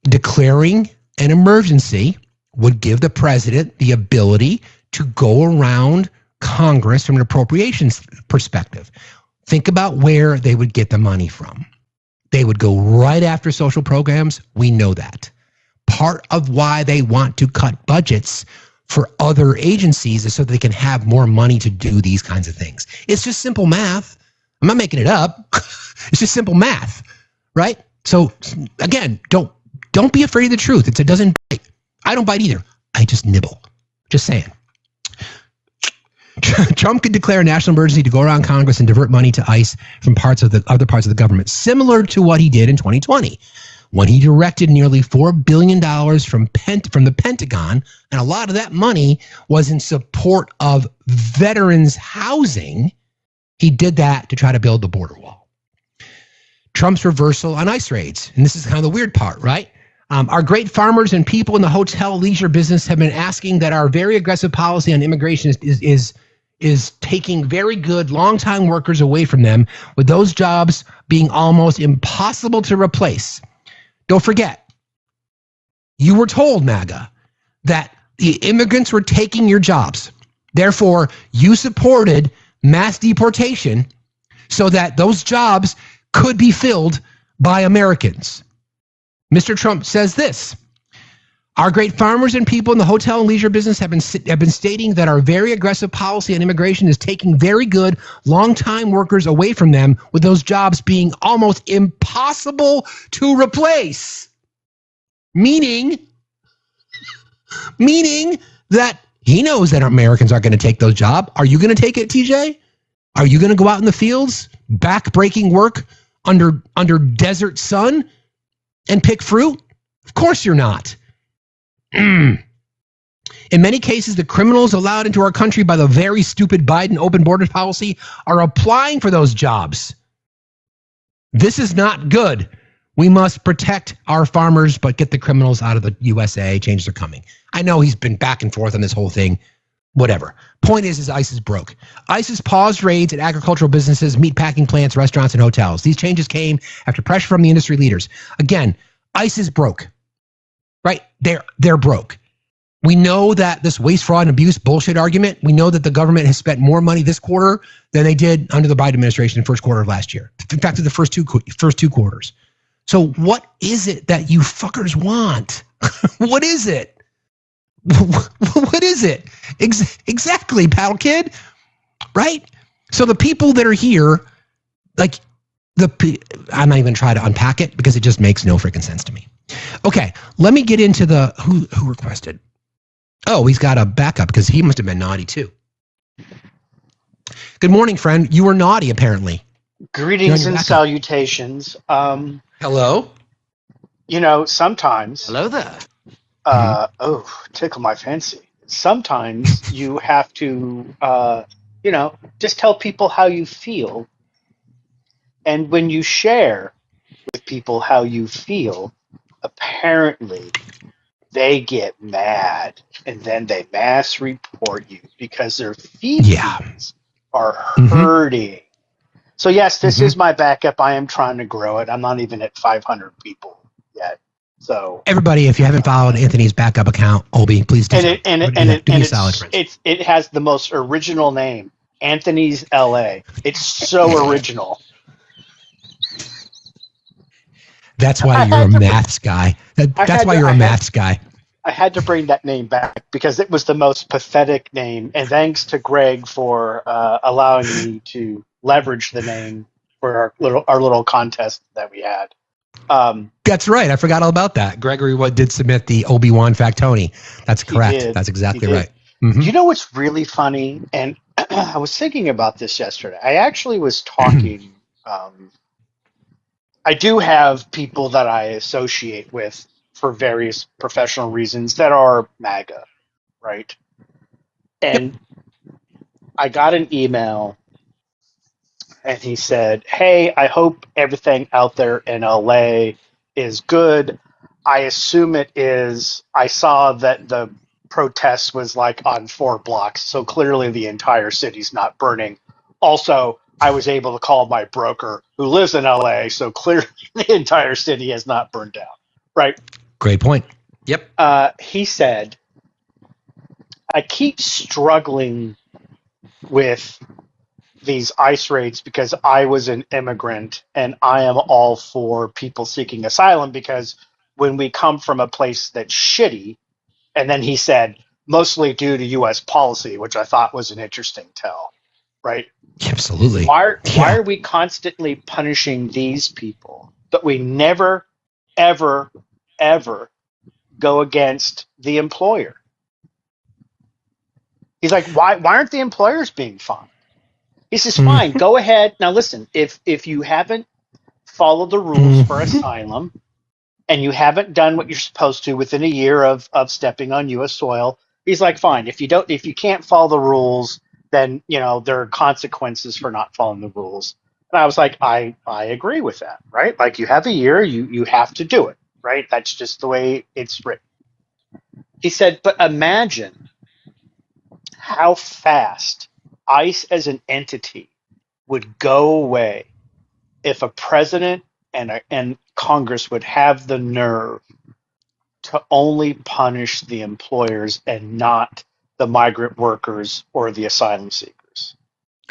Declaring an emergency would give the president the ability to go around Congress from an appropriations perspective. Think about where they would get the money from. They would go right after social programs. We know that. Part of why they want to cut budgets for other agencies is so they can have more money to do these kinds of things. It's just simple math. I'm not making it up. It's just simple math, right? So again, don't be afraid of the truth. It doesn't bite. I don't bite either. I just nibble. Just saying. Trump could declare a national emergency to go around Congress and divert money to ICE from other parts of the government, similar to what he did in 2020, when he directed nearly $4 billion from the Pentagon, and a lot of that money was in support of veterans housing. He did that to try to build the border wall. Trump's reversal on ICE raids, and this is kind of the weird part, right? Our great farmers and people in the hotel leisure business have been asking that our very aggressive policy on immigration is is taking very good long-time workers away from them, with those jobs being almost impossible to replace. Don't forget, you were told, MAGA, that the immigrants were taking your jobs. Therefore, you supported mass deportation so that those jobs could be filled by Americans. Mr. Trump says this: our great farmers and people in the hotel and leisure business have been stating that our very aggressive policy on immigration is taking very good, long-time workers away from them, with those jobs being almost impossible to replace. Meaning that he knows that Americans aren't going to take those jobs. Are you going to take it, TJ? Are you going to go out in the fields, back-breaking work under desert sun and pick fruit? Of course you're not. In many cases, the criminals allowed into our country by the very stupid Biden open borders policy are applying for those jobs. This is not good. We must protect our farmers, but get the criminals out of the USA. Changes are coming. I know he's been back and forth on this whole thing. Whatever. Point is ICE broke. ICE paused raids at agricultural businesses, meatpacking plants, restaurants, and hotels. These changes came after pressure from the industry leaders. Again, ICE is broke. Right? They're broke. We know that this waste, fraud, and abuse bullshit argument, we know that the government has spent more money this quarter than they did under the Biden administration in the first quarter of last year. In fact, the first two quarters. So what is it that you fuckers want? What is it? What is it? Exactly, Paddle Kid. Right? So the people that are here, like, I'm not even trying to unpack it because it just makes no freaking sense to me. Okay, let me get into the who requested. Oh, he's got a backup because he must have been naughty too. Good morning, friend. You were naughty, apparently. Greetings and salutations. Hello? You know, sometimes... Hello there. Oh, tickle my fancy. Sometimes you have to, just tell people how you feel. And when you share with people how you feel, apparently they get mad. And then they mass report you because their feelings are hurting. So yes, this is my backup. I am trying to grow it. I'm not even at 500 people yet. So everybody, if you haven't followed Anthony's backup account, Obi, please do. It has the most original name, Anthony's LA. It's so original. That's why you're a maths guy. That's why you're a maths guy. I had to bring that name back because it was the most pathetic name. And thanks to Greg for allowing me to leverage the name for our little contest that we had. That's right. I forgot all about that. Gregory did submit the Obi-Wan Factoni. That's correct. That's exactly right. Mm-hmm. You know what's really funny? And I was thinking about this yesterday. I actually was talking. I do have people that I associate with for various professional reasons that are MAGA, right? And I got an email and he said, "Hey, I hope everything out there in LA is good. I assume it is. I saw that the protest was like on 4 blocks, so clearly the entire city's not burning. Also, I was able to call my broker who lives in LA, so clearly the entire city has not burned down." Right? Great point. Yep. He said, "I keep struggling with these ICE raids because I was an immigrant and I am all for people seeking asylum because when we come from a place that's shitty," and then he said, "mostly due to U.S. policy," which I thought was an interesting tell, right? Absolutely. Why are we constantly punishing these people, but we never, ever, ever go against the employer? He's like, why aren't the employers being fined? He says, fine, go ahead. Now listen, if you haven't followed the rules for asylum and you haven't done what you're supposed to within a year of stepping on U.S. soil, he's like, fine. If you can't follow the rules, then there are consequences for not following the rules. And I was like, I agree with that, right? Like you have a year, you have to do it, right? That's just the way it's written. He said, but imagine how fast ICE as an entity would go away if a president and Congress would have the nerve to only punish the employers and not the migrant workers or the asylum seekers.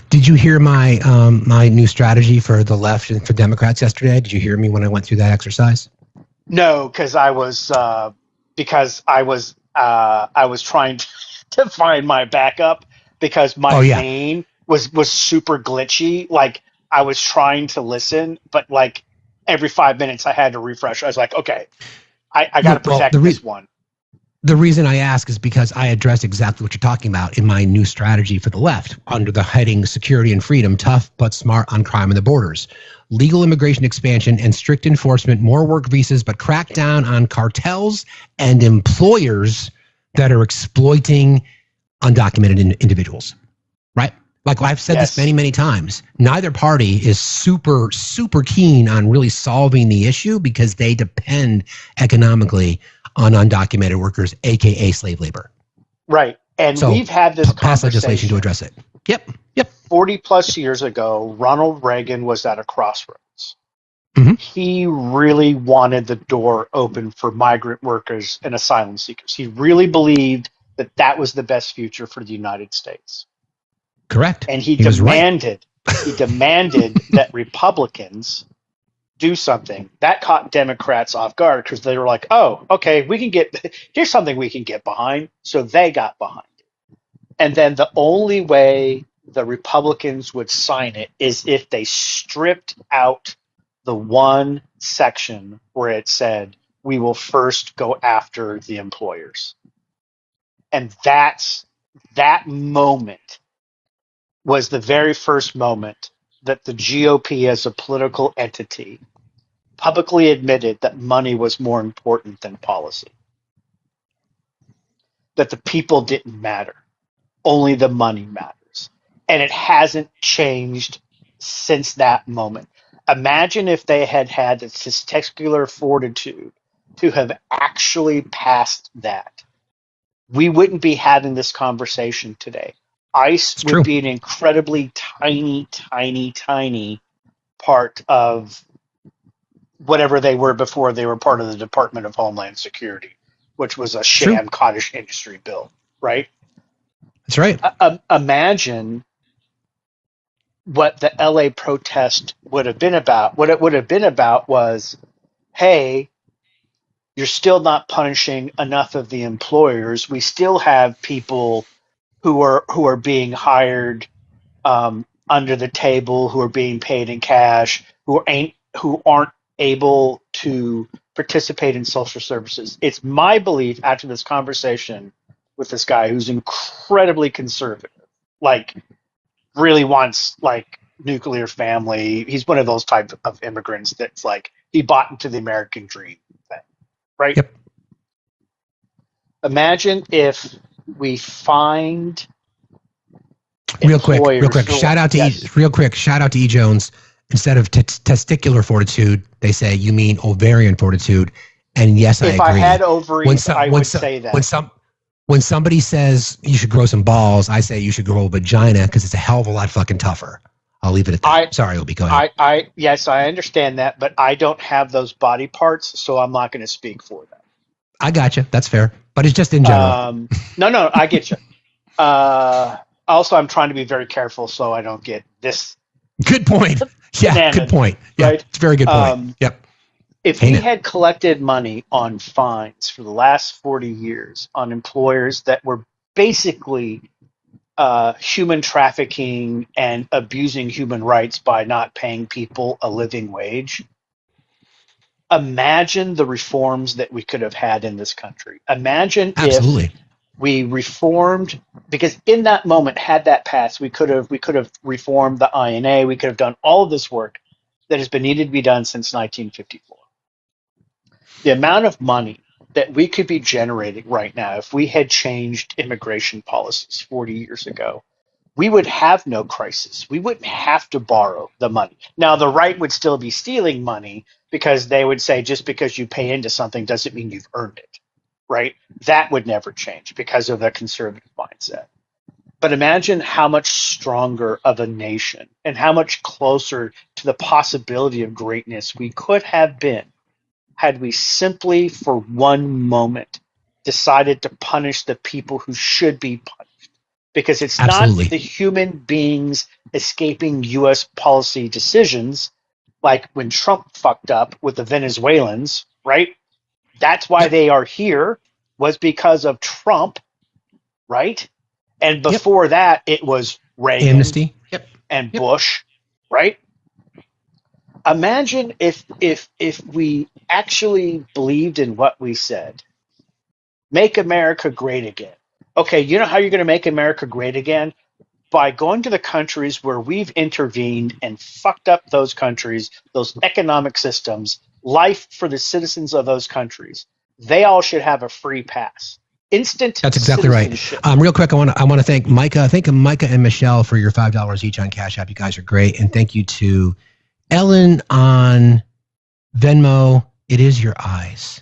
Did you hear my my new strategy for the left and for Democrats yesterday? Did you hear me when I went through that exercise? No, because I was trying to find my backup because my vein was super glitchy. Like I was trying to listen, but like every 5 minutes I had to refresh. I was like, okay, I got to protect this one. The reason I ask is because I address exactly what you're talking about in my new strategy for the left under the heading Security and Freedom, tough but smart on crime and the borders. Legal immigration expansion and strict enforcement, more work visas, but crack down on cartels and employers that are exploiting undocumented individuals, right? Like I've said this many, many times, neither party is super, super keen on really solving the issue because they depend economically on undocumented workers, aka slave labor. Right. And so we've had this pass legislation to address it. Yep. 40 plus years ago, Ronald Reagan was at a crossroads. Mm-hmm. He really wanted the door open for migrant workers and asylum seekers. He really believed that that was the best future for the United States. Correct. And he demanded that Republicans do something. That caught Democrats off guard because they were like, oh, okay, here's something we can get behind. So they got behind it. And then the only way the Republicans would sign it is if they stripped out the one section where it said, we will first go after the employers. And that moment was the very first moment that the GOP as a political entity publicly admitted that money was more important than policy. That the people didn't matter. Only the money matters. And it hasn't changed since that moment. Imagine if they had had the testicular fortitude to have actually passed that. We wouldn't be having this conversation today. ICE would be an incredibly tiny, tiny, tiny part of whatever they were before they were part of the Department of Homeland Security, which was a sham cottage industry bill, right? That's right. Imagine what the LA protest would have been about. What it would have been about was, hey, you're still not punishing enough of the employers. We still have people who are being hired under the table, who are being paid in cash, who aren't able to participate in social services. It's my belief after this conversation with this guy who's incredibly conservative, like really wants like nuclear family. He's one of those type of immigrants that's like he bought into the American dream thing, right? Yep. Imagine if we find real quick. Shout out to E. Jones. Instead of testicular fortitude, they say you mean ovarian fortitude. And yes, I agree. If I had ovaries, I would say that. When somebody says you should grow some balls, I say you should grow a vagina because it's a hell of a lot fucking tougher. I'll leave it at that. Sorry, Obie, go ahead. Yes, I understand that, but I don't have those body parts, so I'm not going to speak for them. I got you. That's fair. But it's just in general. No, I get you. Also, I'm trying to be very careful so I don't get this. Good point. Yeah, good point. Yeah, right? It's a very good point. Yep. If we had collected money on fines for the last 40 years on employers that were basically human trafficking and abusing human rights by not paying people a living wage, imagine the reforms that we could have had in this country. Imagine if we reformed, because in that moment, had that passed, we could have reformed the INA. We could have done all of this work that has been needed to be done since 1954. The amount of money that we could be generating right now, if we had changed immigration policies 40 years ago, we would have no crisis. We wouldn't have to borrow the money. Now, the right would still be stealing money because they would say just because you pay into something doesn't mean you've earned it, right? That would never change because of the conservative mindset. But imagine how much stronger of a nation and how much closer to the possibility of greatness we could have been had we simply, for one moment, decided to punish the people who should be punished. Because it's Absolutely. not the human beings escaping U.S. policy decisions, like when Trump fucked up with the Venezuelans, right? That's why they are here, was because of Trump, right? And before that, it was Reagan Amnesty. and Bush, right? Imagine if we actually believed in what we said. Make America great again. Okay, you know how you're going to make America great again? By going to the countries where we've intervened and fucked up those countries, those economic systems, life for the citizens of those countries. They all should have a free pass. Instant. That's exactly right. Real quick, I want to thank Micah. Thank Micah and Michelle for your $5 each on Cash App. You guys are great, and thank you to Ellen on Venmo. It is your eyes.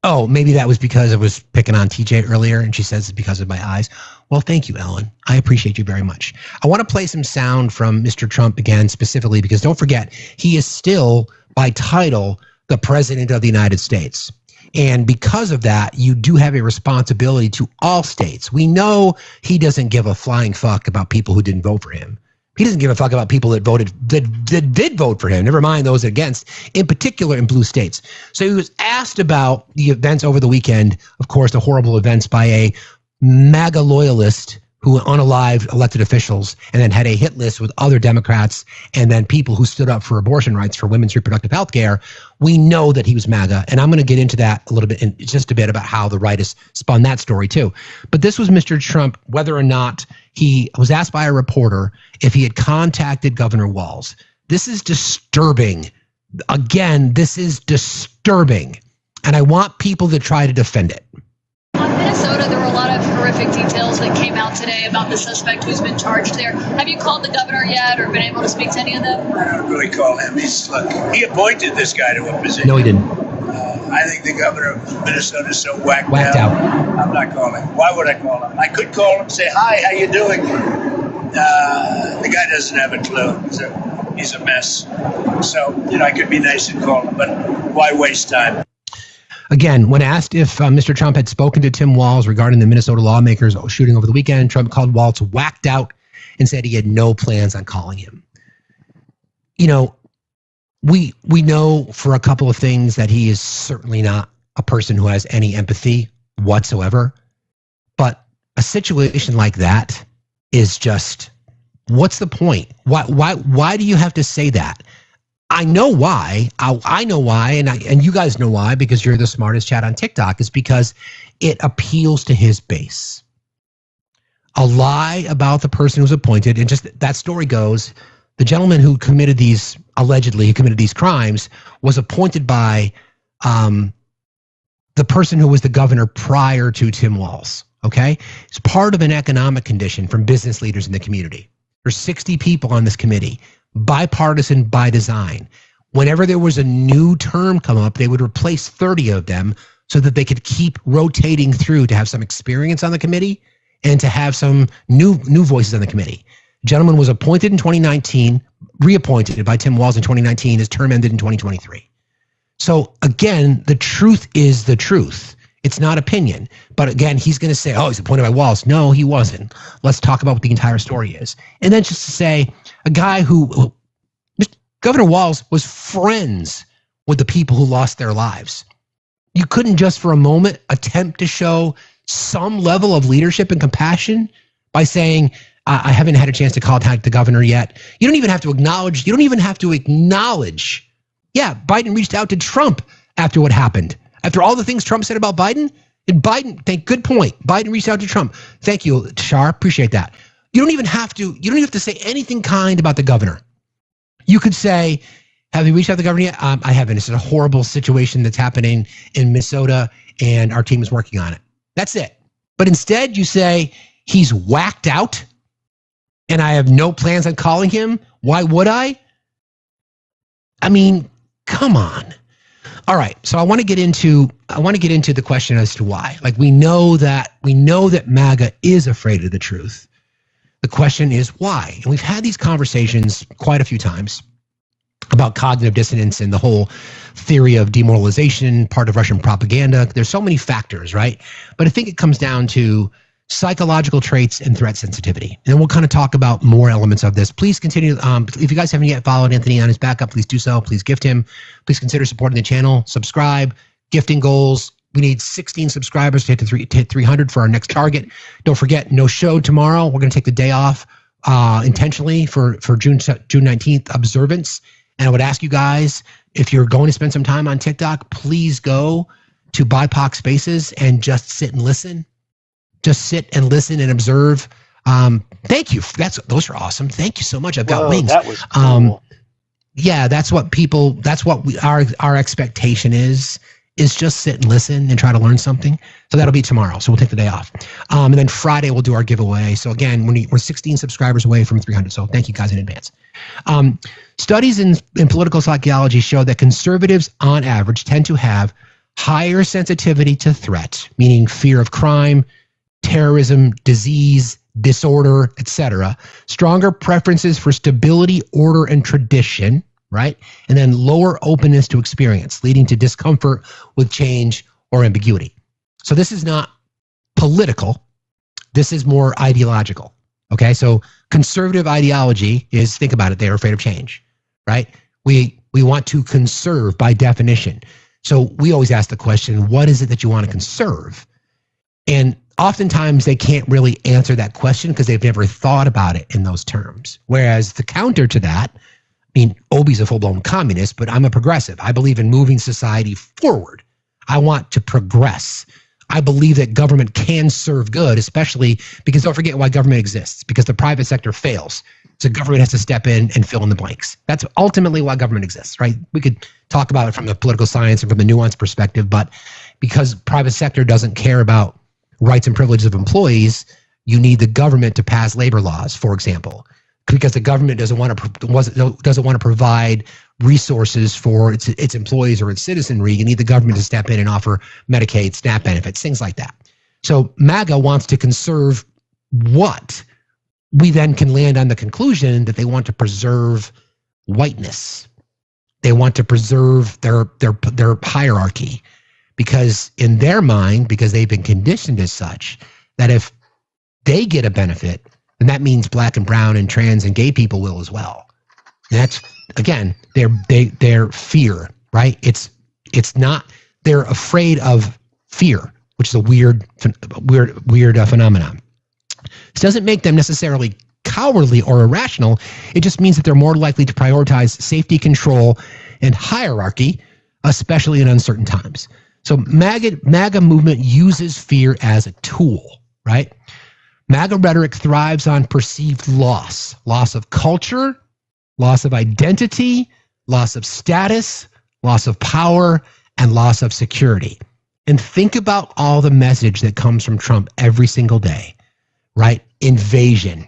Oh, maybe that was because I was picking on TJ earlier, and she says it's because of my eyes. Well, thank you, Ellen. I appreciate you very much. I want to play some sound from Mr. Trump again, specifically because don't forget, he is still by title the President of the United States. And because of that, you do have a responsibility to all states. We know he doesn't give a flying fuck about people who didn't vote for him. He doesn't give a fuck about people that did vote for him, never mind those against, in particular in blue states. So he was asked about the events over the weekend, of course, the horrible events by a MAGA loyalist who unalived elected officials and then had a hit list with other Democrats and then people who stood up for abortion rights for women's reproductive health care. We know that he was MAGA, and I'm going to get into that a little bit in just a bit about how the right has spun that story too. But this was Mr. Trump, whether or not he was asked by a reporter if he had contacted Governor Walz. This is disturbing. Again, this is disturbing, and I want people to try to defend it. On Minnesota, there were a lot of horrific details that came out today about the suspect who's been charged there. Have you called the governor yet or been able to speak to any of them? I don't really call him. He appointed this guy to a position. No, he didn't. I think the governor of Minnesota is so whacked out. I'm not calling. Why would I call him? I could call him and say, hi, how you doing? The guy doesn't have a clue. He's a mess. So, I could be nice and call him, but why waste time? Again, when asked if Mr. Trump had spoken to Tim Walz regarding the Minnesota lawmakers shooting over the weekend, Trump called Walz whacked out and said he had no plans on calling him. We know for a couple of things that he is certainly not a person who has any empathy whatsoever. But a situation like that is just, what's the point? Why do you have to say that? I know why. I know why, and you guys know why, because you're the smartest chat on TikTok. Is because it appeals to his base. A lie about the person who's appointed, and just that story goes, the gentleman who allegedly committed these crimes was appointed by the person who was the governor prior to Tim Walz. Okay, it's part of an economic condition from business leaders in the community. There's 60 people on this committee. Bipartisan by design. Whenever there was a new term come up, they would replace 30 of them so that they could keep rotating through to have some experience on the committee and to have some new voices on the committee. The gentleman was appointed in 2019, reappointed by Tim Walz in 2019. His term ended in 2023. So again, the truth is the truth. It's not opinion. But again, he's going to say, oh, he's appointed by Walz. No, he wasn't. Let's talk about what the entire story is. And then just to say, a guy who, Governor Walz was friends with the people who lost their lives. You couldn't just for a moment attempt to show some level of leadership and compassion by saying, I haven't had a chance to contact the governor yet. You don't even have to acknowledge. Yeah, Biden reached out to Trump after what happened. After all the things Trump said about Biden, good point. Biden reached out to Trump. Thank you, Shar. Appreciate that. You don't even have to say anything kind about the governor. You could say, have you reached out to the governor yet? I haven't. It's a horrible situation that's happening in Minnesota, and our team is working on it. That's it. But instead, you say, he's whacked out, and I have no plans on calling him. Why would I? I mean, come on. All right, so I want to get into the question as to why. Like we know that MAGA is afraid of the truth. The question is why? And we've had these conversations quite a few times about cognitive dissonance and the whole theory of demoralization, part of Russian propaganda. There's so many factors, right? But I think it comes down to psychological traits and threat sensitivity. And we'll kind of talk about more elements of this. Please continue. If you guys haven't yet followed Anthony on his backup, please do so. Please gift him. Please consider supporting the channel. Subscribe. Gifting goals. We need 16 subscribers to hit 300 for our next target. Don't forget, no show tomorrow. We're going to take the day off intentionally for June 19th observance. And I would ask you guys, if you're going to spend some time on TikTok, please go to BIPOC Spaces and just sit and listen. Just sit and listen and observe. Thank you. Those are awesome. Thank you so much. I've got wings. That was cool. Yeah, that's what our expectation is just sit and listen and try to learn something. So that'll be tomorrow. So we'll take the day off. And then Friday we'll do our giveaway. So again, we're 16 subscribers away from 300. So thank you guys in advance. Studies in political psychology show that conservatives on average tend to have higher sensitivity to threat, meaning fear of crime, terrorism, disease, disorder, etc., stronger preferences for stability, order, and tradition, right? And then lower openness to experience, leading to discomfort with change or ambiguity. So this is not political. This is more ideological. Okay, so conservative ideology is, think about it, they're afraid of change, right? We want to conserve by definition. So we always ask the question, what is it that you want to conserve? And oftentimes they can't really answer that question because they've never thought about it in those terms. Whereas the counter to that, I mean, Obi's a full-blown communist, but I'm a progressive. I believe in moving society forward. I want to progress. I believe that government can serve good, especially because don't forget why government exists, because the private sector fails. So government has to step in and fill in the blanks. That's ultimately why government exists, right? We could talk about it from the political science and from the nuanced perspective, but because private sector doesn't care about rights and privileges of employees, you need the government to pass labor laws, for example, because the government doesn't want to provide resources for its employees or its citizenry. You need the government to step in and offer Medicaid, SNAP benefits, things like that. So MAGA wants to conserve what? We then can land on the conclusion that they want to preserve whiteness. They want to preserve their hierarchy, because in their mind, because they've been conditioned as such, that if they get a benefit, then that means black and brown and trans and gay people will as well. And that's, again, their fear, right? It's not, they're afraid of fear, which is a weird phenomenon. This doesn't make them necessarily cowardly or irrational. It just means that they're more likely to prioritize safety, control, and hierarchy, especially in uncertain times. So MAGA movement uses fear as a tool, right? MAGA rhetoric thrives on perceived loss of culture, loss of identity, loss of status, loss of power, and loss of security. And think about all the message that comes from Trump every single day, right? Invasion,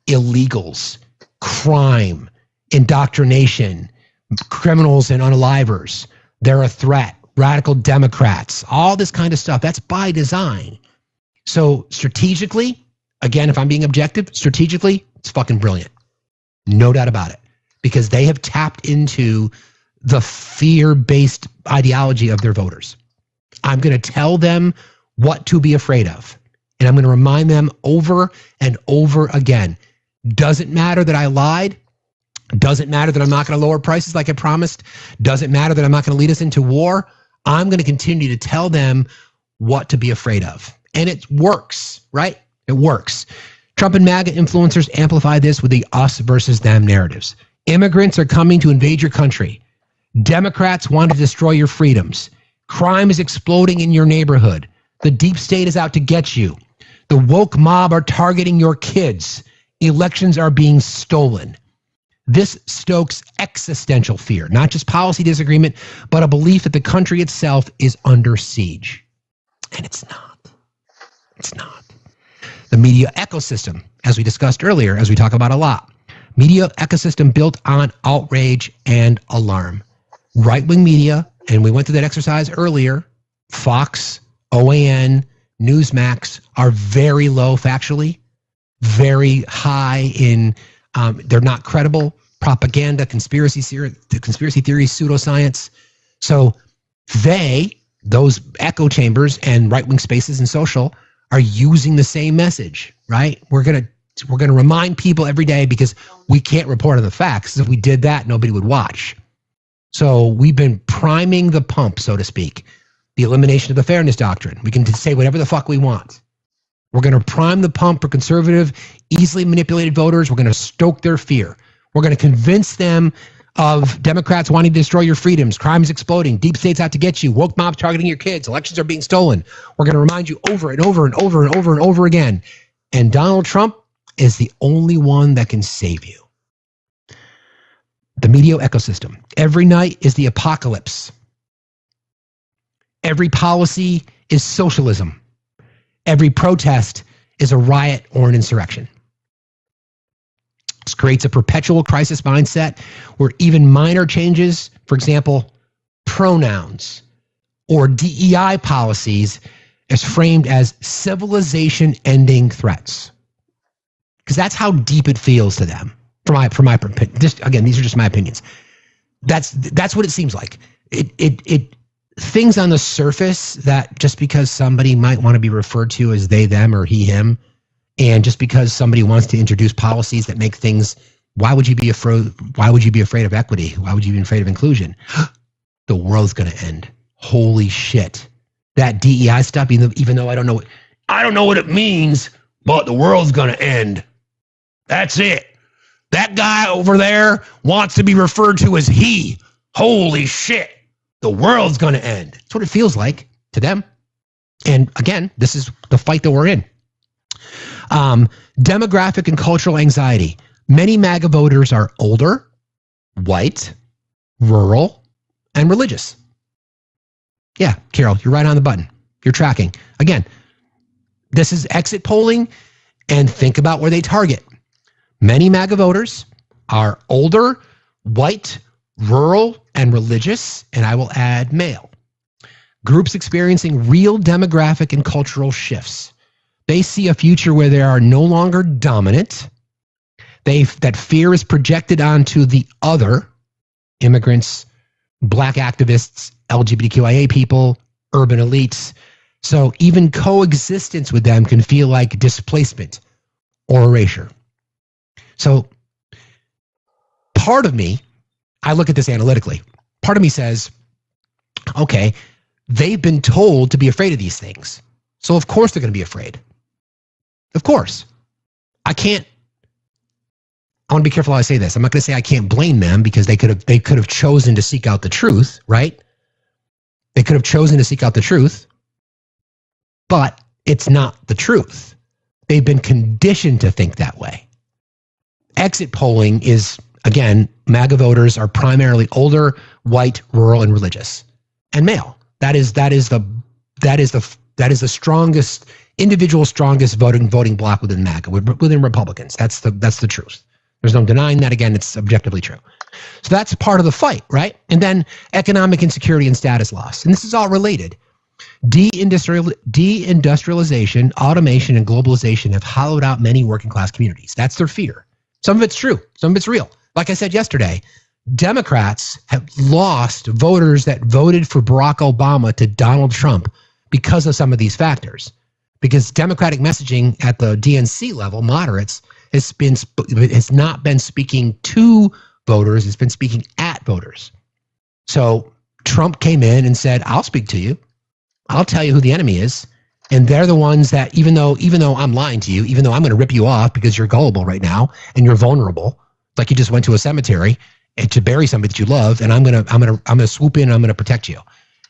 illegals, crime, indoctrination, criminals and unalivers. They're a threat. Radical Democrats, all this kind of stuff. That's by design. So strategically, again, if I'm being objective, strategically, it's fucking brilliant. No doubt about it. Because they have tapped into the fear-based ideology of their voters. I'm going to tell them what to be afraid of. And I'm going to remind them over and over again. Doesn't matter that I lied. Doesn't matter that I'm not going to lower prices like I promised. Doesn't matter that I'm not going to lead us into war. I'm going to continue to tell them what to be afraid of. And it works, right? It works. Trump and MAGA influencers amplify this with the us versus them narratives. Immigrants are coming to invade your country. Democrats want to destroy your freedoms. Crime is exploding in your neighborhood. The deep state is out to get you. The woke mob are targeting your kids. Elections are being stolen. This stokes existential fear, not just policy disagreement, but a belief that the country itself is under siege. And it's not. It's not. The media ecosystem, as we discussed earlier, as we talk about a lot, media ecosystem built on outrage and alarm. Right-wing media, and we went through that exercise earlier, Fox, OAN, Newsmax are very low factually. very high in, they're not credible, propaganda, conspiracy theory, pseudoscience. So those echo chambers and right-wing spaces and social are using the same message, right? We're gonna remind people every day because we can't report on the facts. If we did that, nobody would watch. So we've been priming the pump, so to speak. The elimination of the fairness doctrine. We can say whatever the fuck we want. We're going to prime the pump for conservative, easily manipulated voters. We're going to stoke their fear. We're going to convince them of Democrats wanting to destroy your freedoms, crimes exploding, deep states out to get you, woke mobs targeting your kids, elections are being stolen. We're going to remind you over and over and over and over and over again. And Donald Trump is the only one that can save you. The media ecosystem. Every night is the apocalypse. Every policy is socialism. Every protest is a riot or an insurrection. This creates a perpetual crisis mindset where even minor changes, for example, pronouns or DEI policies, is framed as civilization-ending threats. Because that's how deep it feels to them. Again, these are just my opinions. That's what it seems like. It things on the surface that just because somebody might want to be referred to as they, them, or he, him, and just because somebody wants to introduce policies that make things, why would you be afraid of equity? Why would you be afraid of inclusion? The world's going to end. Holy shit. That DEI stuff, even though I don't know what it means, but the world's going to end. That's it. That guy over there wants to be referred to as he. Holy shit. The world's going to end. That's what it feels like to them. And again, this is the fight that we're in. Demographic and cultural anxiety. Many MAGA voters are older, white, rural, and religious. Yeah, Carol, you're right on the button. You're tracking. Again, this is exit polling, and think about where they target. Many MAGA voters are older, white, rural, and religious, and I will add male. Groups experiencing real demographic and cultural shifts. They see a future where they are no longer dominant. That fear is projected onto the other, immigrants, black activists, LGBTQIA people, urban elites. So even coexistence with them can feel like displacement or erasure. So part of me, I look at this analytically. Part of me says, okay, they've been told to be afraid of these things. So of course they're going to be afraid. Of course. I want to be careful how I say this. I'm not going to say I can't blame them because they could have chosen to seek out the truth, right? They could have chosen to seek out the truth, but it's not the truth. They've been conditioned to think that way. Exit polling is, again, MAGA voters are primarily older, white, rural, and religious, and male. That is the strongest voting bloc within MAGA, within Republicans. That's the truth. There's no denying that. Again, it's objectively true. So that's part of the fight, right? And then economic insecurity and status loss, and this is all related. Deindustrialization, automation, and globalization have hollowed out many working class communities. That's their fear. Some of it's true. Some of it's real. Like I said yesterday, Democrats have lost voters that voted for Barack Obama to Donald Trump because of some of these factors. Because Democratic messaging at the DNC level, moderates, has not been speaking to voters. It's been speaking at voters. So Trump came in and said, I'll speak to you. I'll tell you who the enemy is. And they're the ones that, even though I'm lying to you, even though I'm going to rip you off because you're gullible right now and you're vulnerable, like you just went to a cemetery and to bury somebody that you love, and I'm going to swoop in and I'm going to protect you,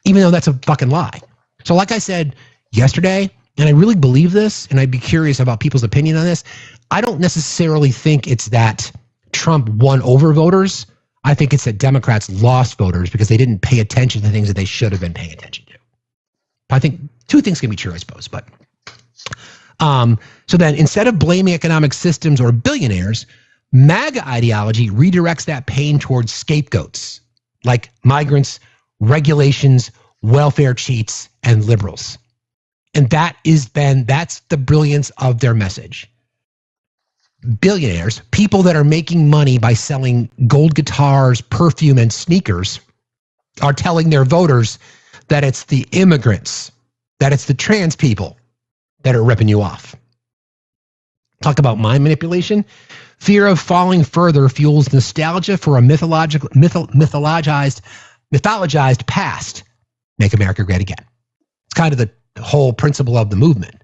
even though that's a fucking lie. So like I said yesterday, and I really believe this, and I'd be curious about people's opinion on this, I don't necessarily think it's that Trump won over voters. I think it's that Democrats lost voters because they didn't pay attention to things that they should have been paying attention to. I think two things can be true, I suppose. But so then instead of blaming economic systems or billionaires, MAGA ideology redirects that pain towards scapegoats like migrants, regulations, welfare cheats, and liberals. And that's the brilliance of their message. billionaires, people that are making money by selling gold guitars, perfume, and sneakers, are telling their voters that it's the immigrants, that it's the trans people that are ripping you off. Talk about mind manipulation. Fear of falling further fuels nostalgia for a mythologized past. Make America great again. It's kind of the whole principle of the movement.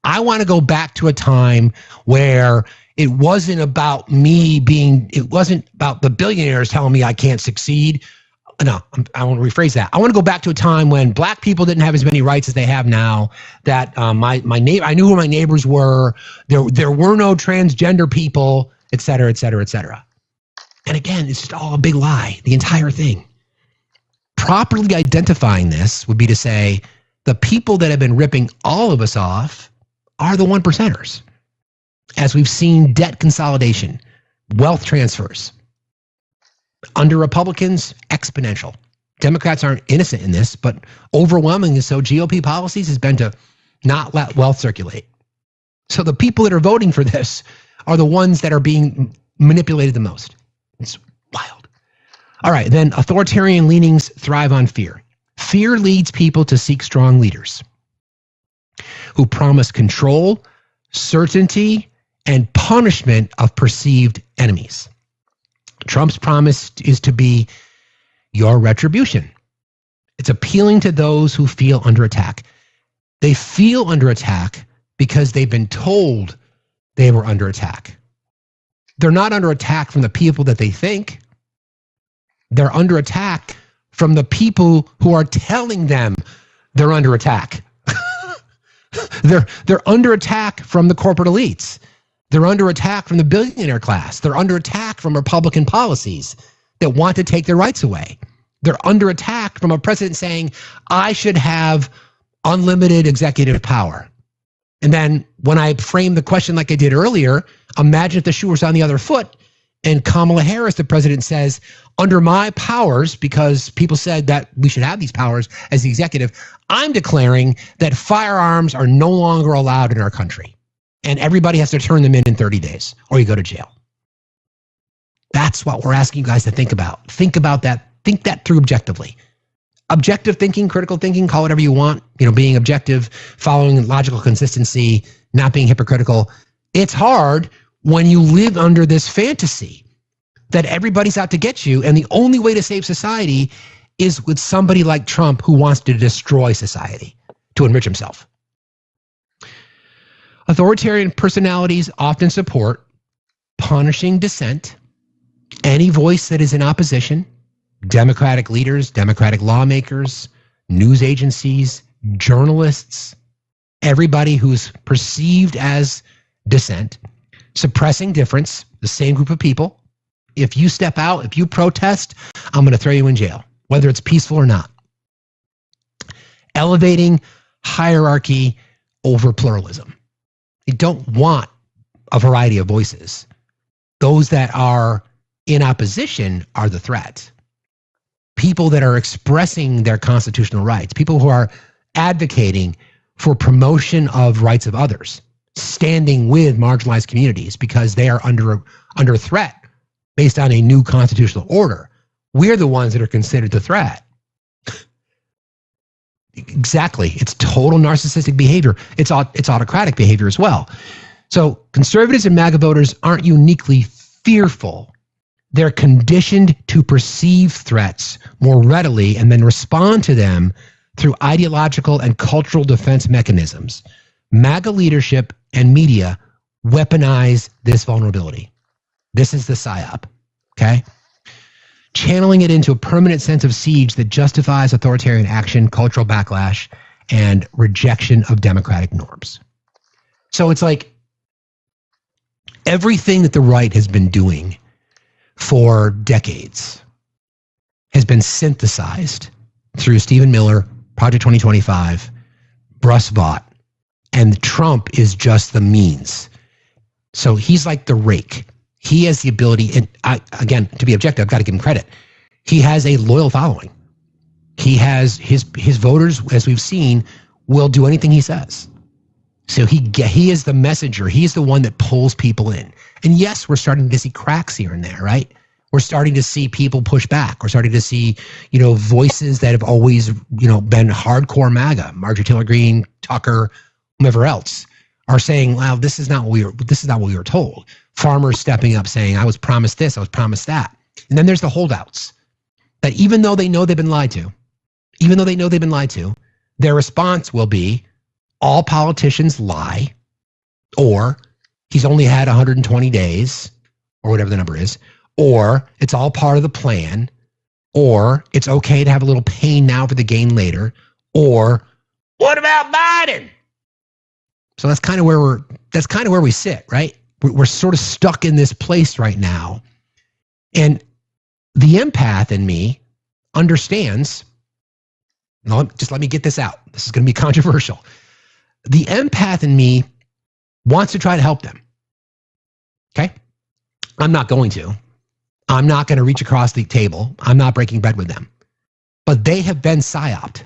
I want to go back to a time where it wasn't about it wasn't about the billionaires telling me I can't succeed. No, I want to rephrase that. I want to go back to a time when black people didn't have as many rights as they have now, that my neighbor, I knew who my neighbors were. There were no transgender people, et cetera, et cetera, et cetera. And again, it's just all a big lie, the entire thing. Properly identifying this would be to say the people that have been ripping all of us off are the 1%ers. As we've seen debt consolidation, wealth transfers. Under Republicans, exponential. Democrats aren't innocent in this, but overwhelmingly so, GOP policies has been to not let wealth circulate. So the people that are voting for this are the ones that are being manipulated the most. It's wild. All right, then authoritarian leanings thrive on fear. Fear leads people to seek strong leaders who promise control, certainty, and punishment of perceived enemies. Trump's promise is to be your retribution. It's appealing to those who feel under attack. They feel under attack because they've been told they were under attack. They're not under attack from the people that they think. They're under attack from the people who are telling them they're under attack. They're under attack from the corporate elites. They're under attack from the billionaire class. They're under attack from Republican policies that want to take their rights away. They're under attack from a president saying, I should have unlimited executive power. And then when I frame the question like I did earlier, imagine if the shoe was on the other foot and Kamala Harris, the president, says, under my powers, because people said that we should have these powers as the executive, I'm declaring that firearms are no longer allowed in our country. And everybody has to turn them in 30 days or you go to jail. That's what we're asking you guys to think about. Think about that. Think that through objectively. Objective thinking, critical thinking, call it whatever you want. Being objective, following logical consistency, not being hypocritical. It's hard when you live under this fantasy that everybody's out to get you. And the only way to save society is with somebody like Trump who wants to destroy society to enrich himself. Authoritarian personalities often support punishing dissent, any voice that is in opposition, Democratic leaders, Democratic lawmakers, news agencies, journalists, everybody who's perceived as dissent, suppressing difference, the same group of people. If you step out, if you protest, I'm going to throw you in jail, whether it's peaceful or not. Elevating hierarchy over pluralism. You don't want a variety of voices. Those that are in opposition are the threat. People that are expressing their constitutional rights, people who are advocating for promotion of rights of others, standing with marginalized communities because they are under threat based on a new constitutional order. We're the ones that are considered the threat. Exactly. It's total narcissistic behavior. It's autocratic behavior as well. So conservatives and MAGA voters aren't uniquely fearful. They're conditioned to perceive threats more readily and then respond to them through ideological and cultural defense mechanisms. MAGA leadership and media weaponize this vulnerability. This is the PSYOP, okay? Channeling it into a permanent sense of siege that justifies authoritarian action, cultural backlash, and rejection of democratic norms. So it's like everything that the right has been doing for decades has been synthesized through Stephen Miller, Project 2025, Bruce Vaught, and Trump is just the means. So he's like the rake. He has the ability, and again, to be objective, I've got to give him credit. He has a loyal following. He has his voters, as we've seen, will do anything he says. So he is the messenger. He's the one that pulls people in. And yes, we're starting to see cracks here and there, right? We're starting to see people push back. We're starting to see, voices that have always, been hardcore MAGA, Marjorie Taylor Greene, Tucker, whomever else, are saying, well, this is not what we were told. Farmers stepping up saying, I was promised this, I was promised that. And then there's the holdouts that even though they know they've been lied to, their response will be, all politicians lie, or he's only had 120 days, or whatever the number is, or it's all part of the plan, or it's okay to have a little pain now for the gain later, or what about Biden? So that's kind of where we sit, right? We're sort of stuck in this place right now. And the empath in me understands, just let me get this out. This is going to be controversial. The empath in me wants to try to help them. Okay? I'm not going to. I'm not going to reach across the table. I'm not breaking bread with them. But they have been psyoped.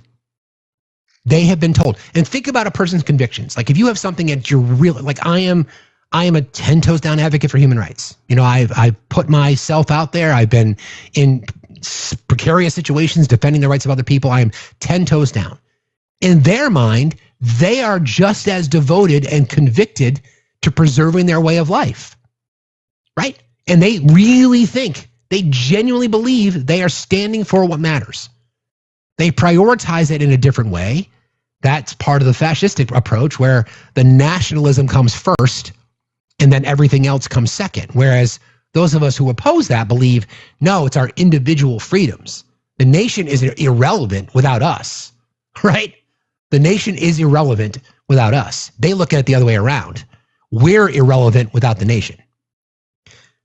They have been told. And think about a person's convictions. Like if you have something that you're really, like I am a 10 toes down advocate for human rights. I've put myself out there. I've been in precarious situations defending the rights of other people. I am 10 toes down. In their mind, they are just as devoted and convicted to preserving their way of life, right? And they really think, they genuinely believe they are standing for what matters. They prioritize it in a different way. That's part of the fascistic approach where the nationalism comes first and then everything else comes second. Whereas those of us who oppose that believe, no, it's our individual freedoms. The nation is irrelevant without us, right? The nation is irrelevant without us. They look at it the other way around. We're irrelevant without the nation.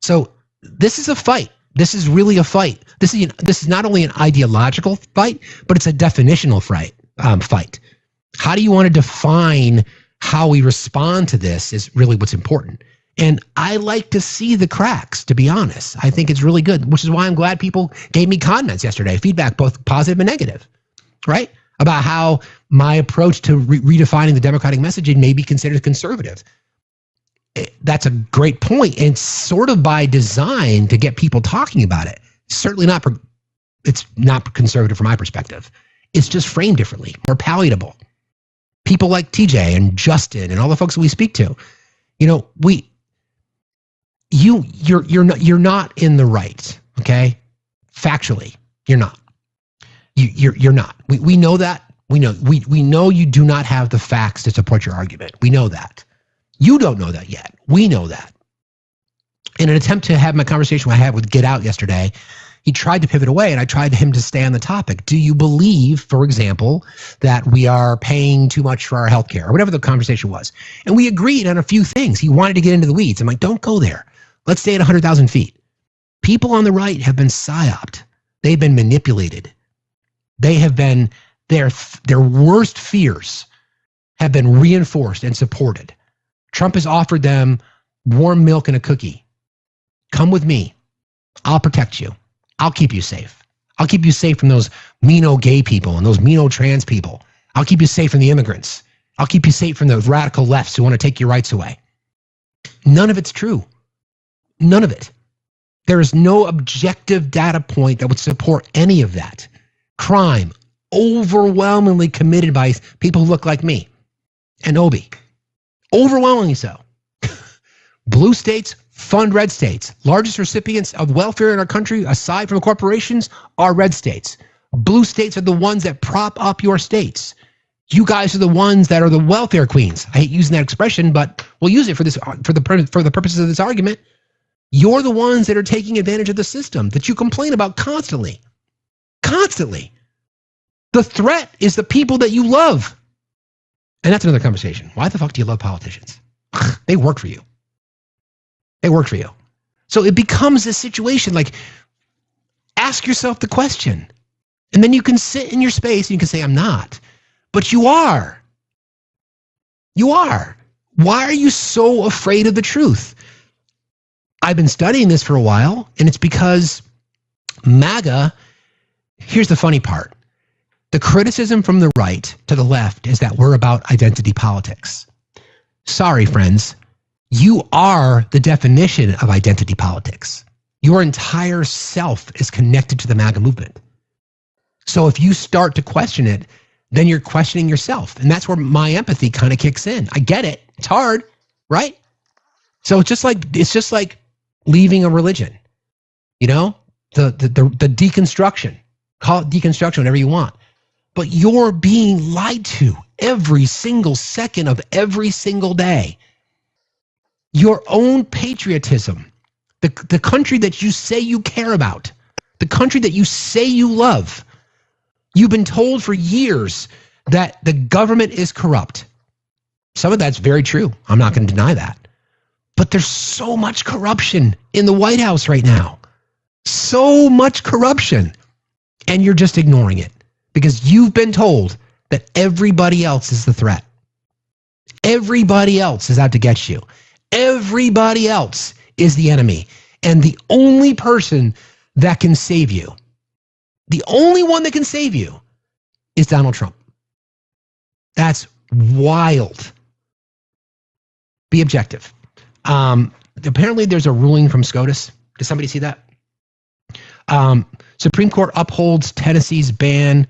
So this is a fight. This is really a fight. This is not only an ideological fight, but it's a definitional fight. How do you want to define how we respond to this is really what's important. And I like to see the cracks, to be honest. I think it's really good, which is why I'm glad people gave me comments yesterday, feedback, both positive and negative, right? About how my approach to redefining the democratic messaging may be considered conservative. That's a great point, and sort of by design to get people talking about it. Certainly not, it's not conservative from my perspective. It's just framed differently, more palatable. People like TJ and Justin and all the folks that we speak to, you're not in the right, okay? Factually, you're not. You're not. We know that. We know you do not have the facts to support your argument. We know that. You don't know that yet. We know that. In an attempt to have my conversation I had with Get Out yesterday, he tried to pivot away, and I tried him to stay on the topic. Do you believe, for example, that we are paying too much for our healthcare, or whatever the conversation was? And we agreed on a few things. He wanted to get into the weeds. I'm like, don't go there. Let's stay at 100,000 feet. People on the right have been psyoped. They've been manipulated. They have been, their worst fears have been reinforced and supported. Trump has offered them warm milk and a cookie. Come with me. I'll protect you. I'll keep you safe. I'll keep you safe from those mean-o gay people and those mean-o trans people. I'll keep you safe from the immigrants. I'll keep you safe from the radical lefts who want to take your rights away. None of it's true. None of it. There is no objective data point that would support any of that. Crime, overwhelmingly committed by people who look like me and Obi. Overwhelmingly so. Blue states fund red states. Largest recipients of welfare in our country, aside from corporations, are red states. Blue states are the ones that prop up your states. You guys are the ones that are the welfare queens. I hate using that expression, but we'll use it for the purposes of this argument. You're the ones that are taking advantage of the system that you complain about constantly. Constantly. The threat is the people that you love. And that's another conversation. Why the fuck do you love politicians? They work for you. They work for you. So it becomes this situation like, ask yourself the question. And then you can sit in your space and you can say, I'm not. But you are. You are. Why are you so afraid of the truth? I've been studying this for a while, and it's because MAGA, here's the funny part. The criticism from the right to the left is that we're about identity politics. Sorry, friends. You are the definition of identity politics. Your entire self is connected to the MAGA movement. So if you start to question it, then you're questioning yourself. And that's where my empathy kind of kicks in. I get it. It's hard, right? So it's just like leaving a religion. You know? The deconstruction. Call it deconstruction, whatever you want. But you're being lied to every single second of every single day. Your own patriotism, the country that you say you care about, the country that you say you love. You've been told for years that the government is corrupt. Some of that's very true. I'm not going to deny that. But there's so much corruption in the White House right now. So much corruption. And you're just ignoring it because you've been told that everybody else is the threat. Everybody else is out to get you. Everybody else is the enemy. And the only person that can save you, the only one that can save you is Donald Trump. That's wild. Be objective. Apparently there's a ruling from SCOTUS. Did somebody see that? Supreme Court upholds Tennessee's ban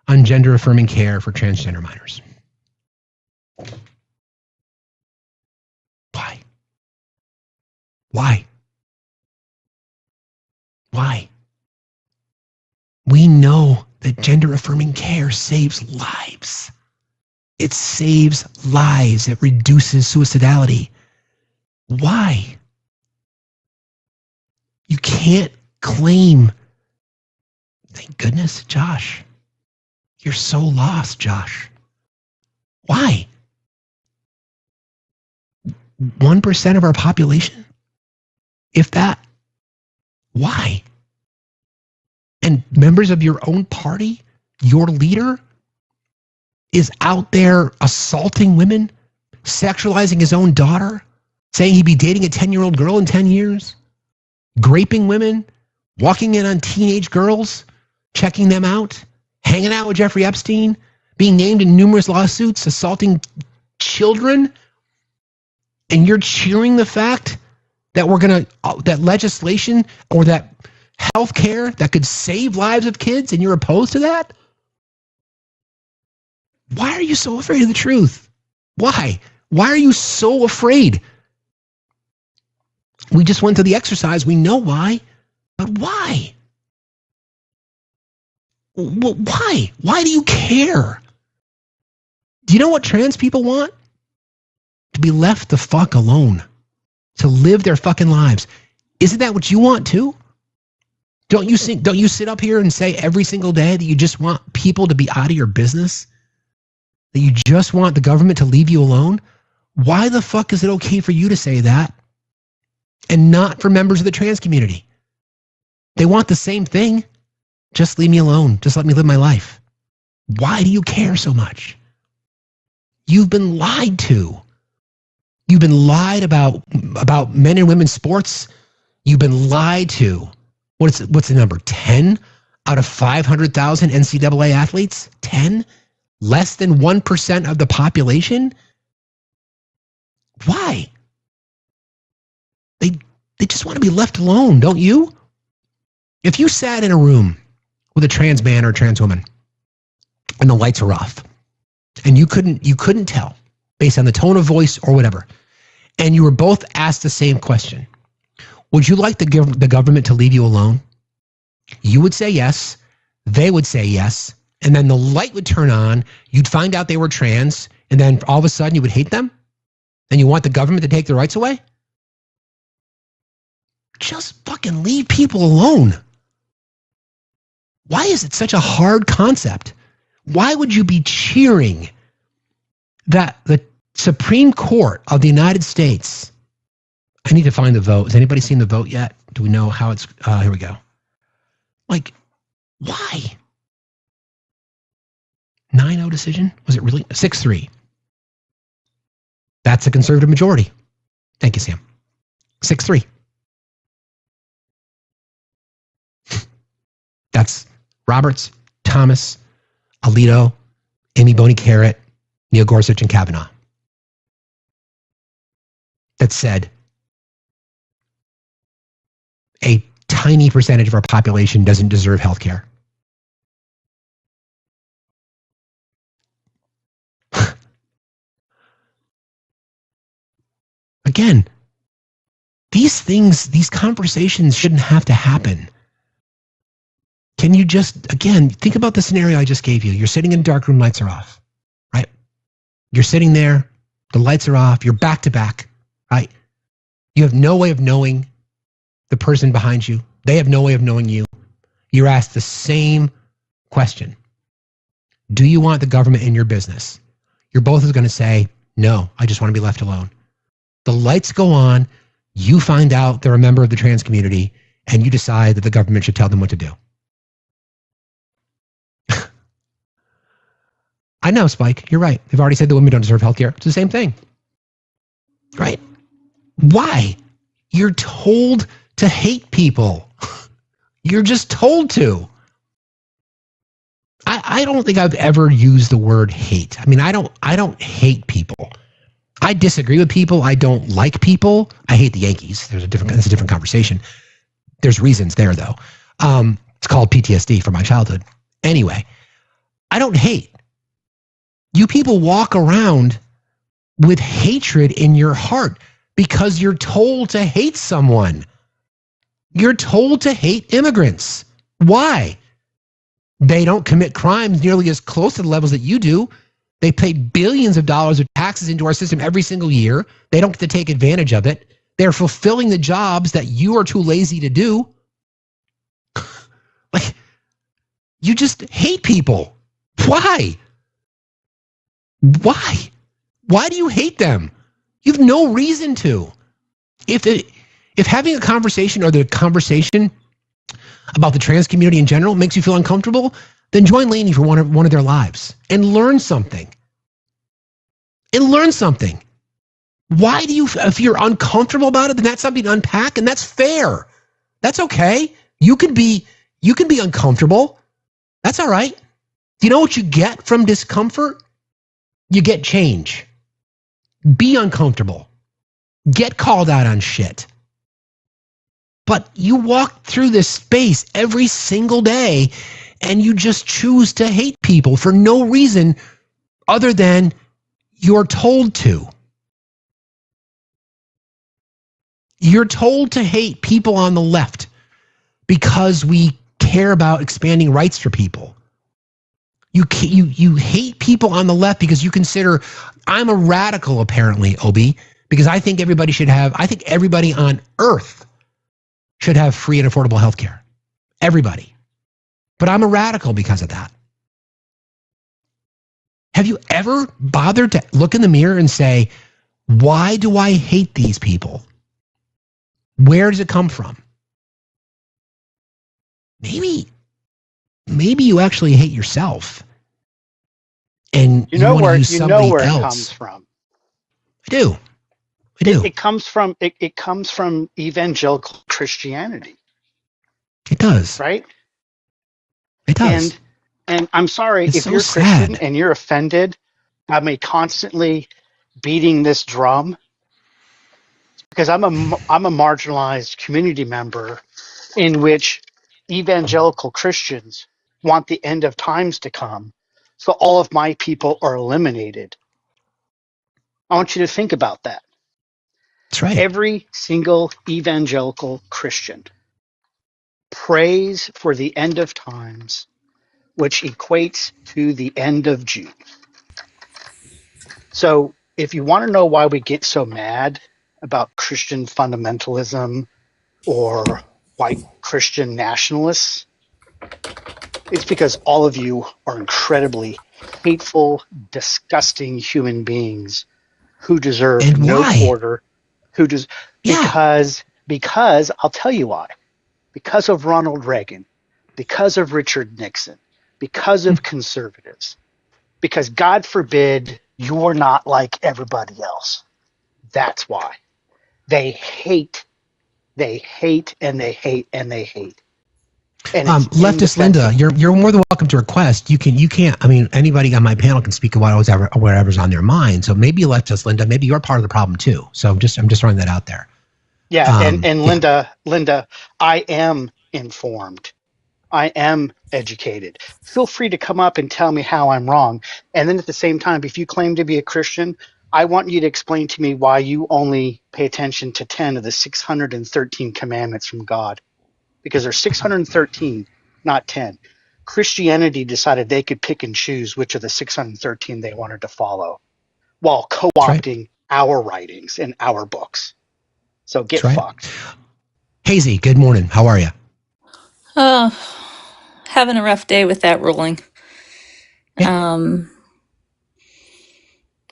on gender-affirming care for transgender minors. Why? Why? Why? We know that gender-affirming care saves lives. It saves lives. It reduces suicidality. Why? You can't claim. Thank goodness, Josh. You're so lost, Josh. Why? 1% of our population? If that. Why? And members of your own party, your leader, is out there assaulting women, sexualizing his own daughter, saying he'd be dating a 10-year-old girl in 10 years, graping women, walking in on teenage girls, checking them out, hanging out with Jeffrey Epstein, being named in numerous lawsuits, assaulting children, and you're cheering the fact that that legislation or that health care that could save lives of kids, and you're opposed to that? Why are you so afraid of the truth? Why? Why are you so afraid? We just went through the exercise. We know why. But why? Why? Why do you care? Do you know what trans people want? To be left the fuck alone. To live their fucking lives. Isn't that what you want too? Don't you sit up here and say every single day that you just want people to be out of your business? That you just want the government to leave you alone? Why the fuck is it okay for you to say that and not for members of the trans community? They want the same thing. Just leave me alone. Just let me live my life. Why do you care so much? You've been lied to. You've been lied about men and women's sports. You've been lied to. What's the number? 10 out of 500,000 NCAA athletes? 10? Less than 1% of the population? Why? They just want to be left alone, don't you? If you sat in a room with a trans man or a trans woman and the lights are off and you couldn't tell based on the tone of voice or whatever, and you were both asked the same question, would you like the government to leave you alone? You would say yes. They would say yes. And then the light would turn on. You'd find out they were trans. And then all of a sudden you would hate them. And you want the government to take their rights away? Just fucking leave people alone. Why is it such a hard concept? Why would you be cheering that the Supreme Court of the United States? I need to find the vote. Has anybody seen the vote yet? Do we know how it's, here we go. Like, why? 9-0 decision? Was it really? 6-3. That's a conservative majority. Thank you, Sam. 6-3. That's Roberts, Thomas, Alito, Amy Boney Carrot, Neil Gorsuch, and Kavanaugh. that said a tiny percentage of our population doesn't deserve health care. Again, these conversations shouldn't have to happen. Can you just, again, think about the scenario I just gave you. You're sitting in a dark room, lights are off, right? You're sitting there, the lights are off, you're back to back, right? You have no way of knowing the person behind you. They have no way of knowing you. You're asked the same question. Do you want the government in your business? You're both going to say, no, I just want to be left alone. The lights go on, you find out they're a member of the trans community, and you decide that the government should tell them what to do. I know, Spike, you're right. They've already said that women don't deserve health care. It's the same thing. Right? Why? You're told to hate people. You're just told to. I don't think I've ever used the word hate. I mean, I don't hate people. I disagree with people. I don't like people. I hate the Yankees. That's a different conversation. There's reasons there, though. It's called PTSD from my childhood. Anyway, I don't hate. You people walk around with hatred in your heart because you're told to hate someone. You're told to hate immigrants. Why? They don't commit crimes nearly as close to the levels that you do. They pay billions of dollars of taxes into our system every single year. They don't get to take advantage of it. They're fulfilling the jobs that you are too lazy to do. Like, you just hate people. Why? Why? Why do you hate them? You have no reason to. If having a conversation or the conversation about the trans community in general makes you feel uncomfortable, then join Lainey for one of their lives and learn something. Why do you, if you're uncomfortable about it, then that's something to unpack, and that's fair. That's okay. You can be uncomfortable. That's all right. Do you know what you get from discomfort? You get change. Be uncomfortable. Get called out on shit. But you walk through this space every single day and you just choose to hate people for no reason other than you're told to. You're told to hate people on the left because we care about expanding rights for people. You hate people on the left because you consider, I'm a radical apparently, Obi, because I think everybody on earth should have free and affordable health care. Everybody. But I'm a radical because of that. Have you ever bothered to look in the mirror and say, why do I hate these people? Where does it come from? Maybe you actually hate yourself. And you know where it comes from. I do. It comes from evangelical Christianity. It does. Right? It does. And I'm sorry if you're Christian and you're offended by me constantly beating this drum, because I'm a marginalized community member in which evangelical Christians want the end of times to come, so all of my people are eliminated. I want you to think about that. That's right. Every single evangelical Christian prays for the end of times, which equates to the end of June. So if you want to know why we get so mad about Christian fundamentalism or white Christian nationalists, it's because all of you are incredibly hateful, disgusting human beings who deserve no quarter. Because I'll tell you why. Because of Ronald Reagan, because of Richard Nixon, because of conservatives, because God forbid you're not like everybody else. That's why. They hate, and they hate, and they hate. And leftist Linda, you're more than welcome to request. You can't. I mean, anybody on my panel can speak of whatever's on their mind. So maybe leftist Linda, maybe you're part of the problem too. So I'm just throwing that out there. Yeah, and Linda, I am informed. I am educated. Feel free to come up and tell me how I'm wrong. And then at the same time, if you claim to be a Christian, I want you to explain to me why you only pay attention to 10 of the 613 commandments from God. Because there's 613, not 10. Christianity decided they could pick and choose which of the 613 they wanted to follow while co-opting our writings and our books. So get fucked. Hazy, good morning. How are you? Having a rough day with that ruling.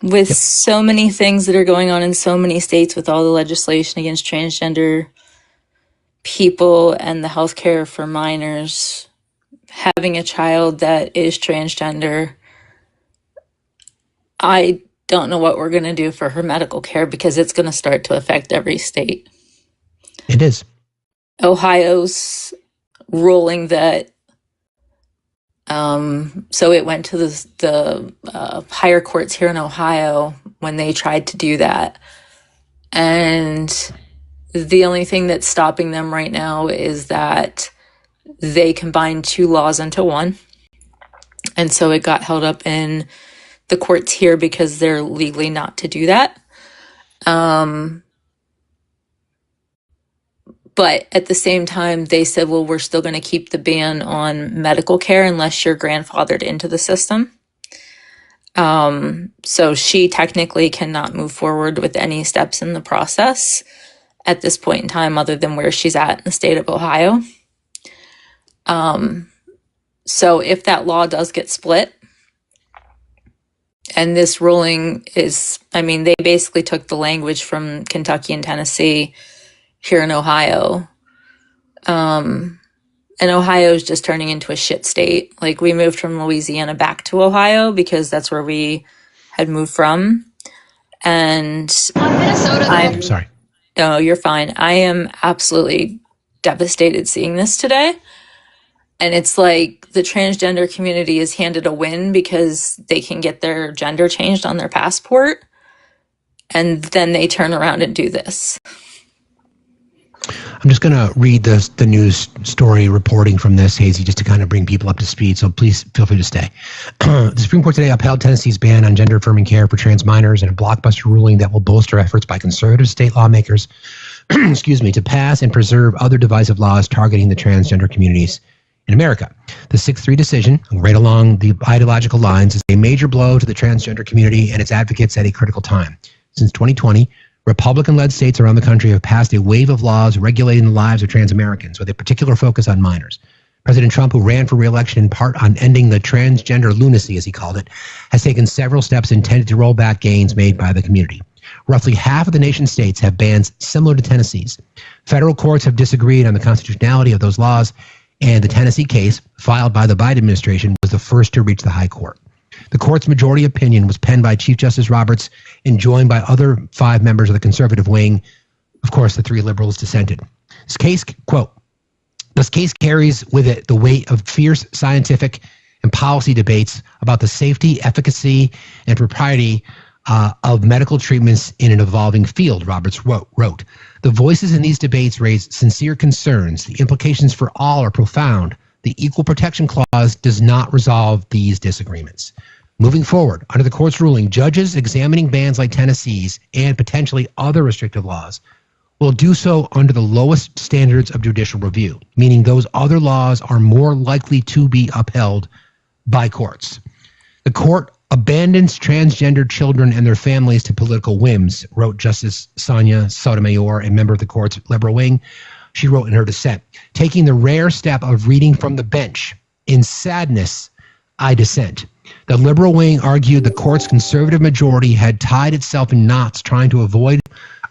With so many things that are going on in so many states with all the legislation against transgender people and the healthcare for minors, having a child that is transgender, I don't know what we're going to do for her medical care because it's going to start to affect every state. It is. Ohio's ruling that so it went to the higher courts here in Ohio when they tried to do that. And the only thing that's stopping them right now is that they combined two laws into one. And so it got held up in the courts here because they're legally not to do that. But at the same time, they said, well, we're still going to keep the ban on medical care unless you're grandfathered into the system. So she technically cannot move forward with any steps in the process at this point in time other than where she's at in the state of Ohio. So if that law does get split, and this ruling is, I mean, they basically took the language from Kentucky and Tennessee here in Ohio. And Ohio is just turning into a shit state. Like, we moved from Louisiana back to Ohio because that's where we had moved from. And I'm sorry. No, you're fine. I am absolutely devastated seeing this today. And it's like the transgender community is handed a win because they can get their gender changed on their passport. And then they turn around and do this. I'm just going to read the news story reporting from this, Hazy, just to kind of bring people up to speed. So please feel free to stay. The Supreme Court today upheld Tennessee's ban on gender-affirming care for trans minors in a blockbuster ruling that will bolster efforts by conservative state lawmakers to pass and preserve other divisive laws targeting the transgender communities in America. The 6-3 decision, right along the ideological lines, is a major blow to the transgender community and its advocates at a critical time. Since 2020, Republican-led states around the country have passed a wave of laws regulating the lives of trans Americans with a particular focus on minors. President Trump, who ran for re-election in part on ending the transgender lunacy, as he called it, has taken several steps intended to roll back gains made by the community. Roughly half of the nation's states have bans similar to Tennessee's. Federal courts have disagreed on the constitutionality of those laws, and the Tennessee case, filed by the Biden administration, was the first to reach the high court. The court's majority opinion was penned by Chief Justice Roberts and joined by other 5 members of the conservative wing. Of course, the 3 liberals dissented. This case, quote, this case carries with it the weight of fierce scientific and policy debates about the safety, efficacy, and propriety of medical treatments in an evolving field, Roberts wrote. The voices in these debates raise sincere concerns. The implications for all are profound. The Equal Protection Clause does not resolve these disagreements. Moving forward, under the court's ruling, judges examining bans like Tennessee's and potentially other restrictive laws will do so under the lowest standards of judicial review, meaning those other laws are more likely to be upheld by courts. The court abandons transgender children and their families to political whims, wrote Justice Sonia Sotomayor, a member of the court's liberal wing. She wrote in her dissent, taking the rare step of reading from the bench. In sadness, I dissent. The liberal wing argued the court's conservative majority had tied itself in knots trying to avoid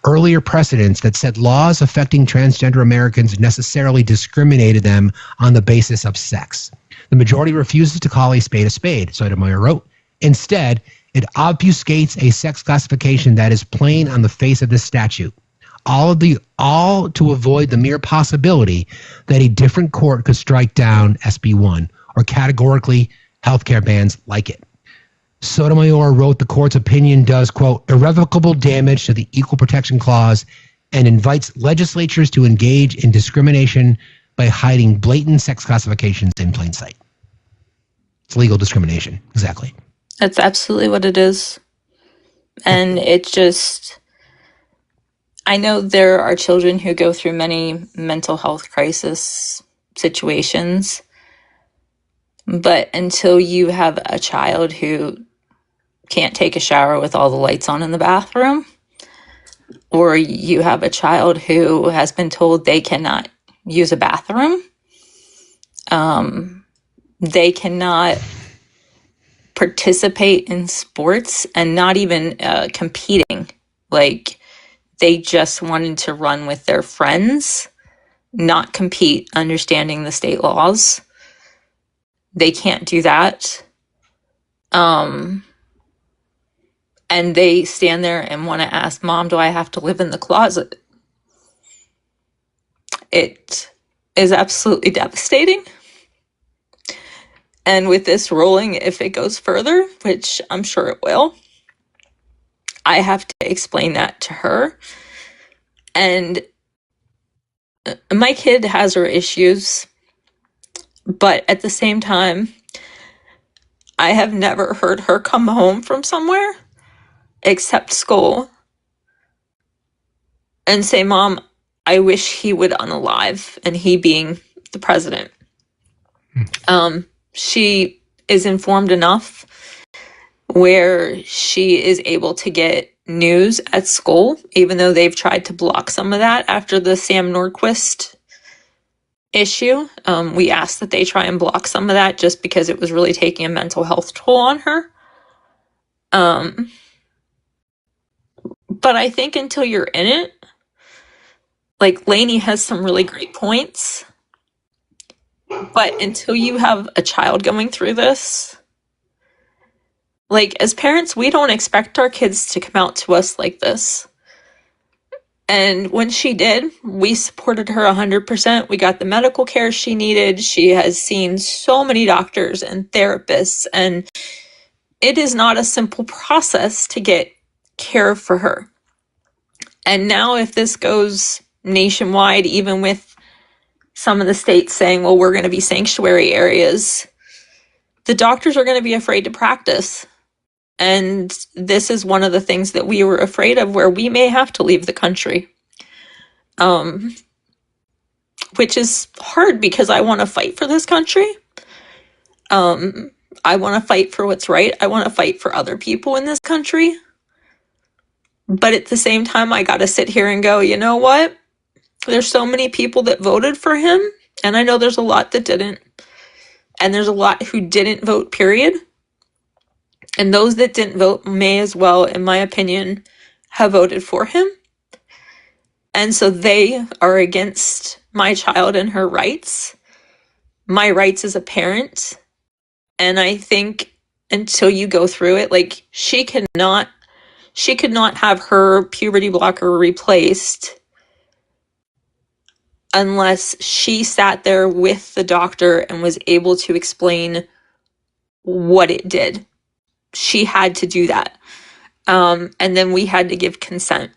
earlier precedents that said laws affecting transgender Americans necessarily discriminated them on the basis of sex. The majority refuses to call a spade, Sotomayor wrote. Instead, it obfuscates a sex classification that is plain on the face of this statute. all to avoid the mere possibility that a different court could strike down SB1 or categorically healthcare bans like it. Sotomayor wrote the court's opinion does, quote, irrevocable damage to the Equal Protection Clause and invites legislatures to engage in discrimination by hiding blatant sex classifications in plain sight. It's legal discrimination. Exactly. That's absolutely what it is. And it just, I know there are children who go through many mental health crisis situations, but until you have a child who can't take a shower with all the lights on in the bathroom, or you have a child who has been told they cannot use a bathroom, they cannot participate in sports and not even competing. Like, they just wanted to run with their friends, not compete, understanding the state laws. They can't do that. And they stand there and want to ask, Mom, do I have to live in the closet? It is absolutely devastating. And with this ruling, if it goes further, which I'm sure it will, I have to explain that to her. And my kid has her issues, but at the same time, I have never heard her come home from somewhere except school and say, Mom, I wish he would unalive, and he being the president. She is informed enough where she is able to get news at school, even though they've tried to block some of that after the Sam Nordquist issue. We asked that they try and block some of that just because it was really taking a mental health toll on her. But I think until you're in it, like, Lainey has some really great points, but until you have a child going through this, like, as parents, we don't expect our kids to come out to us like this. And when she did, we supported her 100%. We got the medical care she needed. She has seen so many doctors and therapists, and it is not a simple process to get care for her. And now if this goes nationwide, even with some of the states saying, well, we're going to be sanctuary areas, the doctors are going to be afraid to practice. And this is one of the things that we were afraid of, where we may have to leave the country. Which is hard because I want to fight for this country. I want to fight for what's right. I want to fight for other people in this country. But at the same time, I got to sit here and go, you know what? There's so many people that voted for him, and I know there's a lot that didn't. And there's a lot who didn't vote, period. And those that didn't vote may as well, in my opinion, have voted for him. And so they are against my child and her rights, my rights as a parent. And I think until you go through it, like, she could not have her puberty blocker replaced unless she sat there with the doctor and was able to explain what it did. She had to do that. And then we had to give consent.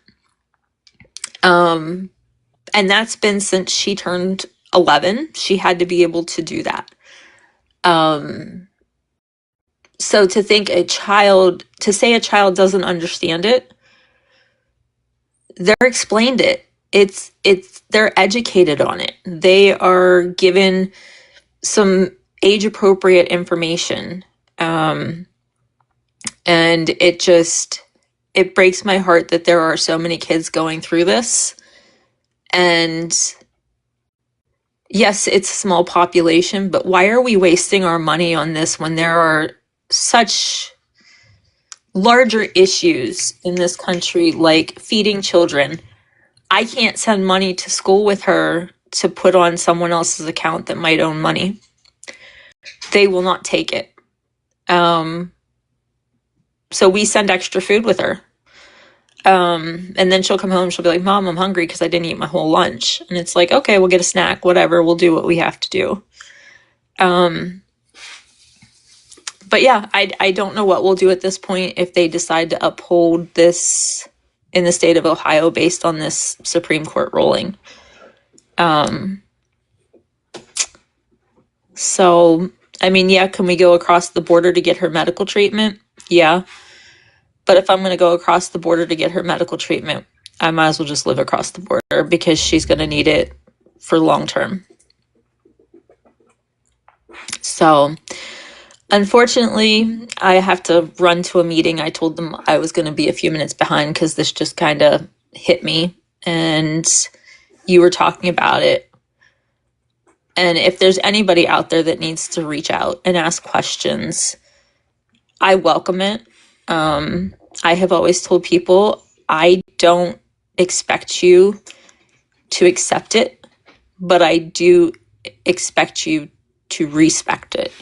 And that's been since she turned 11. She had to be able to do that. So to say a child doesn't understand it, they're explained it. They're educated on it. They are given some age appropriate information. And it breaks my heart that there are so many kids going through this. And yes, it's a small population, but why are we wasting our money on this when there are such larger issues in this country, like feeding children? I can't send money to school with her to put on someone else's account that might own money. They will not take it. So we send extra food with her. And then she'll come home, she'll be like, Mom, I'm hungry because I didn't eat my whole lunch. And it's like, okay, we'll get a snack, whatever, we'll do what we have to do. But yeah, I don't know what we'll do at this point if they decide to uphold this in the state of Ohio based on this Supreme Court ruling. So, I mean, yeah, can we go across the border to get her medical treatment? Yeah. But if I'm going to go across the border to get her medical treatment, I might as well just live across the border because she's going to need it for long term. So, unfortunately, I have to run to a meeting. I told them I was going to be a few minutes behind because this just kind of hit me and you were talking about it. And if there's anybody out there that needs to reach out and ask questions, I welcome it. I have always told people I don't expect you to accept it, but I do expect you to respect it.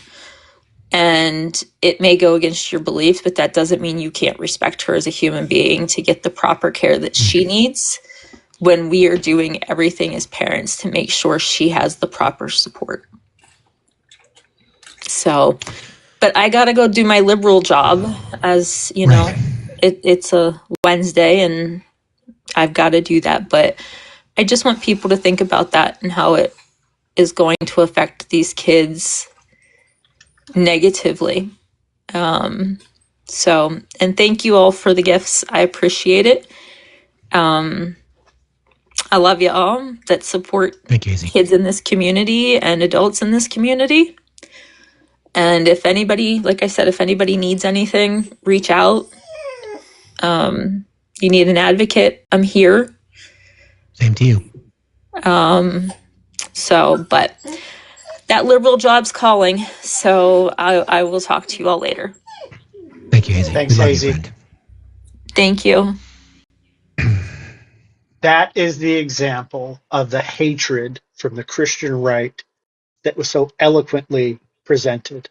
And it may go against your beliefs, but that doesn't mean you can't respect her as a human being to get the proper care that she needs when we are doing everything as parents to make sure she has the proper support. So, but I got to go do my liberal job as, you know, it's a Wednesday and I've got to do that. But I just want people to think about that and how it is going to affect these kids negatively. So, and thank you all for the gifts. I appreciate it. I love you all that support kids in this community and adults in this community. And if anybody, like I said, if anybody needs anything, reach out. You need an advocate, I'm here. Same to you. So, but that liberal job's calling. So I will talk to you all later. Thank you, Hazy. Thanks, Hazy. Thank you. That is the example of the hatred from the Christian right that was so eloquently presented.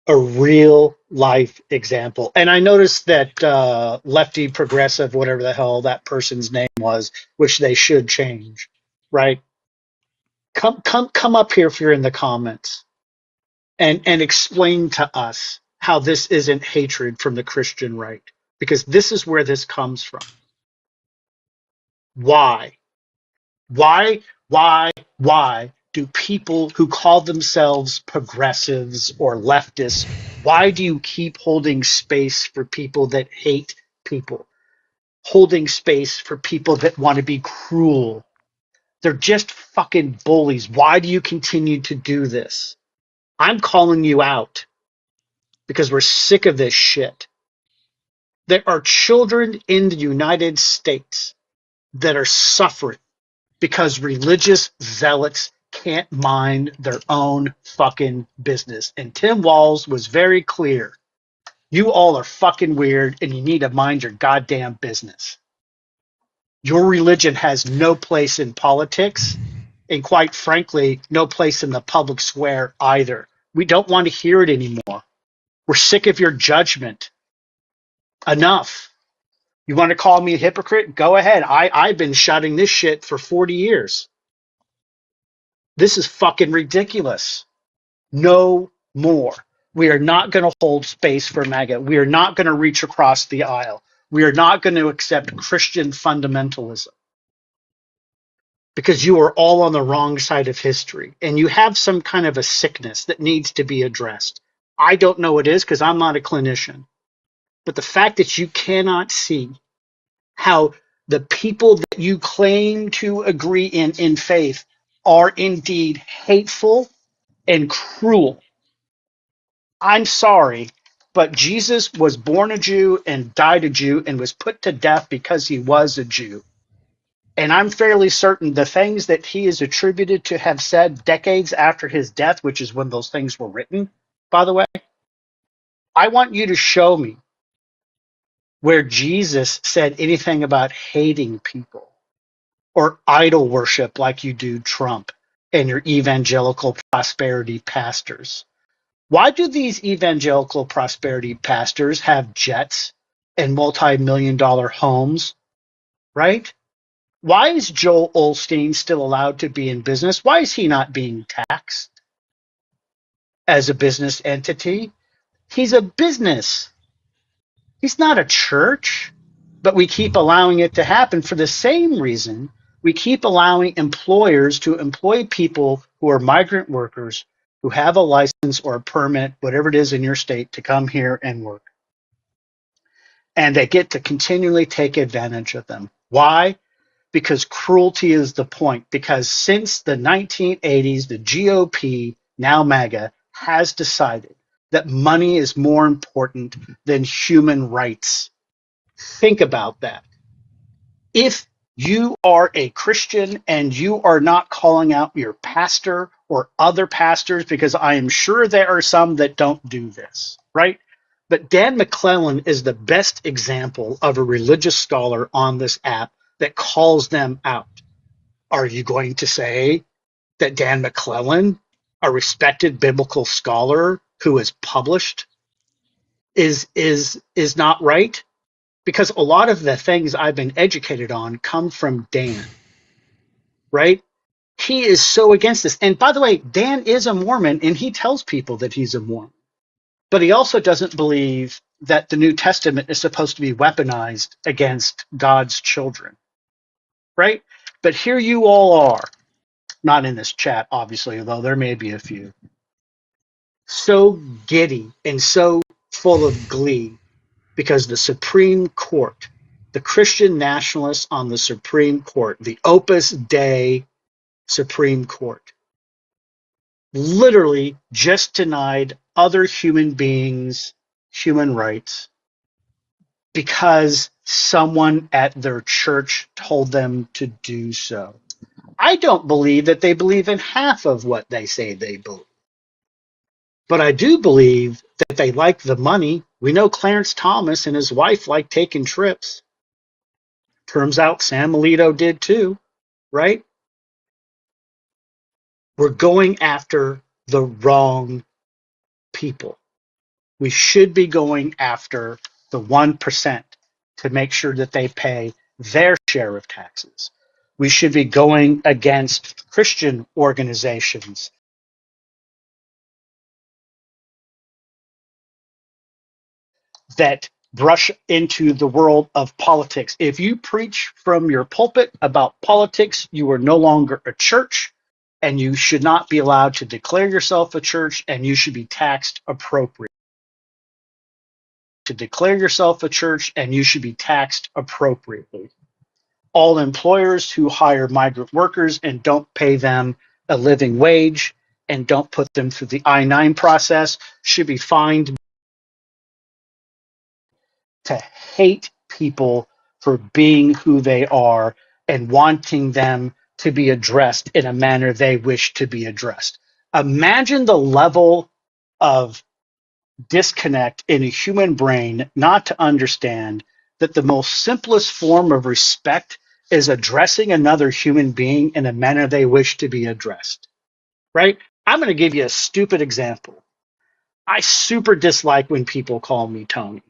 A real life example. And I noticed that lefty progressive, whatever the hell that person's name was, which they should change, right? Come up here if you're in the comments and explain to us how this isn't hatred from the Christian right, because this is where this comes from. Why do people who call themselves progressives or leftists, why do you keep holding space for people that hate people, holding space for people that want to be cruel? They're just fucking bullies. Why do you continue to do this? I'm calling you out because we're sick of this shit. There are children in the United States that are suffering because religious zealots can't mind their own fucking business. And Tim Walz was very clear. You all are fucking weird and you need to mind your goddamn business. Your religion has no place in politics and, quite frankly, no place in the public square either. We don't want to hear it anymore. We're sick of your judgment. Enough. You want to call me a hypocrite? Go ahead. I've been shouting this shit for 40 years. This is fucking ridiculous. No more. We are not going to hold space for MAGA. We are not going to reach across the aisle. We are not going to accept Christian fundamentalism because you are all on the wrong side of history and you have some kind of a sickness that needs to be addressed. I don't know what it is because I'm not a clinician. But the fact that you cannot see how the people that you claim to agree in faith are indeed hateful and cruel. I'm sorry, but Jesus was born a Jew and died a Jew and was put to death because he was a Jew. And I'm fairly certain the things that he is attributed to have said decades after his death, which is when those things were written, by the way, I want you to show me where Jesus said anything about hating people or idol worship like you do Trump and your evangelical prosperity pastors. Why do these evangelical prosperity pastors have jets and multi-million-dollar homes, right? Why is Joel Osteen still allowed to be in business? Why is he not being taxed as a business entity? He's a business. He's not a church, but we keep allowing it to happen for the same reason we keep allowing employers to employ people who are migrant workers who have a license or a permit, whatever it is in your state, to come here and work. And they get to continually take advantage of them. Why? Because cruelty is the point. Because since the 1980s, the GOP, now MAGA, has decided that money is more important than human rights. Think about that. If you are a Christian and you are not calling out your pastor or other pastors, because I am sure there are some that don't do this, right? But Dan McClellan is the best example of a religious scholar on this app that calls them out. Are you going to say that Dan McClellan, a respected biblical scholar who is published, is not right? Because a lot of the things I've been educated on come from Dan, right? He is so against this. And by the way, Dan is a Mormon, and he tells people that he's a Mormon. But he also doesn't believe that the New Testament is supposed to be weaponized against God's children, right? But here you all are, not in this chat, obviously, although there may be a few, so giddy and so full of glee because the Supreme Court, the Christian nationalists on the Supreme Court, the Opus Dei Supreme Court, literally just denied other human beings human rights because someone at their church told them to do so. I don't believe that they believe in half of what they say they believe. But I do believe that they like the money. We know Clarence Thomas and his wife like taking trips. Turns out Sam Alito did too, right? We're going after the wrong people. We should be going after the 1% to make sure that they pay their share of taxes. We should be going against Christian organizations that brush into the world of politics. If you preach from your pulpit about politics, you are no longer a church, and you should not be allowed to declare yourself a church, and you should be taxed appropriately. To declare yourself a church, and you should be taxed appropriately. All employers who hire migrant workers and don't pay them a living wage and don't put them through the I-9 process should be fined. To hate people for being who they are and wanting them to be addressed in a manner they wish to be addressed. Imagine the level of disconnect in a human brain not to understand that the most simplest form of respect is addressing another human being in a manner they wish to be addressed, right? I'm going to give you a stupid example. I super dislike when people call me Tony.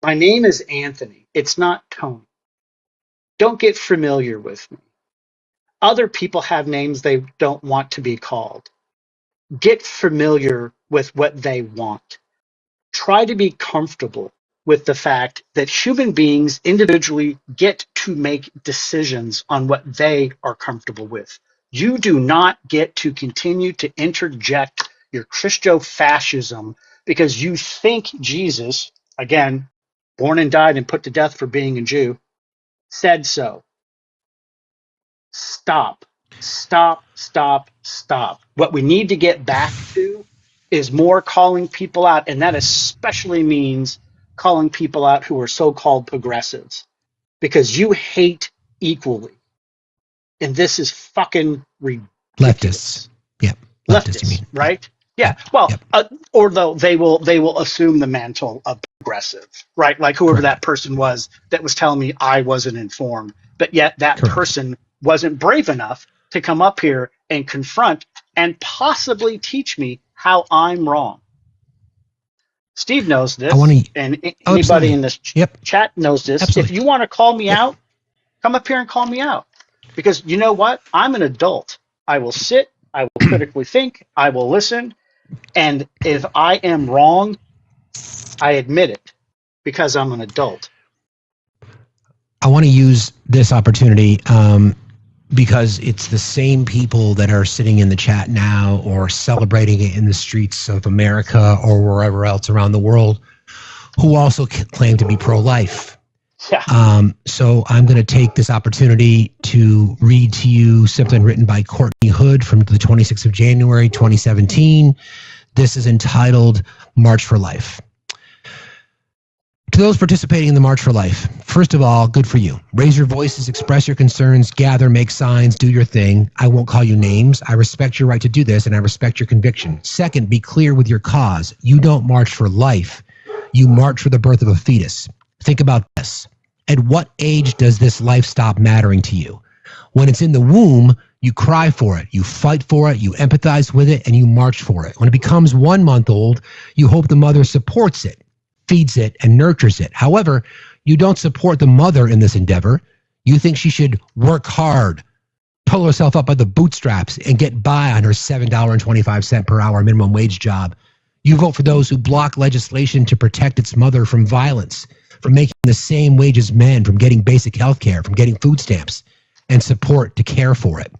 My name is Anthony. It's not Tony. Don't get familiar with me. Other people have names they don't want to be called. Get familiar with what they want. Try to be comfortable with the fact that human beings individually get to make decisions on what they are comfortable with. You do not get to continue to interject your Christo-fascism because you think Jesus, again, born and died and put to death for being a Jew, said so. Stop. Stop, stop, stop. What we need to get back to is more calling people out, and that especially means calling people out who are so-called progressives, because you hate equally. And this is fucking ridiculous. Leftists. Yep. Leftists, you mean. right? Yeah. Well, or though they will assume the mantle of progressive, right? Like whoever that person was that was telling me I wasn't informed, but yet that person wasn't brave enough to come up here and confront and possibly teach me how how I'm wrong. Steve knows this, and anybody absolutely. in this Yep. chat knows this. Absolutely. If you want to call me out, come up here and call me out. Because you know what? I'm an adult. I will sit, I will critically think, I will listen, and if I am wrong, I admit it because I'm an adult. I want to use this opportunity because it's the same people that are sitting in the chat now or celebrating it in the streets of America or wherever else around the world who also claim to be pro-life. Yeah. So I'm going to take this opportunity to read to you something written by Courtney Hood from the 26th of January, 2017. This is entitled March for Life. To those participating in the March for Life, first of all, good for you. Raise your voices, express your concerns, gather, make signs, do your thing. I won't call you names. I respect your right to do this, and I respect your conviction. Second, be clear with your cause. You don't march for life. You march for the birth of a fetus. Think about this. At what age does this life stop mattering to you? When it's in the womb, you cry for it, you fight for it, you empathize with it, and you march for it. When it becomes 1 month old, you hope the mother supports it, feeds it, and nurtures it. However, you don't support the mother in this endeavor. You think she should work hard, pull herself up by the bootstraps, and get by on her $7.25 per hour minimum wage job. You vote for those who block legislation to protect its mother from violence, from making the same wage as men, from getting basic health care, from getting food stamps, and support to care for it.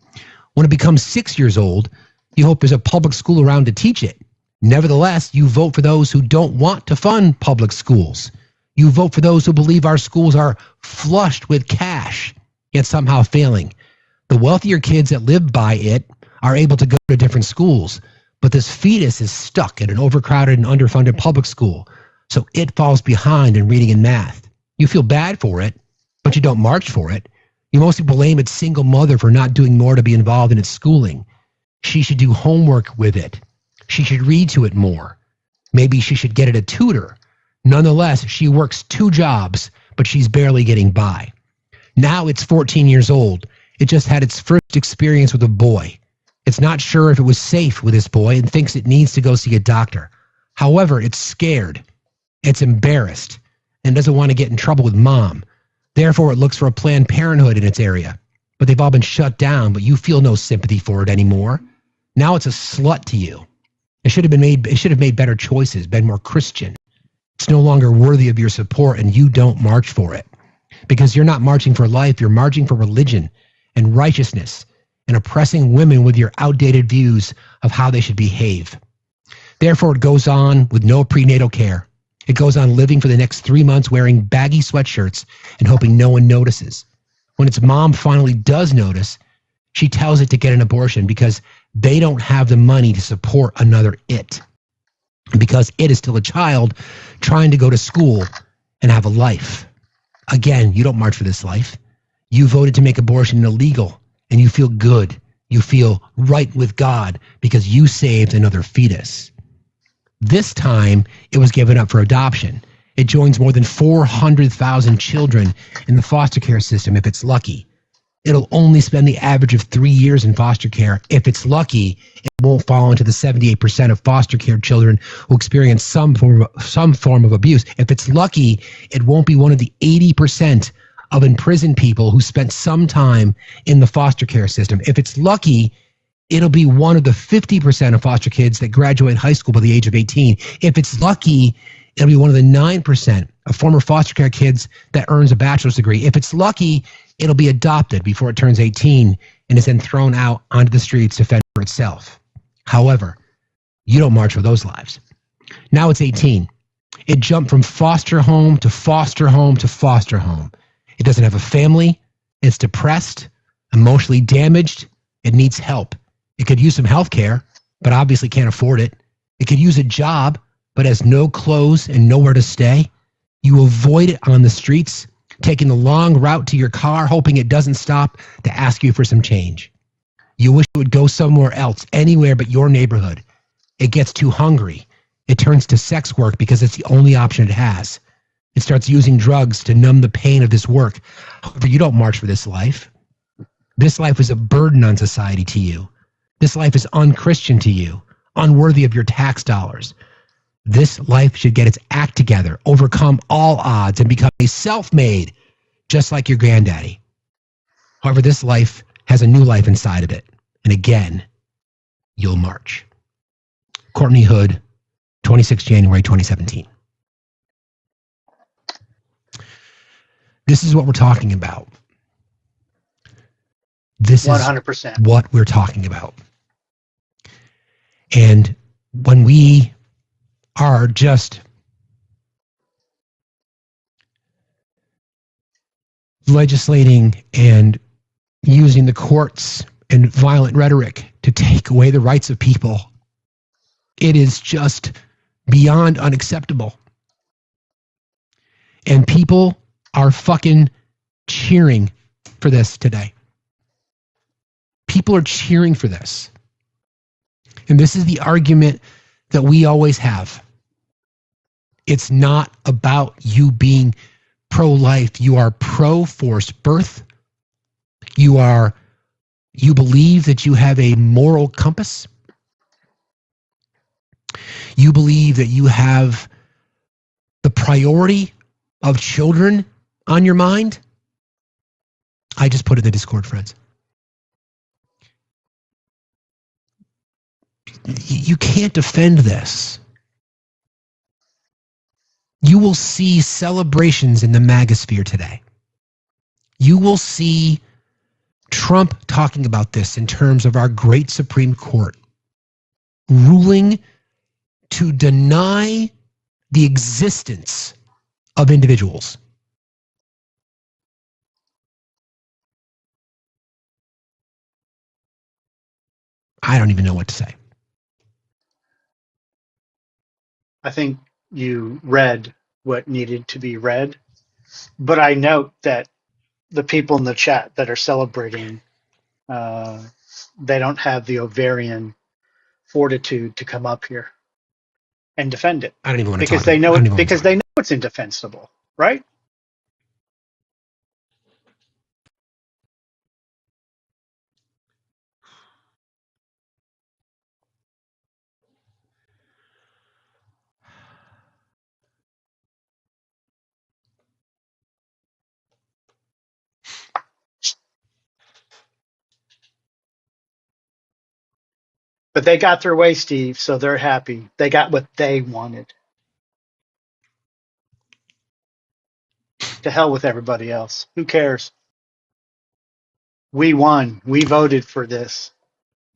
When it becomes 6 years old, you hope there's a public school around to teach it. Nevertheless, you vote for those who don't want to fund public schools. You vote for those who believe our schools are flushed with cash, yet somehow failing. The wealthier kids that live by it are able to go to different schools, but this fetus is stuck in an overcrowded and underfunded public school, so it falls behind in reading and math. You feel bad for it, but you don't march for it. You mostly blame its single mother for not doing more to be involved in its schooling. She should do homework with it. She should read to it more. Maybe she should get it a tutor. Nonetheless, she works 2 jobs, but she's barely getting by. Now it's 14 years old. It just had its first experience with a boy. It's not sure if it was safe with this boy and thinks it needs to go see a doctor. However, it's scared. It's embarrassed and doesn't want to get in trouble with mom. Therefore, it looks for a Planned Parenthood in its area. But they've all been shut down, but you feel no sympathy for it anymore. Now it's a slut to you. It should have made better choices, been more Christian. It's no longer worthy of your support, and you don't march for it. Because you're not marching for life, you're marching for religion and righteousness and oppressing women with your outdated views of how they should behave. Therefore, it goes on with no prenatal care. It goes on living for the next 3 months wearing baggy sweatshirts and hoping no one notices. When its mom finally does notice, she tells it to get an abortion because they don't have the money to support another it. Because it is still a child trying to go to school and have a life. Again, you don't march for this life. You voted to make abortion illegal, and you feel good. You feel right with God because you saved another fetus. This time, it was given up for adoption. It joins more than 400,000 children in the foster care system if it's lucky. It'll only spend the average of 3 years in foster care. If it's lucky, it won't fall into the 78% of foster care children who experience some form of abuse. If it's lucky, it won't be one of the 80% of imprisoned people who spent some time in the foster care system. If it's lucky, it'll be one of the 50% of foster kids that graduate high school by the age of 18. If it's lucky, it'll be one of the 9% of former foster care kids that earns a bachelor's degree. If it's lucky, it'll be adopted before it turns 18 and is then thrown out onto the streets to fend for itself. However, you don't march for those lives. Now it's 18. It jumped from foster home to foster home to foster home. It doesn't have a family. It's depressed, emotionally damaged. It needs help. It could use some health care, but obviously can't afford it. It could use a job, but has no clothes and nowhere to stay. You avoid it on the streets, taking the long route to your car, hoping it doesn't stop to ask you for some change. You wish it would go somewhere else, anywhere but your neighborhood. It gets too hungry. It turns to sex work because it's the only option it has. It starts using drugs to numb the pain of this work. However, you don't march for this life. This life is a burden on society to you. This life is unchristian to you, unworthy of your tax dollars. This life should get its act together, overcome all odds, and become a self-made, just like your granddaddy. However, this life has a new life inside of it. And again, you'll march. Courtney Hood, 26 January 2017. This is what we're talking about. This 100%. is what we're talking about. And when we are just legislating and using the courts and violent rhetoric to take away the rights of people, it is just beyond unacceptable. And people are fucking cheering for this today. People are cheering for this. And this is the argument that we always have. It's not about you being pro-life. You are pro-forced birth. You believe that you have a moral compass. You believe that you have the priority of children on your mind. I just put it in the Discord, friends. You can't defend this. You will see celebrations in the MAGA-sphere today. You will see Trump talking about this in terms of our great Supreme Court ruling to deny the existence of individuals. I don't even know what to say. I think you read what needed to be read, but I note that the people in the chat that are celebrating, they don't have the ovarian fortitude to come up here and defend it. I don't even want to because talk they know about it. because they know it's indefensible, right? But they got their way, Steve, so they're happy. They got what they wanted. To hell with everybody else. Who cares? We won. We voted for this.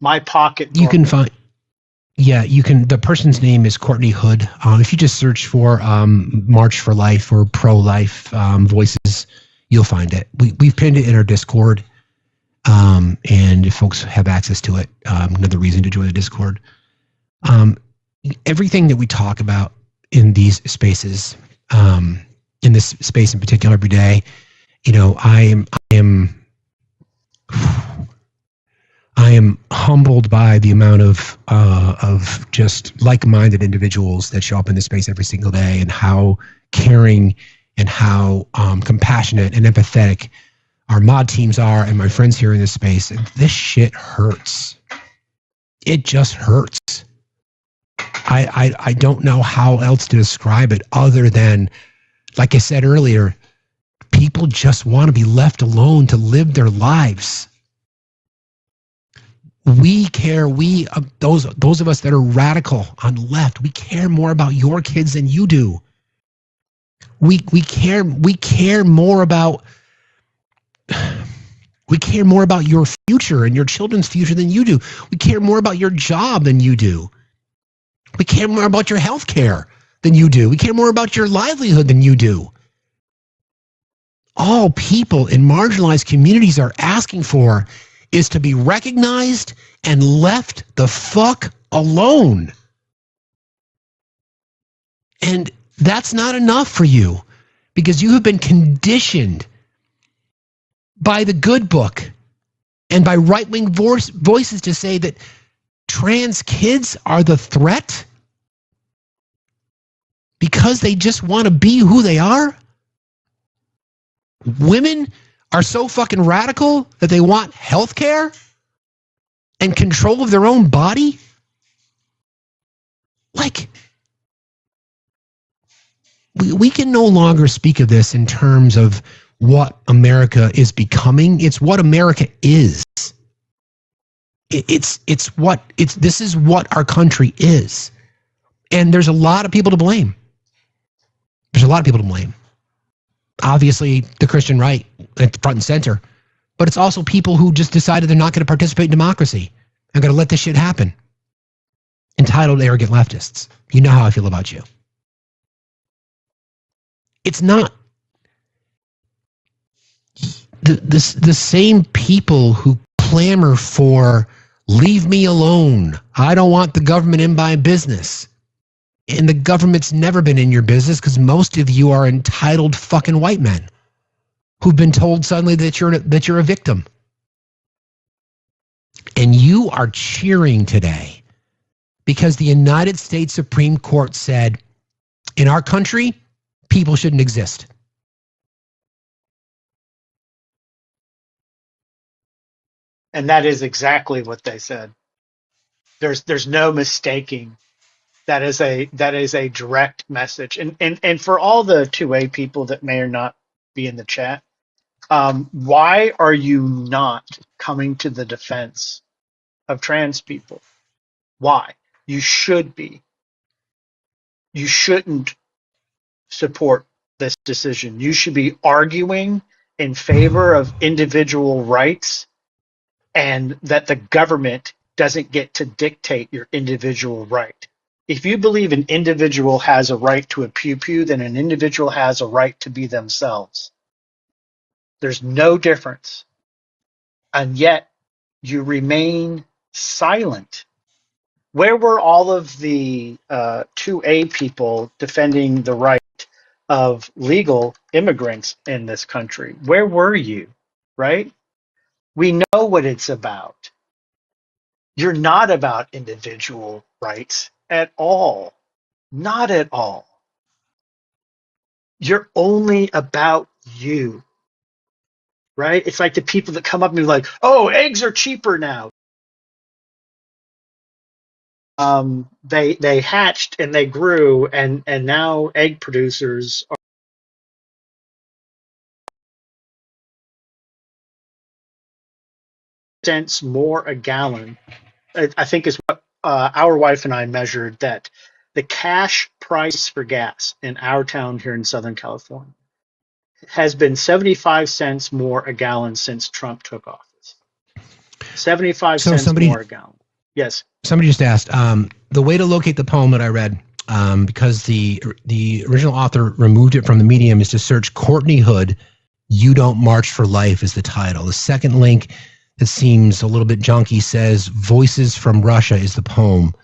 My pocketbook. You can find, yeah, you can. The person's name is Courtney Hood. If you just search for March for Life or Pro-Life Voices, you'll find it. We've pinned it in our Discord. And if folks have access to it, another reason to join the Discord. Everything that we talk about in these spaces, in this space in particular every day, you know, I am humbled by the amount of just like-minded individuals that show up in this space every single day, and how caring and how compassionate and empathetic our mod teams are, and my friends here in this space. And this shit hurts. It just hurts. I don't know how else to describe it other than, like I said earlier, people just want to be left alone to live their lives. We care. Those of us that are radical on the left, we care more about your kids than you do. We care more about your future and your children's future than you do. We care more about your job than you do. We care more about your health care than you do. We care more about your livelihood than you do. All people in marginalized communities are asking for is to be recognized and left the fuck alone. And that's not enough for you, because you have been conditioned by the good book and by right-wing voices to say that trans kids are the threat because they just want to be who they are. Women are so fucking radical that they want health care and control of their own body. Like, we can no longer speak of this in terms of what America is becoming. It's what America is. This is what our country is. And there's a lot of people to blame. There's a lot of people to blame. Obviously, the Christian right at the front and center. But it's also people who just decided they're not going to participate in democracy. They're going to let this shit happen. Entitled, arrogant leftists. You know how I feel about you. It's not the same people who clamor for leave me alone. I don't want the government in my business. And the government's never been in your business because most of you are entitled fucking white men who've been told suddenly that you're a victim. And you are cheering today because the United States Supreme Court said, in our country, people shouldn't exist. And that is exactly what they said. There's no mistaking. That is a direct message. And for all the 2A people that may or not be in the chat, why are you not coming to the defense of trans people? Why? You should be. You shouldn't support this decision. You should be arguing in favor of individual rights and that the government doesn't get to dictate your individual right. If you believe an individual has a right to a pew-pew, then an individual has a right to be themselves. There's no difference. And yet you remain silent. Where were all of the 2A people defending the right of legal immigrants in this country? Where were you, right? We know what it's about. You're not about individual rights at all. Not at all. You're only about you, right? It's like the people that come up and be like, oh, eggs are cheaper now. They hatched and they grew, and now egg producers are cents more a gallon. I think is what our wife and I measured, that the cash price for gas in our town here in Southern California has been 75 cents more a gallon since Trump took office. 75 cents more a gallon. Yes. Somebody just asked, the way to locate the poem that I read, because the original author removed it from the medium, is to search Courtney Hood, You Don't March for Life is the title. The second link that seems a little bit junky says Voices from Russia is the poem.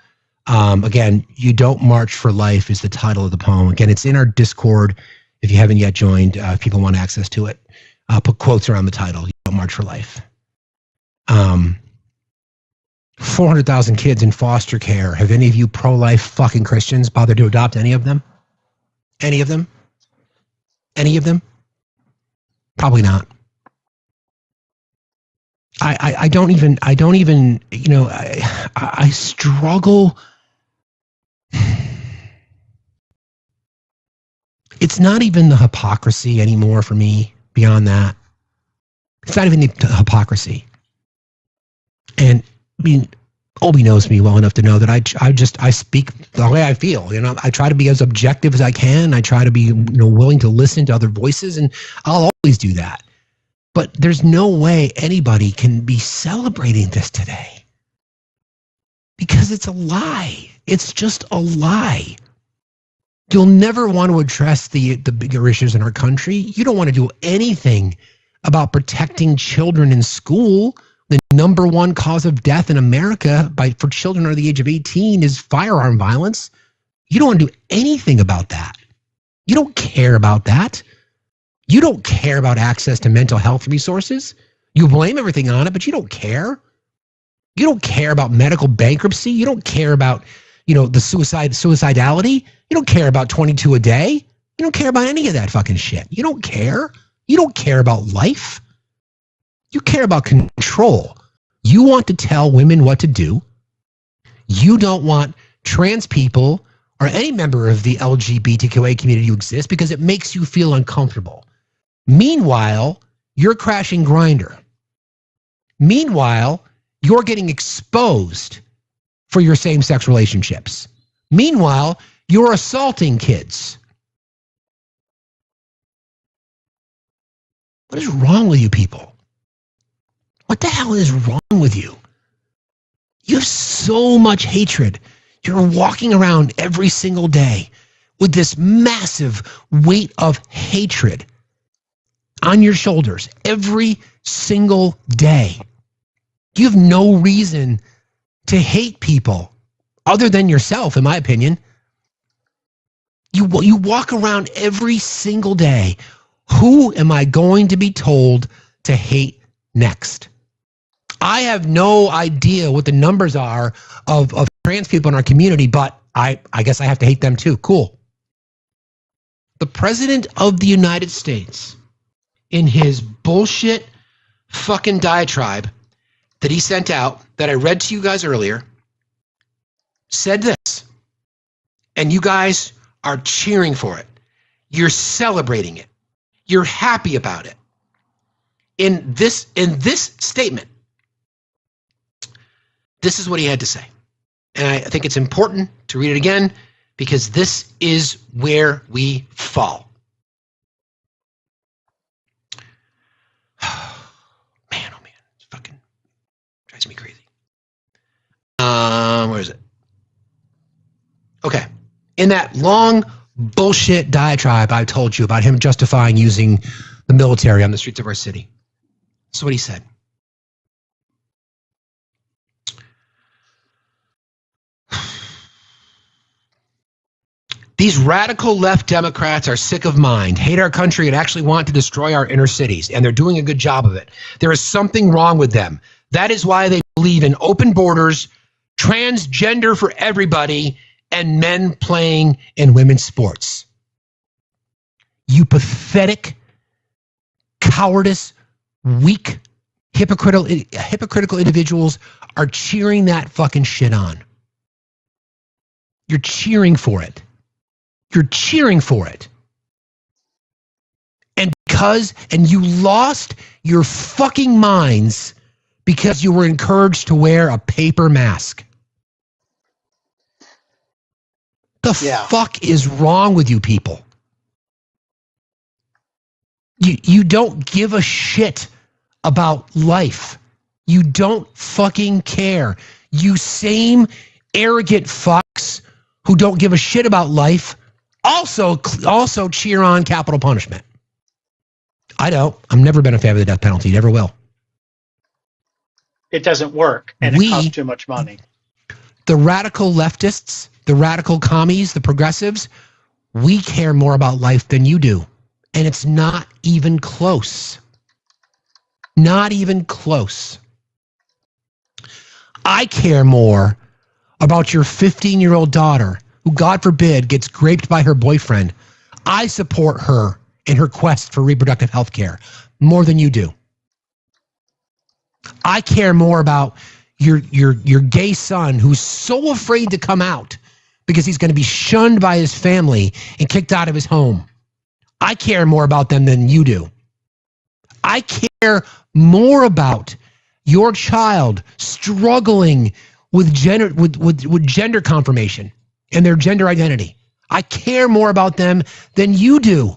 Again, You Don't March for Life is the title of the poem. Again, it's in our Discord. If you haven't yet joined, if people want access to it, I'll put quotes around the title, You Don't March for Life. 400,000 kids in foster care. Have any of you pro-life fucking Christians bothered to adopt any of them? Any of them? Any of them? Probably not. I don't even, you know, I struggle. It's not even the hypocrisy anymore for me beyond that. It's not even the hypocrisy. And I mean, Obi knows me well enough to know that I speak the way I feel. You know, I try to be as objective as I can. I try to be, willing to listen to other voices, and I'll always do that. But there's no way anybody can be celebrating this today because it's a lie. It's just a lie. You'll never want to address the bigger issues in our country. You don't want to do anything about protecting children in school. The number one cause of death in America for children under the age of 18 is firearm violence. You don't want to do anything about that. You don't care about that. You don't care about access to mental health resources. You blame everything on it, but you don't care. You don't care about medical bankruptcy. You don't care about, the suicidality. You don't care about 22 a day. You don't care about any of that fucking shit. You don't care. You don't care about life. You care about control. You want to tell women what to do. You don't want trans people or any member of the LGBTQA community exist because it makes you feel uncomfortable. Meanwhile, you're crashing Grindr. Meanwhile, you're getting exposed for your same-sex relationships. Meanwhile, you're assaulting kids. What is wrong with you people? What the hell is wrong with you? You have so much hatred. You're walking around every single day with this massive weight of hatred on your shoulders every single day. You have no reason to hate people other than yourself, in my opinion. You walk around every single day. Who am I going to be told to hate next? I have no idea what the numbers are of trans people in our community, but I guess I have to hate them too. Cool. The President of the United States, in his bullshit fucking diatribe that he sent out, that I read to you guys earlier, said this, and you guys are cheering for it. You're celebrating it. You're happy about it. In this statement, this is what he had to say. And I think it's important to read it again because this is where we fall. Man, oh man, it fucking drives me crazy. Where is it? Okay. In that long bullshit diatribe I told you about him justifying using the military on the streets of our city. That's what he said. These radical left Democrats are sick of mind, hate our country, and actually want to destroy our inner cities, and they're doing a good job of it. There is something wrong with them. That is why they believe in open borders, transgender for everybody, and men playing in women's sports. You pathetic, cowardice, weak, hypocritical individuals are cheering that fucking shit on. You're cheering for it. You're cheering for it. And you lost your fucking minds because you were encouraged to wear a paper mask. The fuck is wrong with you people? You don't give a shit about life. You don't fucking care. You same arrogant fucks who don't give a shit about life also cheer on capital punishment. I don't. I've never been a fan of the death penalty. Never will. It doesn't work, and it costs too much money. The radical leftists, the radical commies, the progressives, we care more about life than you do. And it's not even close. Not even close. I care more about your 15-year-old daughter who, God forbid, gets raped by her boyfriend. I support her in her quest for reproductive health care more than you do. I care more about your gay son who's so afraid to come out because he's going to be shunned by his family and kicked out of his home. I care more about them than you do. I care more about your child struggling with gender confirmation and their gender identity. I care more about them than you do.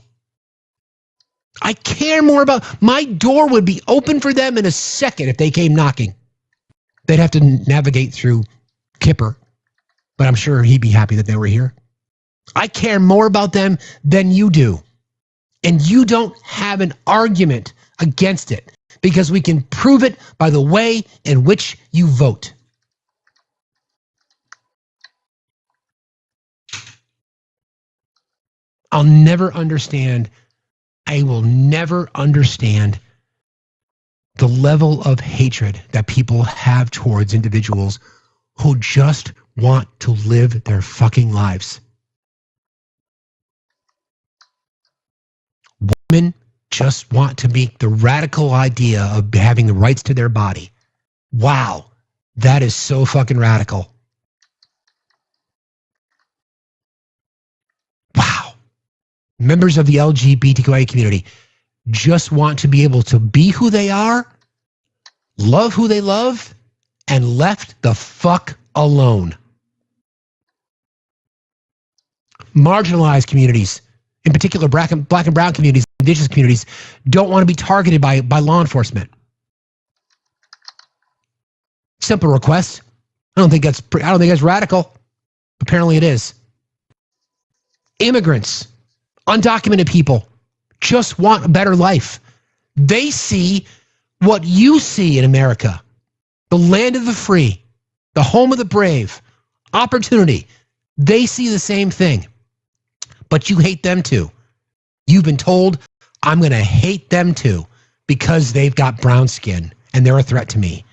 I care more about, my door would be open for them in a second if they came knocking. They'd have to navigate through Kipper, but I'm sure he'd be happy that they were here. I care more about them than you do. And you don't have an argument against it because we can prove it by the way in which you vote. I'll never understand. I will never understand the level of hatred that people have towards individuals who just want to live their fucking lives. Women just want to meet the radical idea of having the rights to their body. Wow, that is so fucking radical. members of the LGBTQIA community just want to be able to be who they are, love who they love, and left the fuck alone. Marginalized communities, in particular black and brown communities, indigenous communities, don't want to be targeted by law enforcement. Simple request. I don't think that's radical. Apparently it is. Immigrants, undocumented people, just want a better life. They see what you see in America. The land of the free, the home of the brave, opportunity. They see the same thing. But you hate them too. You've been told, I'm going to hate them too because they've got brown skin and they're a threat to me.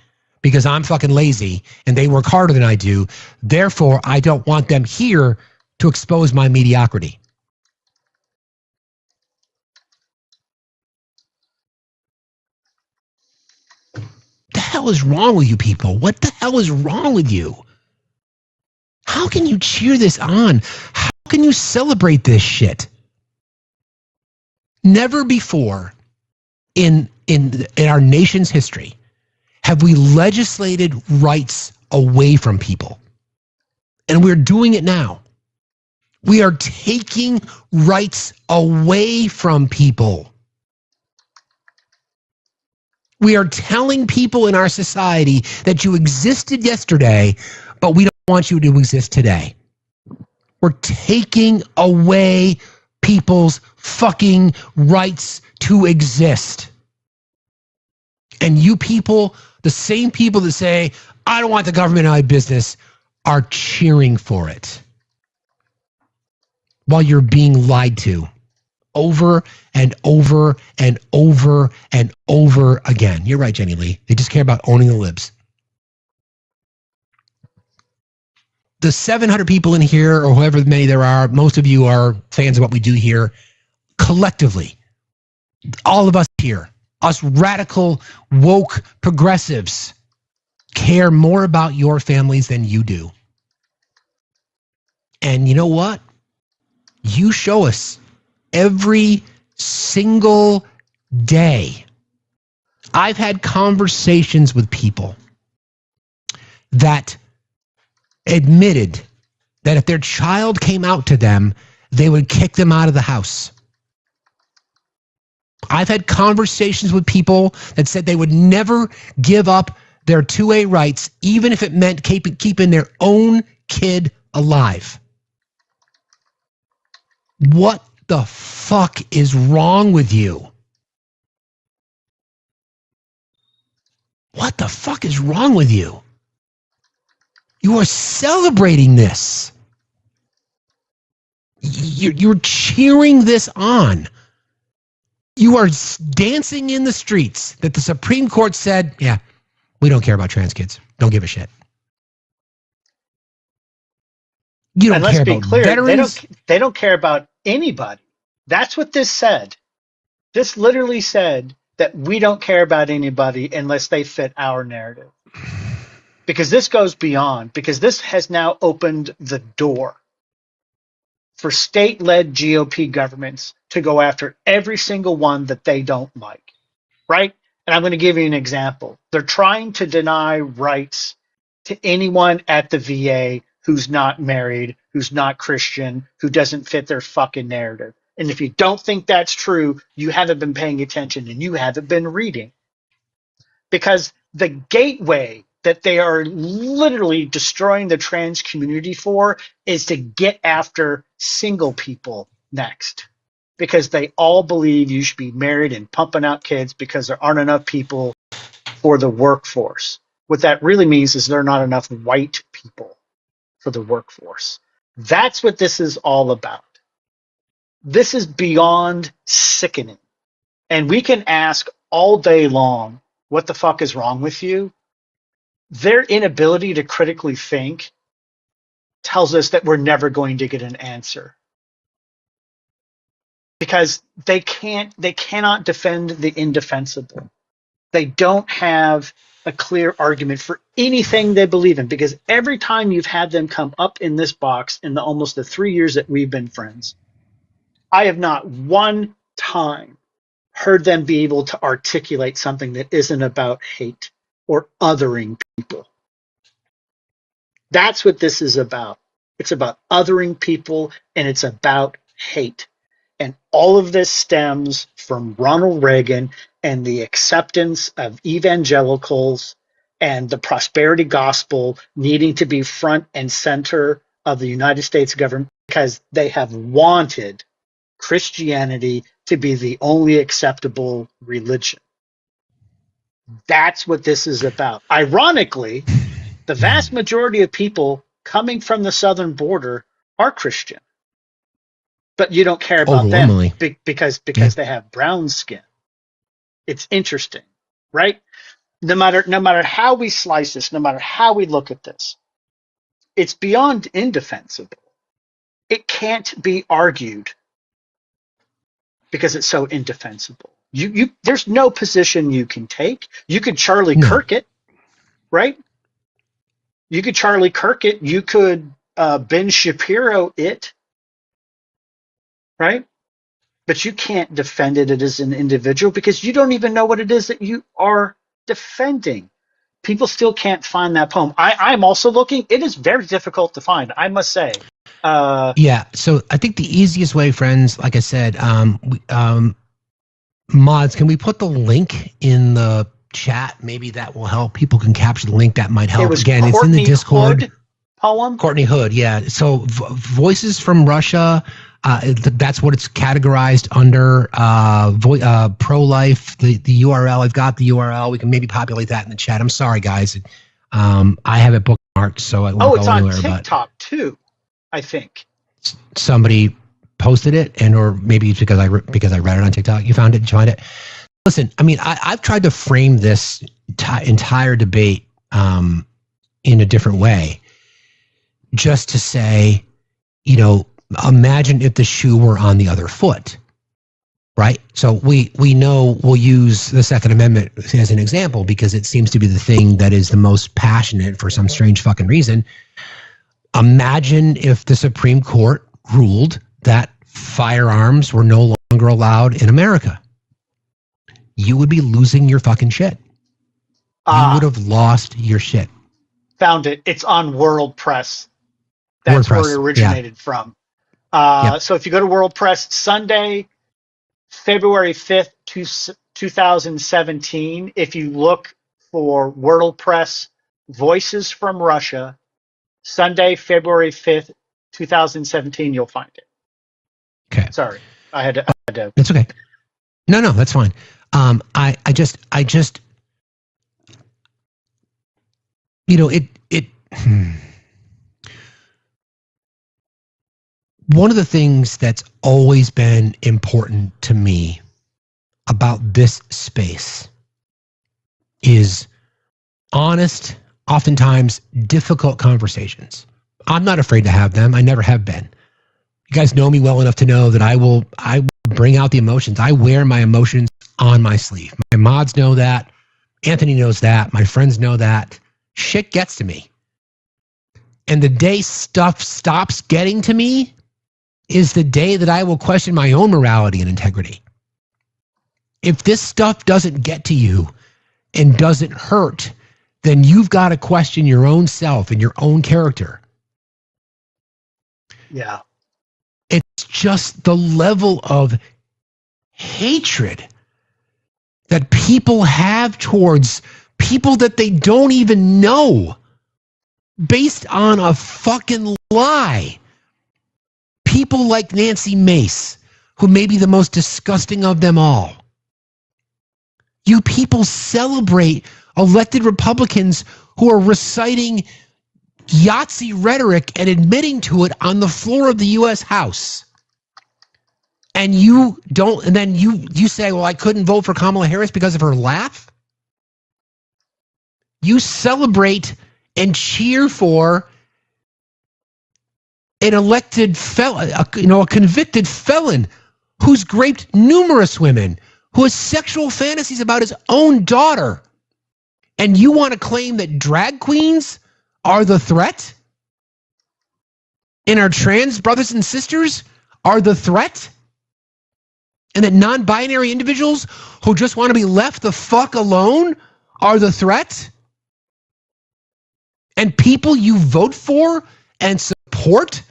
Because I'm fucking lazy and they work harder than I do. Therefore, I don't want them here to expose my mediocrity. What the hell is wrong with you people? What the hell is wrong with you? How can you cheer this on? How can you celebrate this shit? Never before in our nation's history have we legislated rights away from people. And we're doing it now. We are taking rights away from people. We are telling people in our society that you existed yesterday, but we don't want you to exist today. We're taking away people's fucking rights to exist. And you people, the same people that say, I don't want the government in my business, are cheering for it. While you're being lied to over and over and over and over again. You're right, Jenny Lee. They just care about owning the libs. The 700 people in here, or however many there are, most of you are fans of what we do here. Collectively, all of us here, us radical, woke progressives, care more about your families than you do. And you know what? You show us every single day. I've had conversations with people that admitted that if their child came out to them, they would kick them out of the house. I've had conversations with people that said they would never give up their 2A rights, even if it meant keeping their own kid alive. What the fuck is wrong with you? What the fuck is wrong with you? You are celebrating this. You're cheering this on. You are dancing in the streets that the Supreme Court said, yeah, we don't care about trans kids. Don't give a shit. You don't care about veterans. They don't care about anybody. That's what this said. This literally said that we don't care about anybody unless they fit our narrative. Because this goes beyond, because this has now opened the door for state-led GOP governments to go after every single one that they don't like, right? And I'm going to give you an example. They're trying to deny rights to anyone at the VA who's not married, who's not Christian, who doesn't fit their fucking narrative. And if you don't think that's true, you haven't been paying attention and you haven't been reading. Because the gateway that they are literally destroying the trans community for is to get after single people next. Because they all believe you should be married and pumping out kids because there aren't enough people for the workforce. What that really means is there are not enough white people for the workforce. That's what this is all about. This is beyond sickening. And we can ask all day long, what the fuck is wrong with you? Their inability to critically think tells us that we're never going to get an answer. Because they cannot defend the indefensible. They don't have a clear argument for anything they believe in, because every time you've had them come up in this box in almost the 3 years that we've been friends, I have not one time heard them be able to articulate something that isn't about hate or othering people. That's what this is about. It's about othering people, and it's about hate. And all of this stems from Ronald Reagan and the acceptance of evangelicals and the prosperity gospel needing to be front and center of the United States government because they have wanted Christianity to be the only acceptable religion. That's what this is about. Ironically, the vast majority of people coming from the southern border are Christian, but you don't care about them because they have brown skin. It's interesting, right? No matter how we slice this, no matter how we look at this, it's beyond indefensible. It can't be argued because it's so indefensible. There's no position you can take. You could Charlie Kirk it, right? You could Charlie Kirk it. You could Ben Shapiro it, right? But you can't defend it as an individual because you don't even know what it is that you are defending. People still can't find that poem. I'm also looking. It is very difficult to find, I must say. Yeah, so I think the easiest way, friends, like I said, mods, can we put the link in the chat? Maybe that will help. People can capture the link. That might help. Again, it's in the Discord. Hood poem? Courtney Hood, yeah. So Voices from Russia, that's what it's categorized under. Pro-life, the URL. I've got the URL. We can maybe populate that in the chat. I'm sorry, guys. I have it bookmarked, so I won't go anywhere. It's on TikTok, too, I think. Somebody posted it, or maybe it's because I read it on TikTok. You found it? Did you find it? Listen, I mean, I've tried to frame this entire debate in a different way, just to say, imagine if the shoe were on the other foot, right? So we know we'll use the Second Amendment as an example because it seems to be the thing that is the most passionate for some strange fucking reason. Imagine if the Supreme Court ruled that firearms were no longer allowed in America. You would be losing your fucking shit. You would have lost your shit. Found it. It's on World Press. That's where it originated from. So if you go to World Press, Sunday, February 5th, 2017, if you look for World Press Voices from Russia, Sunday, February 5th, 2017, you'll find it. Okay. Sorry. I had to. It's okay. No, that's fine. I just one of the things that's always been important to me about this space is honest, oftentimes difficult conversations. I'm not afraid to have them. I never have been. You guys know me well enough to know that I will bring out the emotions. I wear my emotions on my sleeve. My mods know that. Anthony knows that. My friends know that. Shit gets to me. And the day stuff stops getting to me is the day that I will question my own morality and integrity. If this stuff doesn't get to you and doesn't hurt, then you've got to question your own self and your own character. Yeah. It's just the level of hatred that people have towards people that they don't even know based on a fucking lie. People like Nancy Mace, who may be the most disgusting of them all. You people celebrate elected Republicans who are reciting Yahtzee rhetoric and admitting to it on the floor of the U.S. House. And you don't, and then you say, well, I couldn't vote for Kamala Harris because of her laugh. You celebrate and cheer for an elected felon, a convicted felon who's raped numerous women, who has sexual fantasies about his own daughter. And you want to claim that drag queens are the threat? And our trans brothers and sisters are the threat? and that non-binary individuals who just want to be left the fuck alone are the threat? And people you vote for and support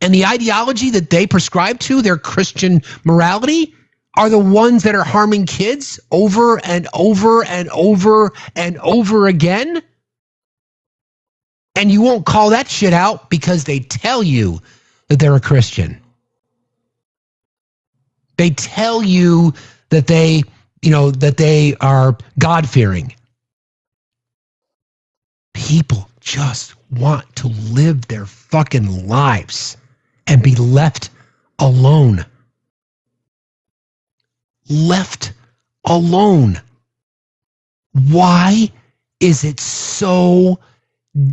and the ideology that they prescribe to, their Christian morality, are the ones that are harming kids over and over and over and over again? And you won't call that shit out because they tell you that they're a Christian. They tell you that they are God-fearing. People just want to live their fucking lives and be left alone. Left alone. Why is it so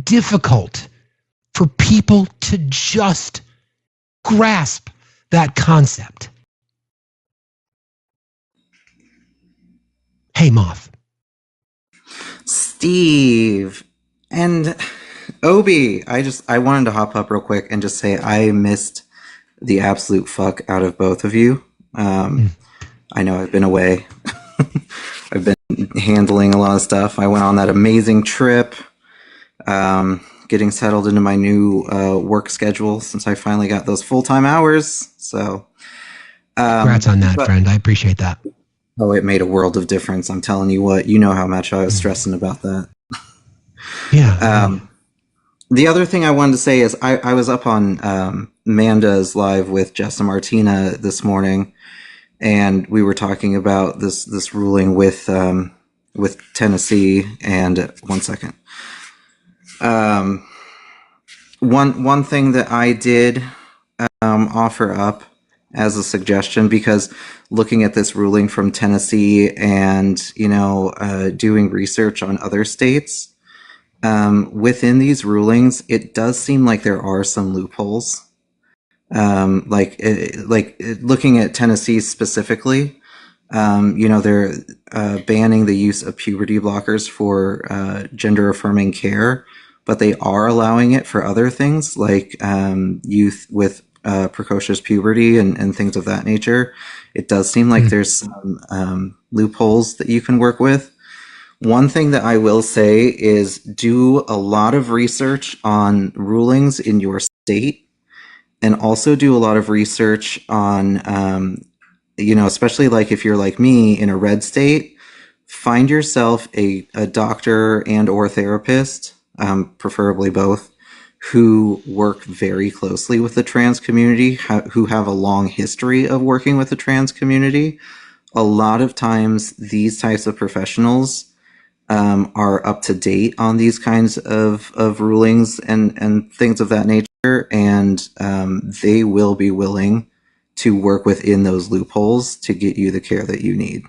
difficult for people to just grasp that concept? Hey, Moth. Steve and Obi, I wanted to hop up real quick and just say I missed the absolute fuck out of both of you. I know I've been away. I've been handling a lot of stuff. I went on that amazing trip, getting settled into my new work schedule since I finally got those full-time hours. So, congrats on that, friend. I appreciate that. Oh, it made a world of difference. I'm telling you what, you know how much I was stressing about that. Yeah. The other thing I wanted to say is I was up on Manda's live with Jessa Martina this morning, and we were talking about this ruling with Tennessee. And one second. One thing that I did offer up as a suggestion, because looking at this ruling from Tennessee and doing research on other states, within these rulings, it does seem like there are some loopholes. Like looking at Tennessee specifically, they're banning the use of puberty blockers for gender affirming care, but they are allowing it for other things like youth with precocious puberty and things of that nature. It does seem like there's some loopholes that you can work with. One thing that I will say is do a lot of research on rulings in your state, and also do a lot of research on, especially like if you're like me in a red state, find yourself a doctor and or therapist, preferably both, who work very closely with the trans community, who have a long history of working with the trans community. A lot of times these types of professionals are up to date on these kinds of rulings and things of that nature, and they will be willing to work within those loopholes to get you the care that you need.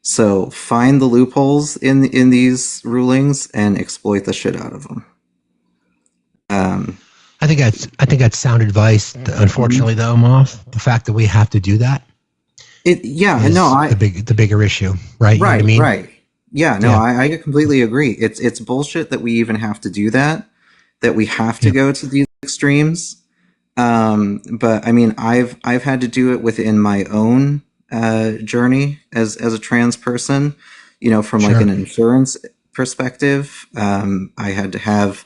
So find the loopholes in these rulings and exploit the shit out of them. I think that's sound advice. Unfortunately, though, Moth, the fact that we have to do that, the bigger issue, right? You know what I mean? Right. Yeah, no, yeah. I completely agree. It's bullshit that we even have to do that we have to go to these extremes. But I mean, I've had to do it within my own journey as a trans person, from like an insurance perspective. I had to have,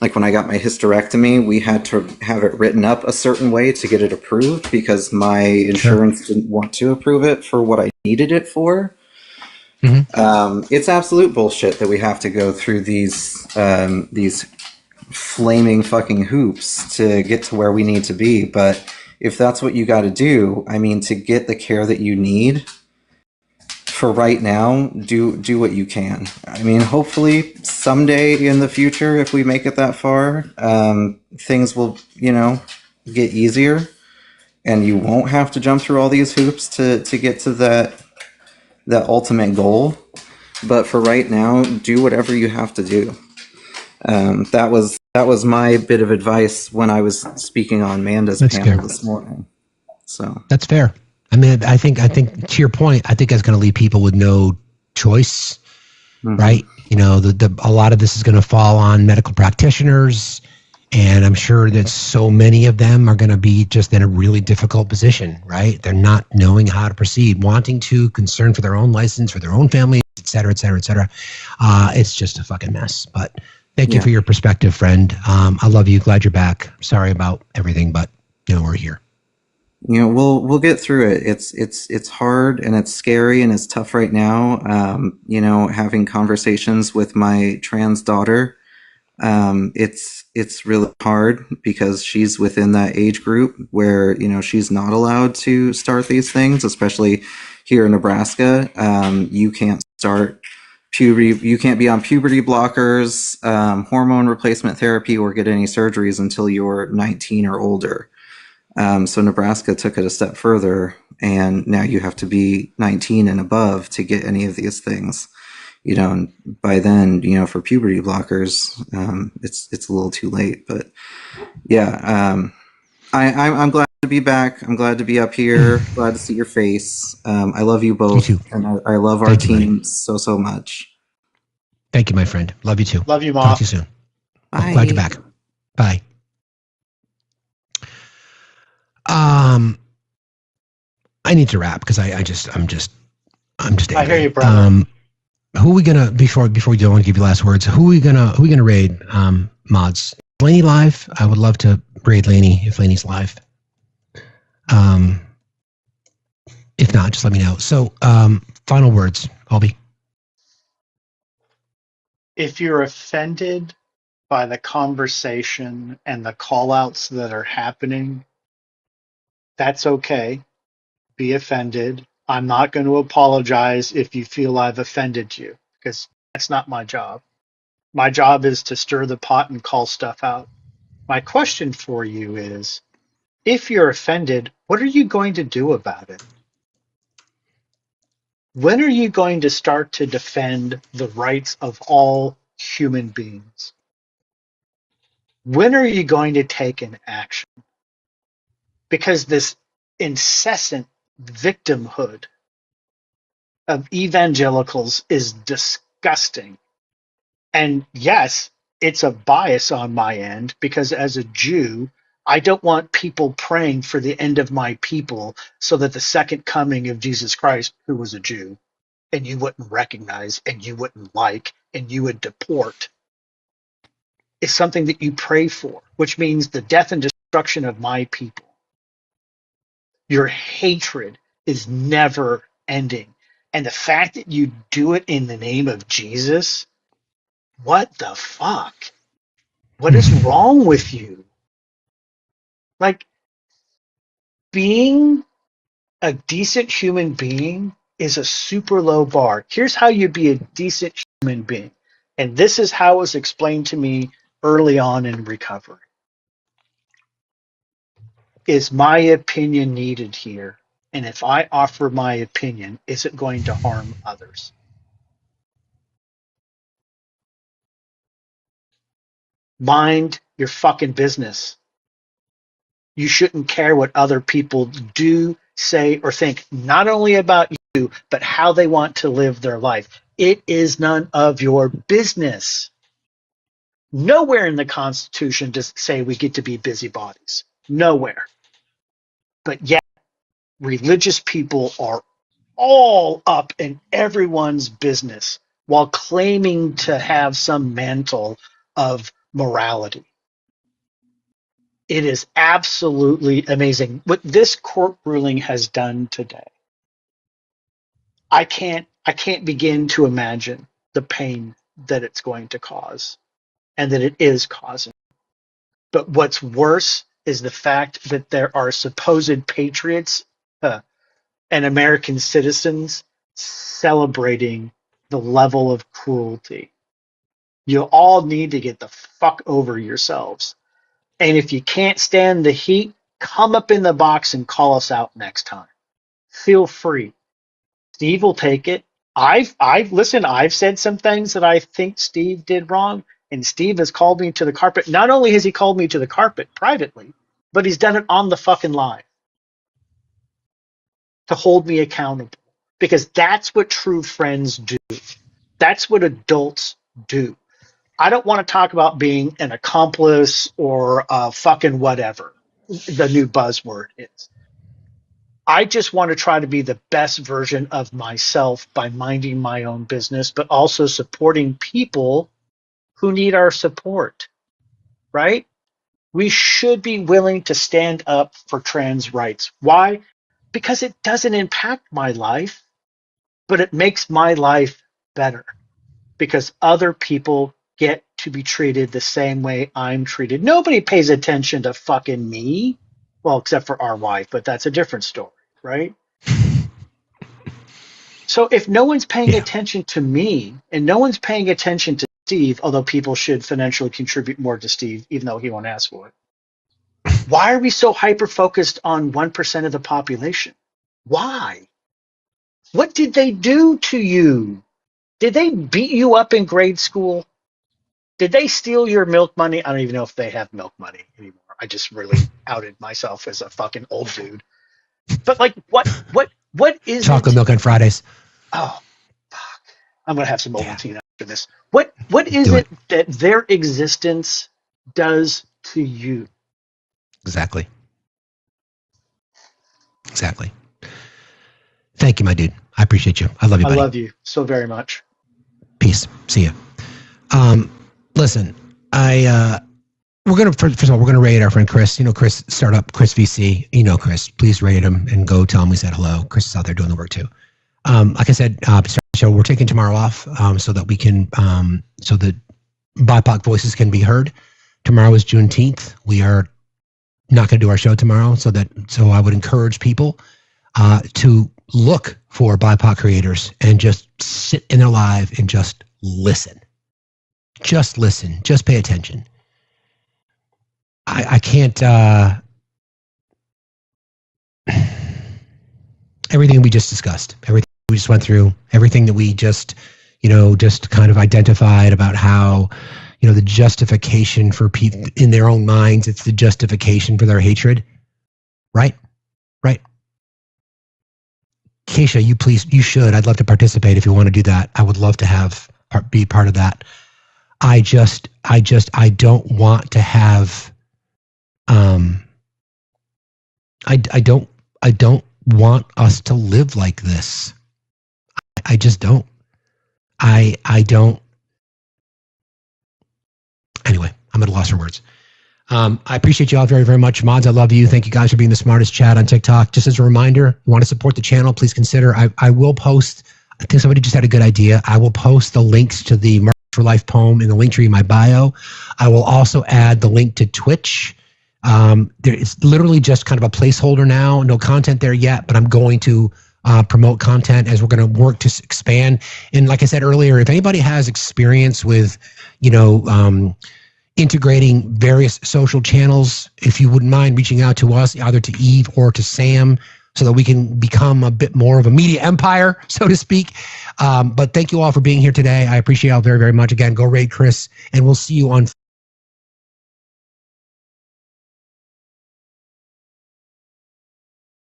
like when I got my hysterectomy, we had to have it written up a certain way to get it approved because my insurance didn't want to approve it for what I needed it for. Mm-hmm. It's absolute bullshit that we have to go through these flaming fucking hoops to get to where we need to be. But if that's what you got to do, I mean, to get the care that you need for right now, do what you can. I mean, hopefully someday in the future, if we make it that far, things will, get easier and you won't have to jump through all these hoops to get to that ultimate goal. But for right now, do whatever you have to do. That was my bit of advice when I was speaking on Manda's panel this morning. So that's fair. I mean, I think to your point, I think that's going to leave people with no choice, right? A lot of this is going to fall on medical practitioners And I'm sure that so many of them are going to be just in a really difficult position, right? They're not knowing how to proceed, wanting to, concerned for their own license, for their own family, et cetera, et cetera, et cetera. It's just a fucking mess. But thank you for your perspective, friend. I love you. Glad you're back. Sorry about everything, but we're here. We'll get through it. It's hard and it's scary and it's tough right now. Having conversations with my trans daughter, it's really hard because she's within that age group where she's not allowed to start these things, especially here in Nebraska. You can't start puberty. You can't be on puberty blockers, hormone replacement therapy, or get any surgeries until you're 19 or older. So Nebraska took it a step further, and now you have to be 19 and above to get any of these things. And by then, for puberty blockers, it's a little too late. But yeah, I'm glad to be back. I'm glad to be up here. Glad to see your face. I love you both, and I love our team so much. Thank you, my friend. Love you too. Love you, Ma. Talk to you soon. Bye. Glad you're back. Bye. I need to wrap because I'm just angry. I hear you, brother. Who are we gonna before we do? I want to give you last words. Who are we gonna raid? Mods. Laney live. I would love to raid Laney if Laney's live. If not, just let me know. So, final words, Albie. If you're offended by the conversation and the call-outs that are happening, that's okay. Be offended. I'm not going to apologize if you feel I've offended you, because that's not my job. My job is to stir the pot and call stuff out. My question for you is, if you're offended, what are you going to do about it? When are you going to start to defend the rights of all human beings? When are you going to take an action? Because this incessant victimhood of evangelicals is disgusting. And yes, it's a bias on my end because as a Jew, I don't want people praying for the end of my people so that the second coming of Jesus Christ, who was a Jew, and you wouldn't recognize and you wouldn't like and you would deport, is something that you pray for, which means the death and destruction of my people. Your hatred is never ending. And the fact that you do it in the name of Jesus, what the fuck? What is wrong with you? Like, being a decent human being is a super low bar. Here's how you be a decent human being. And this is how it was explained to me early on in recovery. Is my opinion needed here? And if I offer my opinion, is it going to harm others? Mind your fucking business. You shouldn't care what other people do, say, or think, not only about you, but how they want to live their life. It is none of your business. Nowhere in the Constitution does it say we get to be busybodies. Nowhere. But yet, religious people are all up in everyone's business while claiming to have some mantle of morality. It is absolutely amazing what this court ruling has done today. I can't begin to imagine the pain that it's going to cause and that it is causing. But what's worse is the fact that there are supposed patriots and American citizens celebrating the level of cruelty. You all need to get the fuck over yourselves. And if you can't stand the heat, come up in the box and call us out next time. Feel free. Steve will take it. I've said some things that I think Steve did wrong, and Steve has called me to the carpet. Not only has he called me to the carpet privately, but he's done it on the fucking live to hold me accountable. Because that's what true friends do. That's what adults do. I don't want to talk about being an accomplice or fucking whatever the new buzzword is. I just want to try to be the best version of myself by minding my own business, but also supporting people who need our support, right? We should be willing to stand up for trans rights. Why? Because it doesn't impact my life, but it makes my life better because other people get to be treated the same way I'm treated. Nobody pays attention to fucking me. Well, except for our wife, but that's a different story, right? So if no one's paying attention to me and no one's paying attention to Steve, although people should financially contribute more to Steve, even though he won't ask for it, why are we so hyper-focused on 1% of the population? Why? What did they do to you? Did they beat you up in grade school? Did they steal your milk money? I don't even know if they have milk money anymore. I just really outed myself as a fucking old dude. But like, what is chocolate milk on Fridays? Oh, fuck! I'm gonna have some Ovaltine after this. What is it that their existence does to you? Exactly. Thank you, my dude. I appreciate you. I love you, buddy. I love you so very much. Peace. See ya. Listen, we're gonna first of all, we're gonna rate our friend Chris. You know, Chris, startup Chris VC. You know, Chris. Please rate him and go tell him we said hello. Chris is out there doing the work too. Like I said, start the show. We're taking tomorrow off so that we can so that BIPOC voices can be heard. Tomorrow is Juneteenth. We are not going to do our show tomorrow, so I would encourage people to look for BIPOC creators and just sit in their live and just listen. Just listen. Just pay attention. I can't. Everything we just discussed, everything we just went through, everything that we just kind of identified about how, the justification for people in their own minds, it's the justification for their hatred. Right? Keisha, you should. I'd love to participate if you want to do that. I would love to be part of that. I don't want to have, I don't want us to live like this. I just don't. I don't. Anyway, I'm at a loss for words. I appreciate you all very, very much. Mods, I love you. Thank you guys for being the smartest chat on TikTok. Just as a reminder, you want to support the channel, please consider, I will post, I think somebody just had a good idea. I will post the links to the March for Life poem in the link tree in my bio. I will also add the link to Twitch. It's literally just kind of a placeholder now. No content there yet, but I'm going to promote content as we're going to work to expand. And like I said earlier, if anybody has experience with, integrating various social channels, if you wouldn't mind reaching out to us, either to Eve or to Sam, so that we can become a bit more of a media empire, so to speak. But thank you all for being here today. I appreciate you all very, very much. Again, go raid Chris, and we'll see you on